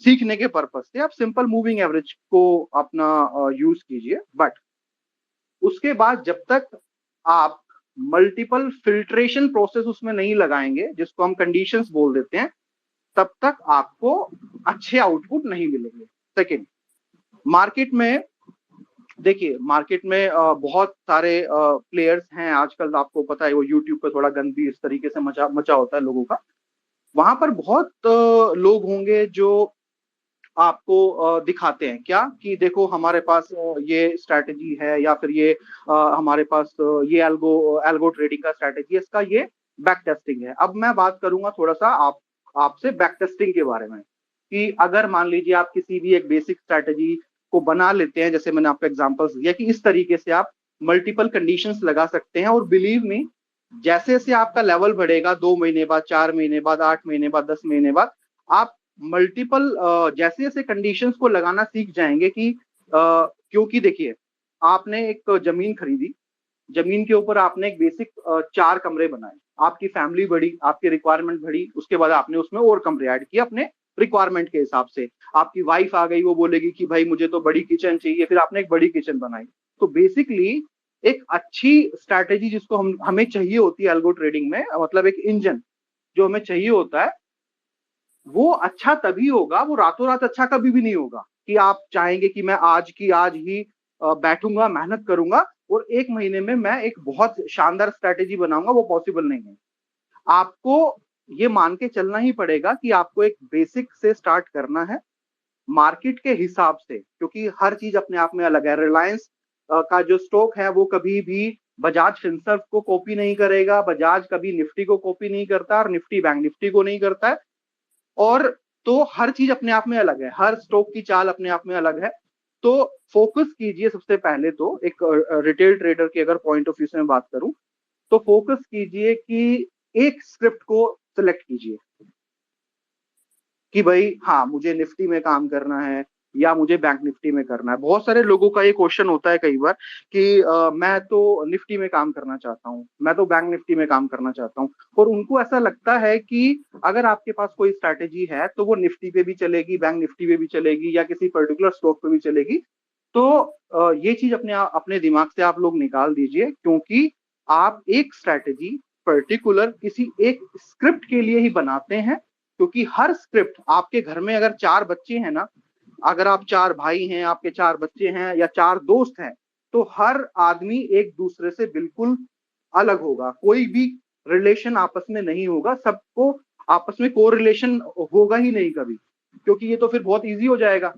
सीखने के पर्पज से आप सिंपल मूविंग एवरेज को अपना यूज कीजिए, बट उसके बाद जब तक आप मल्टीपल फिल्ट्रेशन प्रोसेस उसमें नहीं लगाएंगे जिसको हम कंडीशंस बोल देते हैं, तब तक आपको अच्छे आउटपुट नहीं मिलेंगे। सेकेंड, मार्केट में देखिए मार्केट में बहुत सारे प्लेयर्स हैं आजकल, आपको पता है वो यूट्यूब पे थोड़ा गंदी इस तरीके से मचा होता है लोगों का। वहां पर बहुत लोग होंगे जो आपको दिखाते हैं क्या कि देखो हमारे पास ये स्ट्रैटेजी है, या फिर ये हमारे पास ये एल्गो ट्रेडिंग का स्ट्रैटेजी है, इसका ये बैक टेस्टिंग है। अब मैं बात करूंगा थोड़ा सा आपसे बैक टेस्टिंग के बारे में, कि अगर मान लीजिए आप किसी भी एक बेसिक स्ट्रैटेजी को बना लेते हैं, जैसे मैंने आपको एग्जांपल्स दिया कि इस तरीके से आप मल्टीपल कंडीशंस लगा सकते हैं, और बिलीव मी जैसे जैसे आपका लेवल बढ़ेगा 2 महीने बाद, 4 महीने बाद, 8 महीने बाद, 10 महीने बाद, आप मल्टीपल जैसे जैसे कंडीशंस को लगाना सीख जाएंगे कि क्योंकि देखिए आपने एक जमीन खरीदी, जमीन के ऊपर आपने एक बेसिक 4 कमरे बनाए, आपकी फैमिली बढ़ी, आपकी रिक्वायरमेंट बढ़ी, उसके बाद आपने उसमें और कमरे ऐड किए अपने रिक्वायरमेंट के हिसाब से। आपकी वाइफ आ गई, वो बोलेगी कि भाई मुझे तो बड़ी किचन चाहिए, फिर आपने एक बड़ी किचन बनाई। तो बेसिकली एक अच्छी स्ट्रैटेजी जिसको हमें चाहिए होती है एल्गो ट्रेडिंग में, मतलब एक इंजन जो हमें चाहिए होता है, वो अच्छा तभी होगा, वो रातों रात अच्छा कभी भी नहीं होगा कि आप चाहेंगे कि मैं आज की आज ही बैठूंगा, मेहनत करूंगा और 1 महीने में मैं एक बहुत शानदार स्ट्रैटेजी बनाऊंगा, वो पॉसिबल नहीं है। आपको ये मान के चलना ही पड़ेगा कि आपको एक बेसिक से स्टार्ट करना है, मार्केट के हिसाब से, क्योंकि हर चीज अपने आप में अलग है। रिलायंस का जो स्टॉक है वो कभी भी बजाज फिनसर्व को कॉपी नहीं करेगा, बजाज कभी निफ्टी को कॉपी नहीं करता, और निफ्टी बैंक निफ्टी को नहीं करता है। और तो हर चीज अपने आप में अलग है, हर स्टॉक की चाल अपने आप में अलग है। तो फोकस कीजिए सबसे पहले तो, एक रिटेल ट्रेडर के अगर पॉइंट ऑफ व्यू से मैं बात करूं, तो फोकस कीजिए कि एक स्क्रिप्ट को सिलेक्ट कीजिए कि भाई हाँ मुझे निफ्टी में काम करना है या मुझे बैंक निफ्टी में करना है। बहुत सारे लोगों का ये क्वेश्चन होता है कई बार कि मैं तो निफ्टी में काम करना चाहता हूँ, मैं तो बैंक निफ्टी में काम करना चाहता हूँ, और उनको ऐसा लगता है कि अगर आपके पास कोई स्ट्रैटेजी है तो वो निफ्टी पे भी चलेगी, बैंक निफ्टी पे भी चलेगी, या किसी पर्टिकुलर स्टॉक पे भी चलेगी। तो ये चीज अपने दिमाग से आप लोग निकाल दीजिए, क्योंकि आप एक स्ट्रैटेजी पर्टिकुलर किसी एक स्क्रिप्ट के लिए ही बनाते हैं। क्योंकि हर स्क्रिप्ट, आपके घर में अगर 4 बच्चे हैं ना, अगर आप 4 भाई हैं, आपके 4 बच्चे हैं या 4 दोस्त हैं, तो हर आदमी एक दूसरे से बिल्कुल अलग होगा, कोई भी रिलेशन आपस में नहीं होगा, सबको आपस में को रिलेशन होगा ही नहीं कभी, क्योंकि ये तो फिर बहुत इजी हो जाएगा।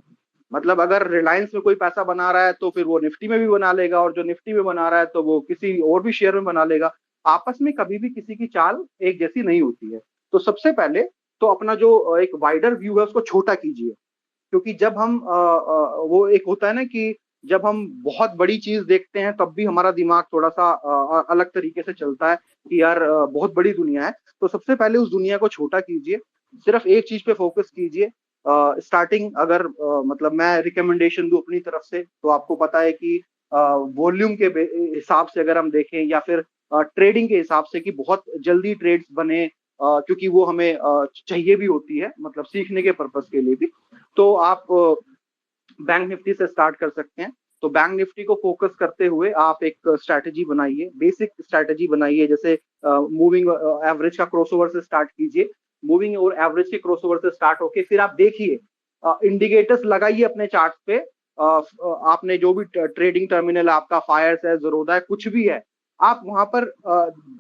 मतलब अगर रिलायंस में कोई पैसा बना रहा है तो फिर वो निफ्टी में भी बना लेगा, और जो निफ्टी में बना रहा है तो वो किसी और भी शेयर में बना लेगा। आपस में कभी भी किसी की चाल एक जैसी नहीं होती है। तो सबसे पहले तो अपना जो एक वाइडर व्यू है उसको छोटा कीजिए, क्योंकि जब हम वो एक होता है ना कि जब हम बहुत बड़ी चीज देखते हैं तब भी हमारा दिमाग थोड़ा सा अलग तरीके से चलता है कि यार बहुत बड़ी दुनिया है। तो सबसे पहले उस दुनिया को छोटा कीजिए, सिर्फ एक चीज पे फोकस कीजिए। स्टार्टिंग अगर मतलब मैं रिकमेंडेशन दूं अपनी तरफ से, तो आपको पता है कि वॉल्यूम के हिसाब से अगर हम देखें, या फिर ट्रेडिंग के हिसाब से कि बहुत जल्दी ट्रेड्स बने, क्योंकि वो हमें चाहिए भी होती है, मतलब सीखने के पर्पस के लिए भी, तो आप बैंक निफ्टी से स्टार्ट कर सकते हैं। तो बैंक निफ्टी को फोकस करते हुए आप एक स्ट्रैटेजी बनाइए, बेसिक स्ट्रैटेजी बनाइए, जैसे मूविंग एवरेज का क्रॉसओवर से स्टार्ट कीजिए। मूविंग और एवरेज के क्रॉसओवर से स्टार्ट होके फिर आप देखिए, इंडिकेटर्स लगाइए अपने चार्ट पे। आपने जो भी ट्रेडिंग टर्मिनल, आपका फायर्स है, ज़रोदा है, कुछ भी है, आप वहां पर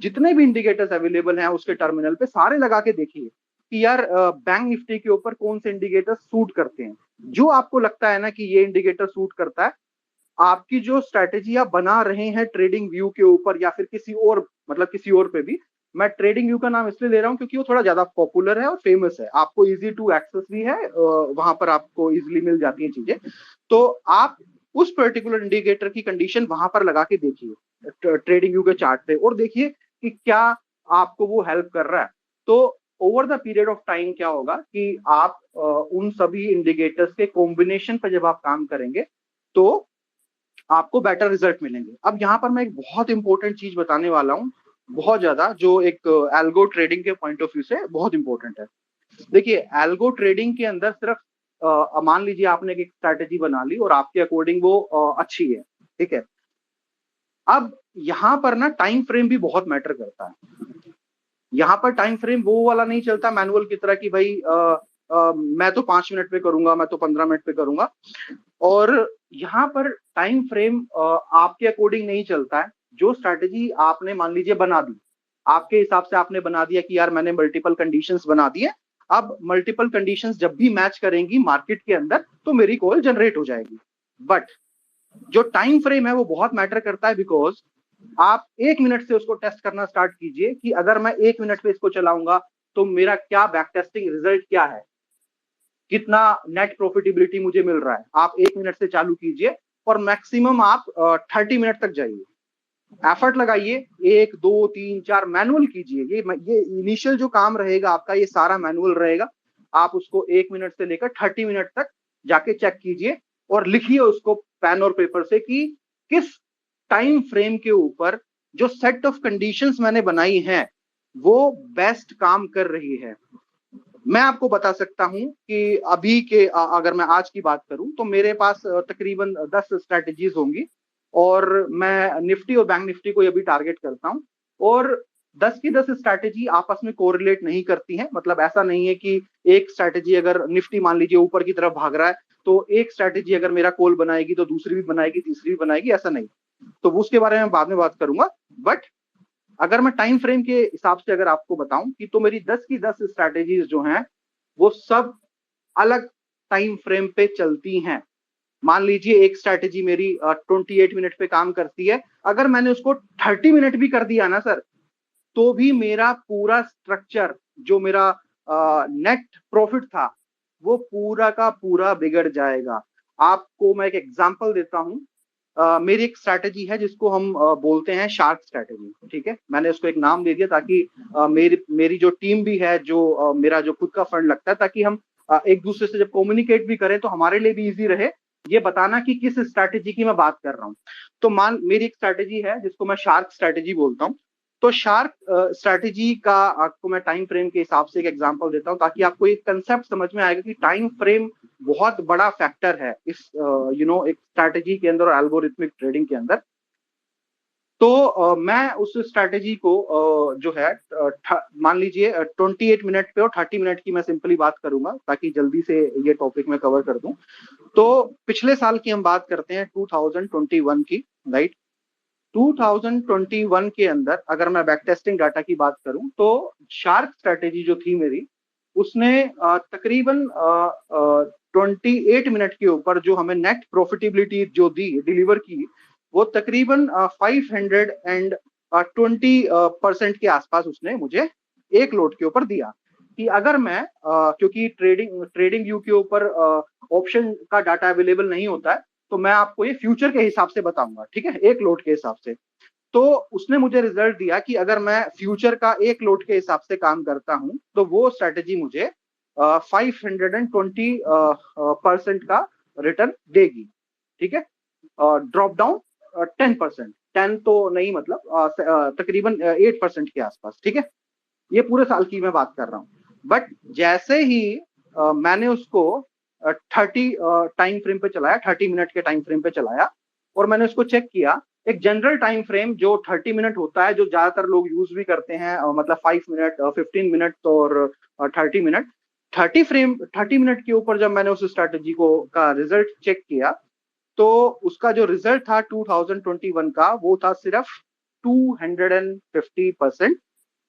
जितने भी इंडिकेटर्स अवेलेबल हैं उसके टर्मिनल पे सारे लगा के देखिए कि यार बैंक निफ्टी के ऊपर कौन से इंडिकेटर्स सूट करते हैं। जो आपको लगता है ना कि ये इंडिकेटर सूट करता है, आपकी जो स्ट्रैटेजी आप बना रहे हैं ट्रेडिंग व्यू के ऊपर या फिर किसी और, मतलब किसी और पे भी, मैं ट्रेडिंग व्यू का नाम इसलिए ले रहा हूँ क्योंकि वो थोड़ा ज्यादा पॉपुलर है और फेमस है, आपको इजी टू एक्सेस भी है, वहां पर आपको इजीली मिल जाती है चीजें। तो आप उस पर्टिकुलर इंडिकेटर की कंडीशन वहां पर लगा के देखिए ट्रेडिंग व्यू के चार्ट पे, और देखिए कि क्या आपको वो हेल्प कर रहा है। तो over the period of time क्या होगा कि आप उन सभी इंडिकेटर्स के कॉम्बिनेशन पर जब आप काम करेंगे तो आपको बेटर रिजल्ट मिलेंगे। अब यहाँ पर मैं एक बहुत इंपॉर्टेंट चीज बताने वाला हूँ, बहुत ज्यादा, जो एक एल्गो ट्रेडिंग के पॉइंट ऑफ व्यू से बहुत इंपॉर्टेंट है। देखिए एल्गो ट्रेडिंग के अंदर सिर्फ मान लीजिए आपने एक स्ट्रैटेजी बना ली और आपके अकॉर्डिंग वो अच्छी है, ठीक है। अब यहाँ पर ना टाइम फ्रेम भी बहुत मैटर करता है। यहाँ पर टाइम फ्रेम वो वाला नहीं चलता मैनुअल की तरह कि भाई मैं तो 5 मिनट पे करूंगा, मैं तो 15 मिनट पे करूंगा। और यहाँ पर टाइम फ्रेम आपके अकॉर्डिंग नहीं चलता है। जो स्ट्रैटेजी आपने मान लीजिए बना दी, आपके हिसाब से आपने बना दिया कि यार मैंने मल्टीपल कंडीशंस बना दिए, अब मल्टीपल कंडीशंस जब भी मैच करेंगी मार्केट के अंदर तो मेरी कॉल जनरेट हो जाएगी। बट जो टाइम फ्रेम है वो बहुत मैटर करता है, बिकॉज आप 1 मिनट से उसको टेस्ट करना स्टार्ट कीजिए कि अगर मैं 1 मिनट पे इसको चलाऊंगा तो मेरा क्या बैक टेस्टिंग रिजल्ट क्या है, कितना नेट प्रॉफिटेबिलिटी मुझे मिल रहा है। आप 1 मिनट से चालू कीजिए और मैक्सिमम आप 30 मिनट तक जाइए, एफर्ट लगाइए, 1 2 3 4 मैनुअल कीजिए। ये इनिशियल जो काम रहेगा आपका ये सारा मैनुअल रहेगा। आप उसको 1 मिनट से लेकर 30 मिनट तक जाके चेक कीजिए और लिखिए उसको पेन और पेपर से कि किस टाइम फ्रेम के ऊपर जो सेट ऑफ कंडीशंस मैंने बनाई हैं वो बेस्ट काम कर रही है। मैं आपको बता सकता हूं कि अभी के अगर मैं आज की बात करूं तो मेरे पास तकरीबन 10 स्ट्रैटेजीज होंगी और मैं निफ्टी और बैंक निफ्टी को अभी टारगेट करता हूं। और 10 की 10 स्ट्रैटेजी आपस में कोरिलेट नहीं करती हैं। मतलब ऐसा नहीं है कि एक स्ट्रैटेजी अगर निफ्टी मान लीजिए ऊपर की तरफ भाग रहा है तो एक स्ट्रैटेजी अगर मेरा कॉल बनाएगी तो दूसरी भी बनाएगी, तीसरी भी बनाएगी, ऐसा नहीं। तो उसके बारे में बाद में बात करूंगा। बट अगर मैं टाइम फ्रेम के हिसाब से अगर आपको बताऊं कि तो मेरी 10 की 10 स्ट्रैटेजीज जो हैं वो सब अलग टाइम फ्रेम पे चलती हैं। मान लीजिए एक स्ट्रैटेजी मेरी 28 मिनट पे काम करती है, अगर मैंने उसको 30 मिनट भी कर दिया ना सर, तो भी मेरा पूरा स्ट्रक्चर जो मेरा नेट प्रॉफिट था वो पूरा का पूरा बिगड़ जाएगा। आपको मैं एक एग्जांपल देता हूं। मेरी एक स्ट्रैटेजी है जिसको हम बोलते हैं शार्क स्ट्रैटेजी, ठीक है। मैंने उसको एक नाम दे दिया ताकि मेरी जो टीम भी है, जो मेरा जो खुद का फंड लगता है, ताकि हम एक दूसरे से जब कम्युनिकेट भी करें तो हमारे लिए भी इजी रहे ये बताना कि किस स्ट्रैटेजी की मैं बात कर रहा हूँ। तो मेरी एक स्ट्रैटेजी है जिसको मैं शार्क स्ट्रैटेजी बोलता हूँ। तो शार्क स्ट्रैटेजी का आपको मैं टाइम फ्रेम के हिसाब से एक एग्जांपल देता हूं ताकि आपको एक कंसेप्ट समझ में आएगा कि टाइम फ्रेम बहुत बड़ा फैक्टर है इस एक स्ट्रैटेजी के अंदर और एल्गोरिथमिक ट्रेडिंग के अंदर। तो मैं उस स्ट्रैटेजी को जो है मान लीजिए 28 मिनट पे और 30 मिनट की मैं सिंपली बात करूंगा ताकि जल्दी से ये टॉपिक मैं कवर कर दूं। तो पिछले साल की हम बात करते हैं 2021 की, राइट। 2021 के अंदर अगर मैं बैक टेस्टिंग डाटा की बात करूं तो शार्क स्ट्रैटेजी जो थी मेरी, उसने तकरीबन 28 मिनट के ऊपर जो हमें नेट प्रॉफिटेबिलिटी जो दी डिलीवर की वो तकरीबन 520% के आसपास उसने मुझे एक लोट के ऊपर दिया कि अगर मैं क्योंकि ट्रेडिंग व्यू के ऊपर ऑप्शन का डाटा अवेलेबल नहीं होता है तो मैं आपको ये फ्यूचर के हिसाब से बताऊंगा, ठीक है, एक लोट के हिसाब से। तो उसने मुझे रिजल्ट दिया कि अगर मैं फ्यूचर का एक लोट के हिसाब से काम करता हूं तो वो स्ट्रैटेजी मुझे 520% का रिटर्न देगी, ठीक है। ड्रॉप डाउन 10%, 10 तो नहीं, मतलब तकरीबन 8% के आसपास, ठीक है। ये पूरे साल की मैं बात कर रहा हूं। बट जैसे ही मैंने उसको 30 टाइम फ्रेम पे चलाया, 30 मिनट के टाइम फ्रेम पे चलाया और मैंने उसको चेक किया, एक जनरल टाइम फ्रेम जो 30 मिनट होता है, जो ज्यादातर लोग यूज भी करते हैं, मतलब 5 मिनट, 15 मिनट और 30 मिनट। 30 मिनट के ऊपर जब मैंने उस स्ट्रैटेजी का रिजल्ट चेक किया तो उसका जो रिजल्ट था 2021 का वो था सिर्फ 250%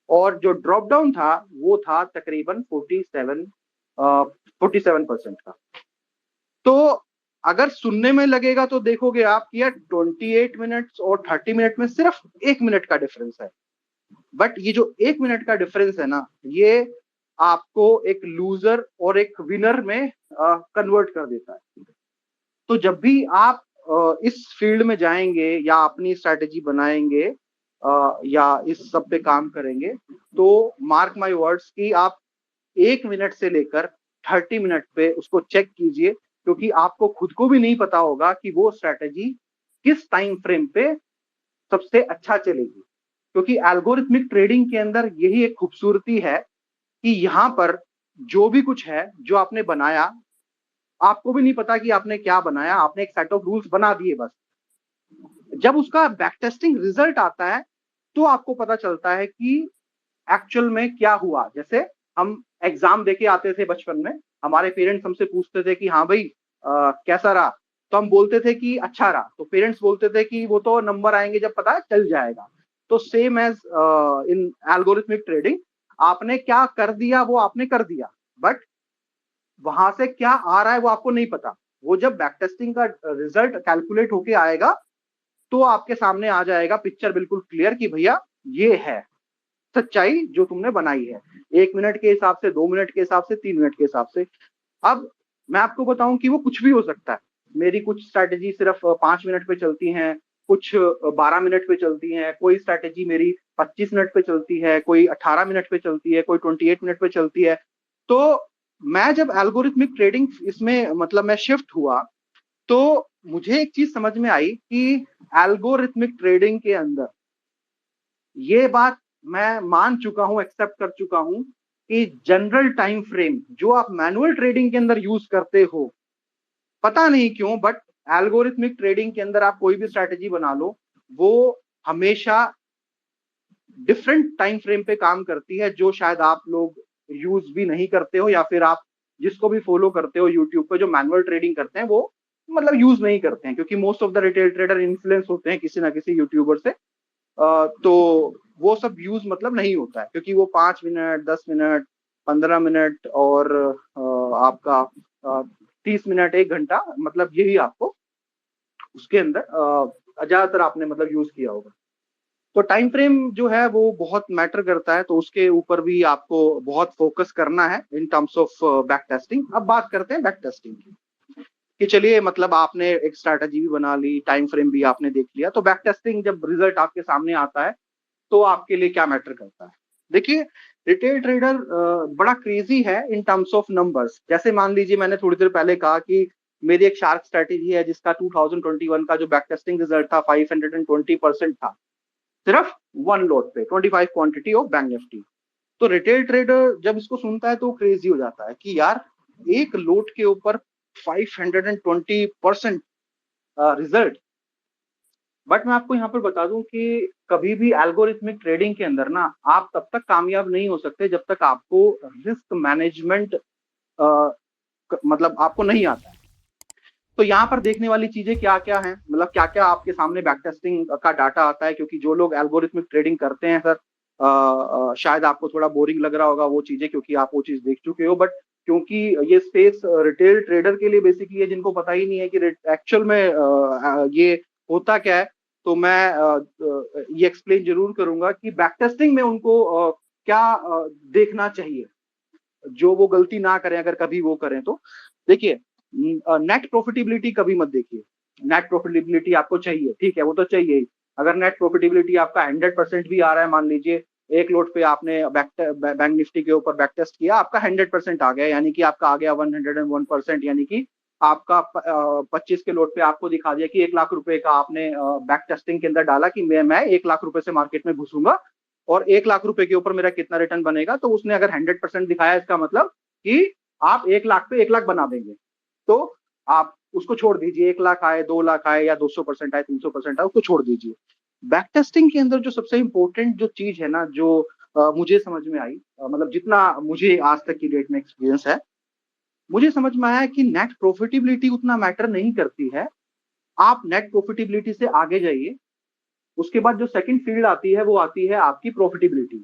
और जो ड्रॉप डाउन था वो था तकरीबन 47% का। तो अगर सुनने में लगेगा तो देखोगे आप कि यार 28 मिनट्स और 30 मिनट में सिर्फ 1 मिनट का डिफरेंस है। बट ये जो 1 मिनट का डिफरेंस है ना, ये आपको एक लूजर और एक विनर में कन्वर्ट कर देता है। तो जब भी आप इस फील्ड में जाएंगे या अपनी स्ट्रैटेजी बनाएंगे या इस सब पे काम करेंगे तो मार्क माय वर्ड्स कि आप 1 मिनट से लेकर 30 मिनट पे उसको चेक कीजिए, क्योंकि आपको खुद को भी नहीं पता होगा कि वो स्ट्रैटेजी किस टाइम फ्रेम पे सबसे अच्छा चलेगी। क्योंकि एल्गोरिथमिक ट्रेडिंग के अंदर यही एक खूबसूरती है कि यहाँ पर जो भी कुछ है जो आपने बनाया, आपको भी नहीं पता कि आपने क्या बनाया, आपने एक सेट ऑफ रूल्स बना दिए बस। जब उसका बैक टेस्टिंग रिजल्ट आता है तो आपको पता चलता है कि एक्चुअल में क्या हुआ। जैसे हम एग्जाम देके आते थे बचपन में हमारे पेरेंट्स हमसे पूछते थे कि हाँ भाई कैसा रहा, तो हम बोलते थे कि अच्छा रहा, तो पेरेंट्स बोलते थे कि वो तो नंबर आएंगे जब पता चल जाएगा। तो same as in algorithmic trading, आपने क्या कर दिया वो आपने कर दिया, बट वहां से क्या आ रहा है वो आपको नहीं पता। वो जब बैक टेस्टिंग का रिजल्ट कैलकुलेट होके आएगा तो आपके सामने आ जाएगा पिक्चर बिल्कुल क्लियर कि भैया ये है सच्चाई जो तुमने बनाई है, 1 मिनट के हिसाब से, 2 मिनट के हिसाब से, 3 मिनट के हिसाब से। अब मैं आपको बताऊं कि वो कुछ भी हो सकता है। मेरी कुछ स्ट्रैटेजी सिर्फ 5 मिनट पे चलती हैं, कुछ 12 मिनट पे चलती हैं, कोई स्ट्रैटेजी मेरी 25 मिनट पे चलती है, कोई 18 मिनट पे चलती है, कोई 28 मिनट पे चलती है। तो मैं जब एल्गोरिथमिक ट्रेडिंग इसमें मतलब मैं शिफ्ट हुआ तो मुझे एक चीज समझ में आई कि एल्गोरिथमिक ट्रेडिंग के अंदर ये बात मैं मान चुका हूं, एक्सेप्ट कर चुका हूं कि जनरल टाइम फ्रेम जो आप मैनुअल ट्रेडिंग के अंदर यूज करते हो, पता नहीं क्यों, बट एल्गोरिथमिक ट्रेडिंग के अंदर आप कोई भी स्ट्रैटेजी बना लो, वो हमेशा डिफरेंट टाइम फ्रेम पे काम करती है, जो शायद आप लोग यूज भी नहीं करते हो, या फिर आप जिसको भी फॉलो करते हो यूट्यूब पे जो मैनुअल ट्रेडिंग करते हैं वो मतलब यूज नहीं करते हैं, क्योंकि most of the retail trader influence होते हैं किसी ना किसी यूट्यूबर से। तो वो सब यूज मतलब नहीं होता है, क्योंकि वो 5 मिनट, 10 मिनट, 15 मिनट और आपका 30 मिनट, 1 घंटा, मतलब यही आपको उसके अंदर ज्यादातर आपने मतलब यूज किया होगा। तो टाइम फ्रेम जो है वो बहुत मैटर करता है, तो उसके ऊपर भी आपको बहुत फोकस करना है in terms of back testing. अब बात करते हैं बैक टेस्टिंग की, कि चलिए मतलब आपने एक स्ट्रैटेजी भी बना ली, टाइम फ्रेम भी आपने देख लिया, तो बैक टेस्टिंग जब रिजल्ट आपके सामने आता है तो आपके लिए क्या मैटर करता है। देखिए रिटेल ट्रेडर बड़ा क्रेजी है इन टर्म्स ऑफ नंबर्स। जैसे मान लीजिए मैंने थोड़ी देर पहले कहा कि मेरी एक शार्क स्ट्रैटेजी है जिसका 2021 का जो बैक टेस्टिंग रिजल्ट था 520% था, सिर्फ 1 लॉट पे 25 क्वांटिटी ऑफ बैंक निफ्टी। तो रिटेल ट्रेडर जब इसको सुनता है तो क्रेजी हो जाता है कि यार एक लॉट के ऊपर 520% रिजल्ट। बट मैं आपको यहाँ पर बता दूं कि कभी भी एल्गोरिथमिक ट्रेडिंग के अंदर ना आप तब तक कामयाब नहीं हो सकते जब तक आपको रिस्क मैनेजमेंट मतलब आपको नहीं आता है। तो यहाँ पर देखने वाली चीजें क्या क्या हैं, मतलब क्या क्या आपके सामने बैक टेस्टिंग का डाटा आता है, क्योंकि जो लोग एल्गोरिथमिक ट्रेडिंग करते हैं सर, शायद आपको थोड़ा बोरिंग लग रहा होगा वो चीजें, क्योंकि आप वो चीज देख चुके हो, बट क्योंकि ये स्पेस रिटेल ट्रेडर के लिए बेसिकली है जिनको पता ही नहीं है कि एक्चुअल में ये होता क्या है, तो मैं ये एक्सप्लेन जरूर करूंगा कि बैक टेस्टिंग में उनको क्या देखना चाहिए जो वो गलती ना करें अगर कभी वो करें तो। देखिए नेट प्रॉफिटेबिलिटी कभी मत देखिए। नेट प्रॉफिटेबिलिटी आपको चाहिए, ठीक है, वो तो चाहिए ही। अगर नेट प्रॉफिटेबिलिटी आपका 100% भी आ रहा है, मान लीजिए एक लोट पे आपने बैंक निफ्टी के ऊपर बैक टेस्ट किया, आपका 100% आ गया, यानी कि आपका आ गया 101%, यानी कि आपका 25 के लोट पे आपको दिखा दिया कि 1 लाख रुपए का आपने बैक टेस्टिंग के अंदर डाला कि मैं 1 लाख रुपए से मार्केट में घुसूंगा और 1 लाख रुपए के ऊपर मेरा कितना रिटर्न बनेगा। तो उसने अगर 100% दिखाया, इसका मतलब कि आप 1 लाख पे 1 लाख बना देंगे। तो आप उसको छोड़ दीजिए, 1 लाख आए, 2 लाख आए, या 200% आए, 300% आए, उसको छोड़ दीजिए। बैक टेस्टिंग के अंदर जो सबसे इंपॉर्टेंट जो चीज है ना, जो मुझे समझ में आई, मतलब जितना मुझे आज तक की डेट में एक्सपीरियंस है, मुझे समझ में आया कि नेट प्रॉफिटेबिलिटी उतना मैटर नहीं करती है। आप नेट प्रॉफिटेबिलिटी से आगे जाइए, उसके बाद जो सेकंड फील्ड आती है वो आती है आपकी प्रॉफिटेबिलिटी।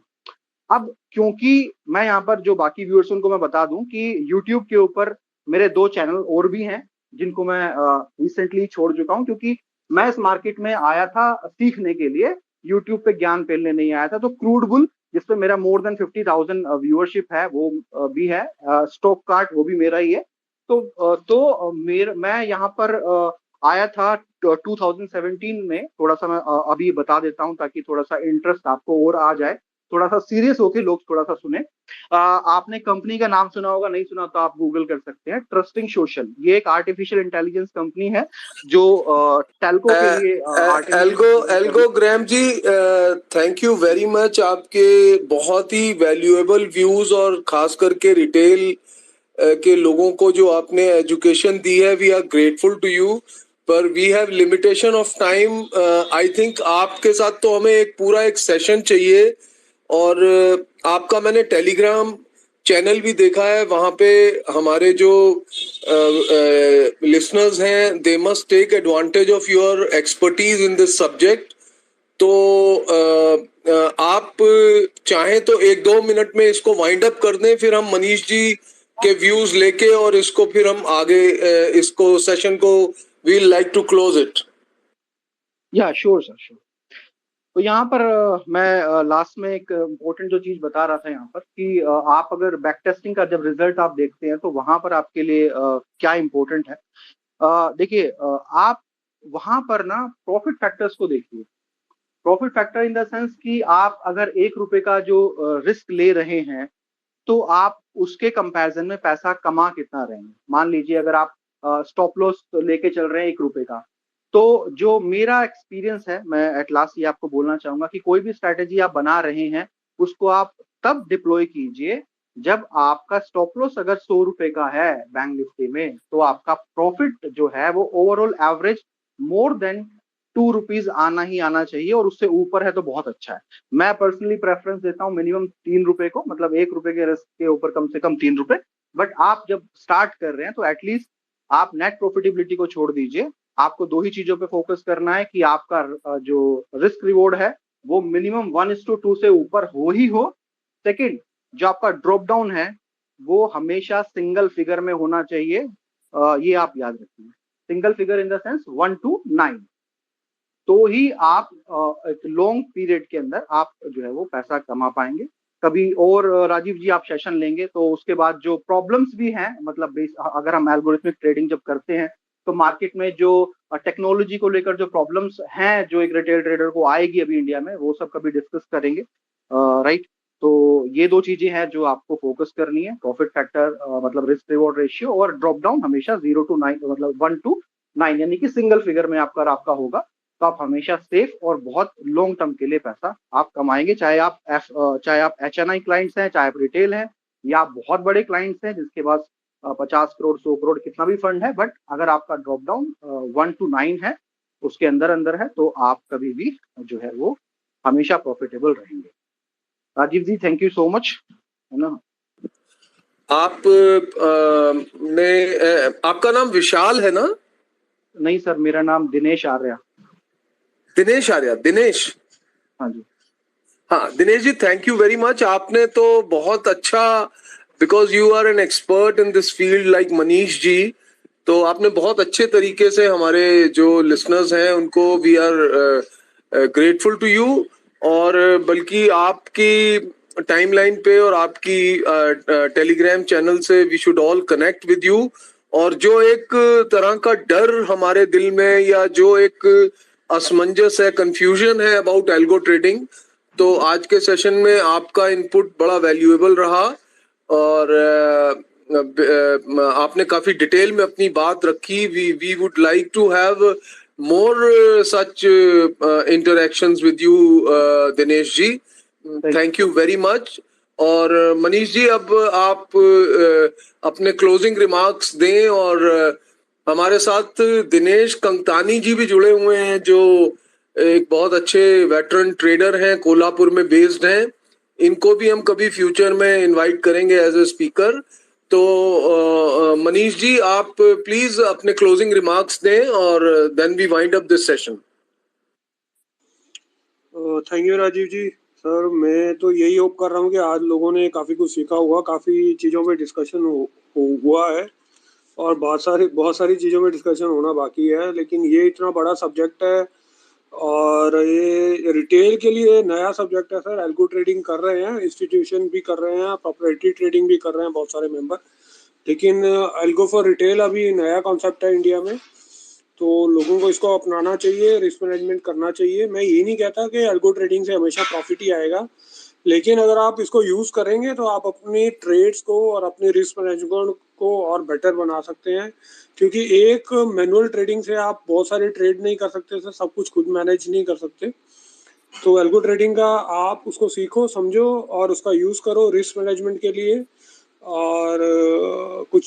अब क्योंकि मैं यहाँ पर जो बाकी व्यूअर्स उनको मैं बता दूं कि यूट्यूब के ऊपर मेरे 2 चैनल और भी हैं जिनको मैं रिसेंटली छोड़ चुका हूं, क्योंकि मैं इस मार्केट में आया था सीखने के लिए, यूट्यूब पे ज्ञान फैलने नहीं आया था। तो क्रूड बुल जिसपे मेरा मोर देन 50,000 व्यूअरशिप है वो भी है, स्टॉक कार्ट वो भी मेरा ही है। तो मैं यहाँ पर आया था 2017 में। थोड़ा सा मैं अभी बता देता हूँ ताकि थोड़ा सा इंटरेस्ट आपको और आ जाए, थोड़ा सा सीरियस होके लोग थोड़ा सा सुने। आपने कंपनी का नाम सुना होगा, नहीं सुना तो आप गूगल कर सकते हैं, ट्रस्टिंग सोशल। ये एक आर्टिफिशियल इंटेलिजेंस कंपनी है जो टेल्को के लिए Algogram ji, thank you very much, आपके बहुत ही वैल्यूएबल व्यूज और खास करके रिटेल के लोगों को जो आपने एजुकेशन दी है, we are grateful to you, पर we have limitation of time. I think आपके साथ तो हमें एक पूरा एक सेशन चाहिए, और आपका मैंने टेलीग्राम चैनल भी देखा है, वहां पे हमारे जो लिसनर्स हैं, they must take advantage of your expertise in this subject. तो आप चाहें तो 1-2 मिनट में इसको वाइंड अप कर दें, फिर हम मनीष जी के व्यूज लेके और इसको फिर हम आगे इसको सेशन को we like to close it. या श्योर सर, श्योर। तो यहाँ पर मैं लास्ट में एक इम्पोर्टेंट जो चीज बता रहा था यहाँ पर कि आप अगर बैक टेस्टिंग का जब रिजल्ट आप देखते हैं तो वहां पर आपके लिए क्या इम्पोर्टेंट है। देखिए, आप वहां पर ना प्रॉफिट फैक्टर्स को देखिए। Profit factor in the sense कि आप अगर 1 रुपए का जो रिस्क ले रहे हैं तो आप उसके कंपैरिजन में पैसा कमा कितना रहे हैं। मान लीजिए अगर आप स्टॉप लॉस लेके चल रहे हैं 1 रुपए का, तो जो मेरा एक्सपीरियंस है, मैं एट लास्ट ये आपको बोलना चाहूंगा कि कोई भी स्ट्रैटेजी आप बना रहे हैं उसको आप तब डिप्लॉय कीजिए जब आपका स्टॉप लॉस अगर 100 रुपए का है बैंक निफ्टी में, तो आपका प्रॉफिट जो है वो overall average more than 2 rupees आना ही आना चाहिए, और उससे ऊपर है तो बहुत अच्छा है। मैं पर्सनली प्रेफरेंस देता हूँ मिनिमम 3 रुपए को, मतलब 1 रुपए के रिस्क के ऊपर कम से कम 3 रुपए। बट आप जब स्टार्ट कर रहे हैं तो एटलीस्ट आप नेट प्रॉफिटेबिलिटी को छोड़ दीजिए। आपको 2 ही चीजों पे फोकस करना है कि आपका जो रिस्क रिवॉर्ड है वो मिनिमम 1:2 से ऊपर हो ही हो। सेकंड, जो आपका ड्रॉप डाउन है वो हमेशा सिंगल फिगर में होना चाहिए। ये आप याद रखिए, single figure in the sense 1 to 9, तो ही आप एक लॉन्ग पीरियड के अंदर आप जो है वो पैसा कमा पाएंगे। कभी और राजीव जी आप सेशन लेंगे तो उसके बाद जो प्रॉब्लम्स भी हैं, मतलब अगर हम एल्गोरिथमिक ट्रेडिंग जब करते हैं तो मार्केट में जो टेक्नोलॉजी को लेकर जो प्रॉब्लम्स हैं जो एक रिटेल ट्रेडर को आएगी अभी इंडिया में, वो सब कभी डिस्कस करेंगे। राइट, तो ये 2 चीजें हैं जो आपको फोकस करनी है, प्रॉफिट फैक्टर मतलब रिस्क रिवॉर्ड रेशियो, और ड्रॉप डाउन हमेशा 0 to 9 मतलब 1 to 9 यानी कि सिंगल फिगर में आपका होगा, तो आप हमेशा सेफ और बहुत लॉन्ग टर्म के लिए पैसा आप कमाएंगे। चाहे आप HNI क्लाइंट्स हैं, चाहे आप रिटेल हैं, या आप बहुत बड़े क्लाइंट्स हैं जिसके पास 50 करोड़ 100 करोड़ कितना भी फंड है, बट अगर आपका ड्रॉप डाउन 1 to 9 है, उसके अंदर है, तो आप कभी भी जो है वो हमेशा प्रॉफिटेबल रहेंगे। Rajiv ji thank you so much, है ना। आप आपका नाम विशाल है ना? नहीं सर, मेरा नाम दिनेश आर्या। दिनेश आर्या, दिनेश। हाँ जी, हाँ Dinesh ji, thank you very much. आपने तो बहुत अच्छा, because you are an expert in this field like Manish ji, तो आपने बहुत अच्छे तरीके से हमारे जो लिसनर्स हैं उनको we are grateful to you, और बल्कि आपकी टाइमलाइन पे और आपकी टेलीग्राम चैनल से we should all connect with you. और जो एक तरह का डर हमारे दिल में या जो एक असमंजस है, कंफ्यूजन है अबाउट एल्गो ट्रेडिंग, तो आज के सेशन में आपका इनपुट बड़ा वैल्यूएबल रहा, और आपने काफी डिटेल में अपनी बात रखी। We would like to have more such interactions with you, Dinesh ji, thank you very much। और मनीष जी, अब आप अपने क्लोजिंग रिमार्क्स दें, और हमारे साथ दिनेश कंगतानी जी भी जुड़े हुए हैं जो एक बहुत अच्छे वेटरन ट्रेडर हैं, कोल्हापुर में बेस्ड हैं। इनको भी हम कभी फ्यूचर में इनवाइट करेंगे एज ए स्पीकर। तो मनीष जी, आप प्लीज अपने क्लोजिंग रिमार्क्स दें और then we wind up this session. Thank you Rajiv ji. Sir मैं तो यही होप कर रहा हूँ कि आज लोगों ने काफ़ी कुछ सीखा होगा, काफ़ी चीज़ों पे डिस्कशन हुआ है, और बहुत सारी चीज़ों में डिस्कशन होना बाकी है, लेकिन ये इतना बड़ा सब्जेक्ट है और ये रिटेल के लिए नया सब्जेक्ट है सर। एल्गो ट्रेडिंग कर रहे हैं, इंस्टीट्यूशन भी कर रहे हैं, प्रॉपर्टी ट्रेडिंग भी कर रहे हैं बहुत सारे मेंबर, लेकिन एल्गो फॉर रिटेल अभी नया कॉन्सेप्ट है इंडिया में, तो लोगों को इसको अपनाना चाहिए, रिस्क मैनेजमेंट करना चाहिए। मैं ये नहीं कहता कि एल्गो ट्रेडिंग से हमेशा प्रॉफिट ही आएगा, लेकिन अगर आप इसको यूज़ करेंगे तो आप अपनी ट्रेड्स को और अपने रिस्क मैनेजमेंट को और बेटर बना सकते हैं, क्योंकि एक मैनुअल ट्रेडिंग से आप बहुत सारे ट्रेड नहीं कर सकते सर, सब कुछ खुद मैनेज नहीं कर सकते। तो एल्गो ट्रेडिंग का आप उसको सीखो, समझो और उसका यूज़ करो रिस्क मैनेजमेंट के लिए। और कुछ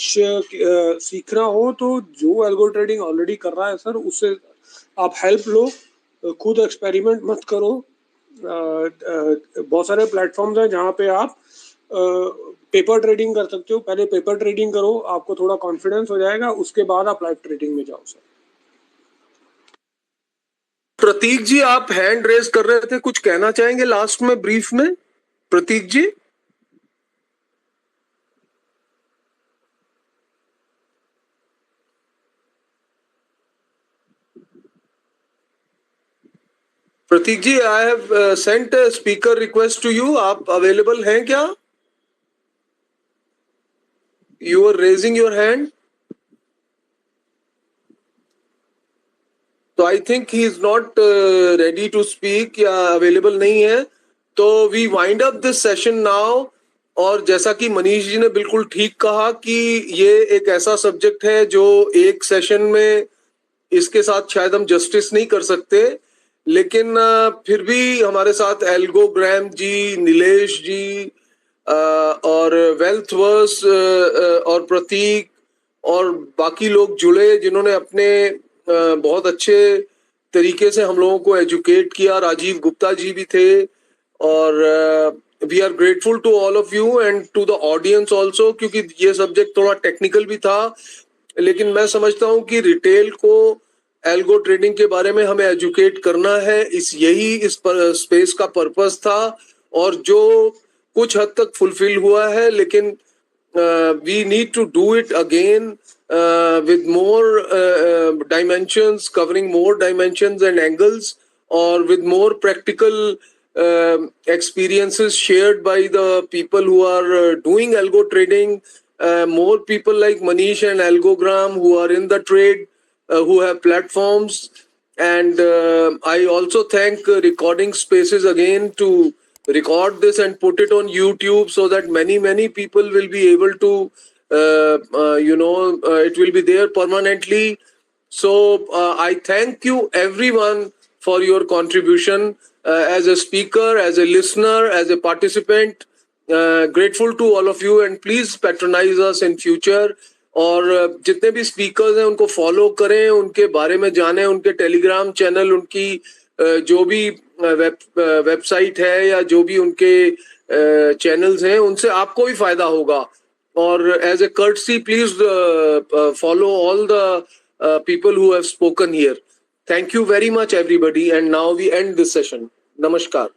सीखना हो तो जो एल्गो ट्रेडिंग ऑलरेडी कर रहा है सर, उससे आप हेल्प लो, खुद एक्सपेरिमेंट मत करो। बहुत सारे प्लेटफॉर्म्स हैं जहाँ पे आप पेपर ट्रेडिंग कर सकते हो, पहले पेपर ट्रेडिंग करो, आपको थोड़ा कॉन्फिडेंस हो जाएगा, उसके बाद आप लाइव ट्रेडिंग में जाओ सर। प्रतीक जी, आप हैंड रेज कर रहे थे, कुछ कहना चाहेंगे लास्ट में ब्रीफ में? Prateek ji, Prateek ji, I have sent a speaker request to you, आप अवेलेबल हैं क्या? You are raising your hand, तो I think he is not ready to speak या अवेलेबल नहीं है, तो we wind up this session now. और जैसा कि मनीष जी ने बिल्कुल ठीक कहा कि ये एक ऐसा सब्जेक्ट है जो एक सेशन में इसके साथ शायद हम जस्टिस नहीं कर सकते, लेकिन फिर भी हमारे साथ एल्गोग्राम जी, नीलेश जी और वेल्थवर्स और प्रतीक और बाकी लोग जुड़े जिन्होंने अपने बहुत अच्छे तरीके से हम लोगों को एजुकेट किया। राजीव गुप्ता जी भी थे, और we are grateful to all of you and to the audience also, क्योंकि ये सब्जेक्ट थोड़ा टेक्निकल भी था, लेकिन मैं समझता हूँ कि रिटेल को एल्गो ट्रेडिंग के बारे में हमें एजुकेट करना है, इस स्पेस का पर्पस था, और जो कुछ हद तक फुलफिल हुआ है, लेकिन we need to do it again with more dimensions, covering more dimensions and angles, or with more practical experiences shared by the people who are doing algo trading, more people like Manish and Algogram who are in the trade, who have platforms. And I also thank Recording Spaces again to record this and put it on YouTube so that many people will be able to it will be there permanently. So I thank you everyone for your contribution as a speaker, as a listener, as a participant. Grateful to all of you, and please patronize us in future. और जितने भी speakers हैं उनको follow करें, उनके बारे में जानें, उनके टेलीग्राम चैनल, उनकी जो भी वेबसाइट है या जो भी उनके चैनल्स हैं, उनसे आपको भी फायदा होगा। और as a courtesy please follow all the people who have spoken here. Thank you very much everybody, and now we end this session. नमस्कार।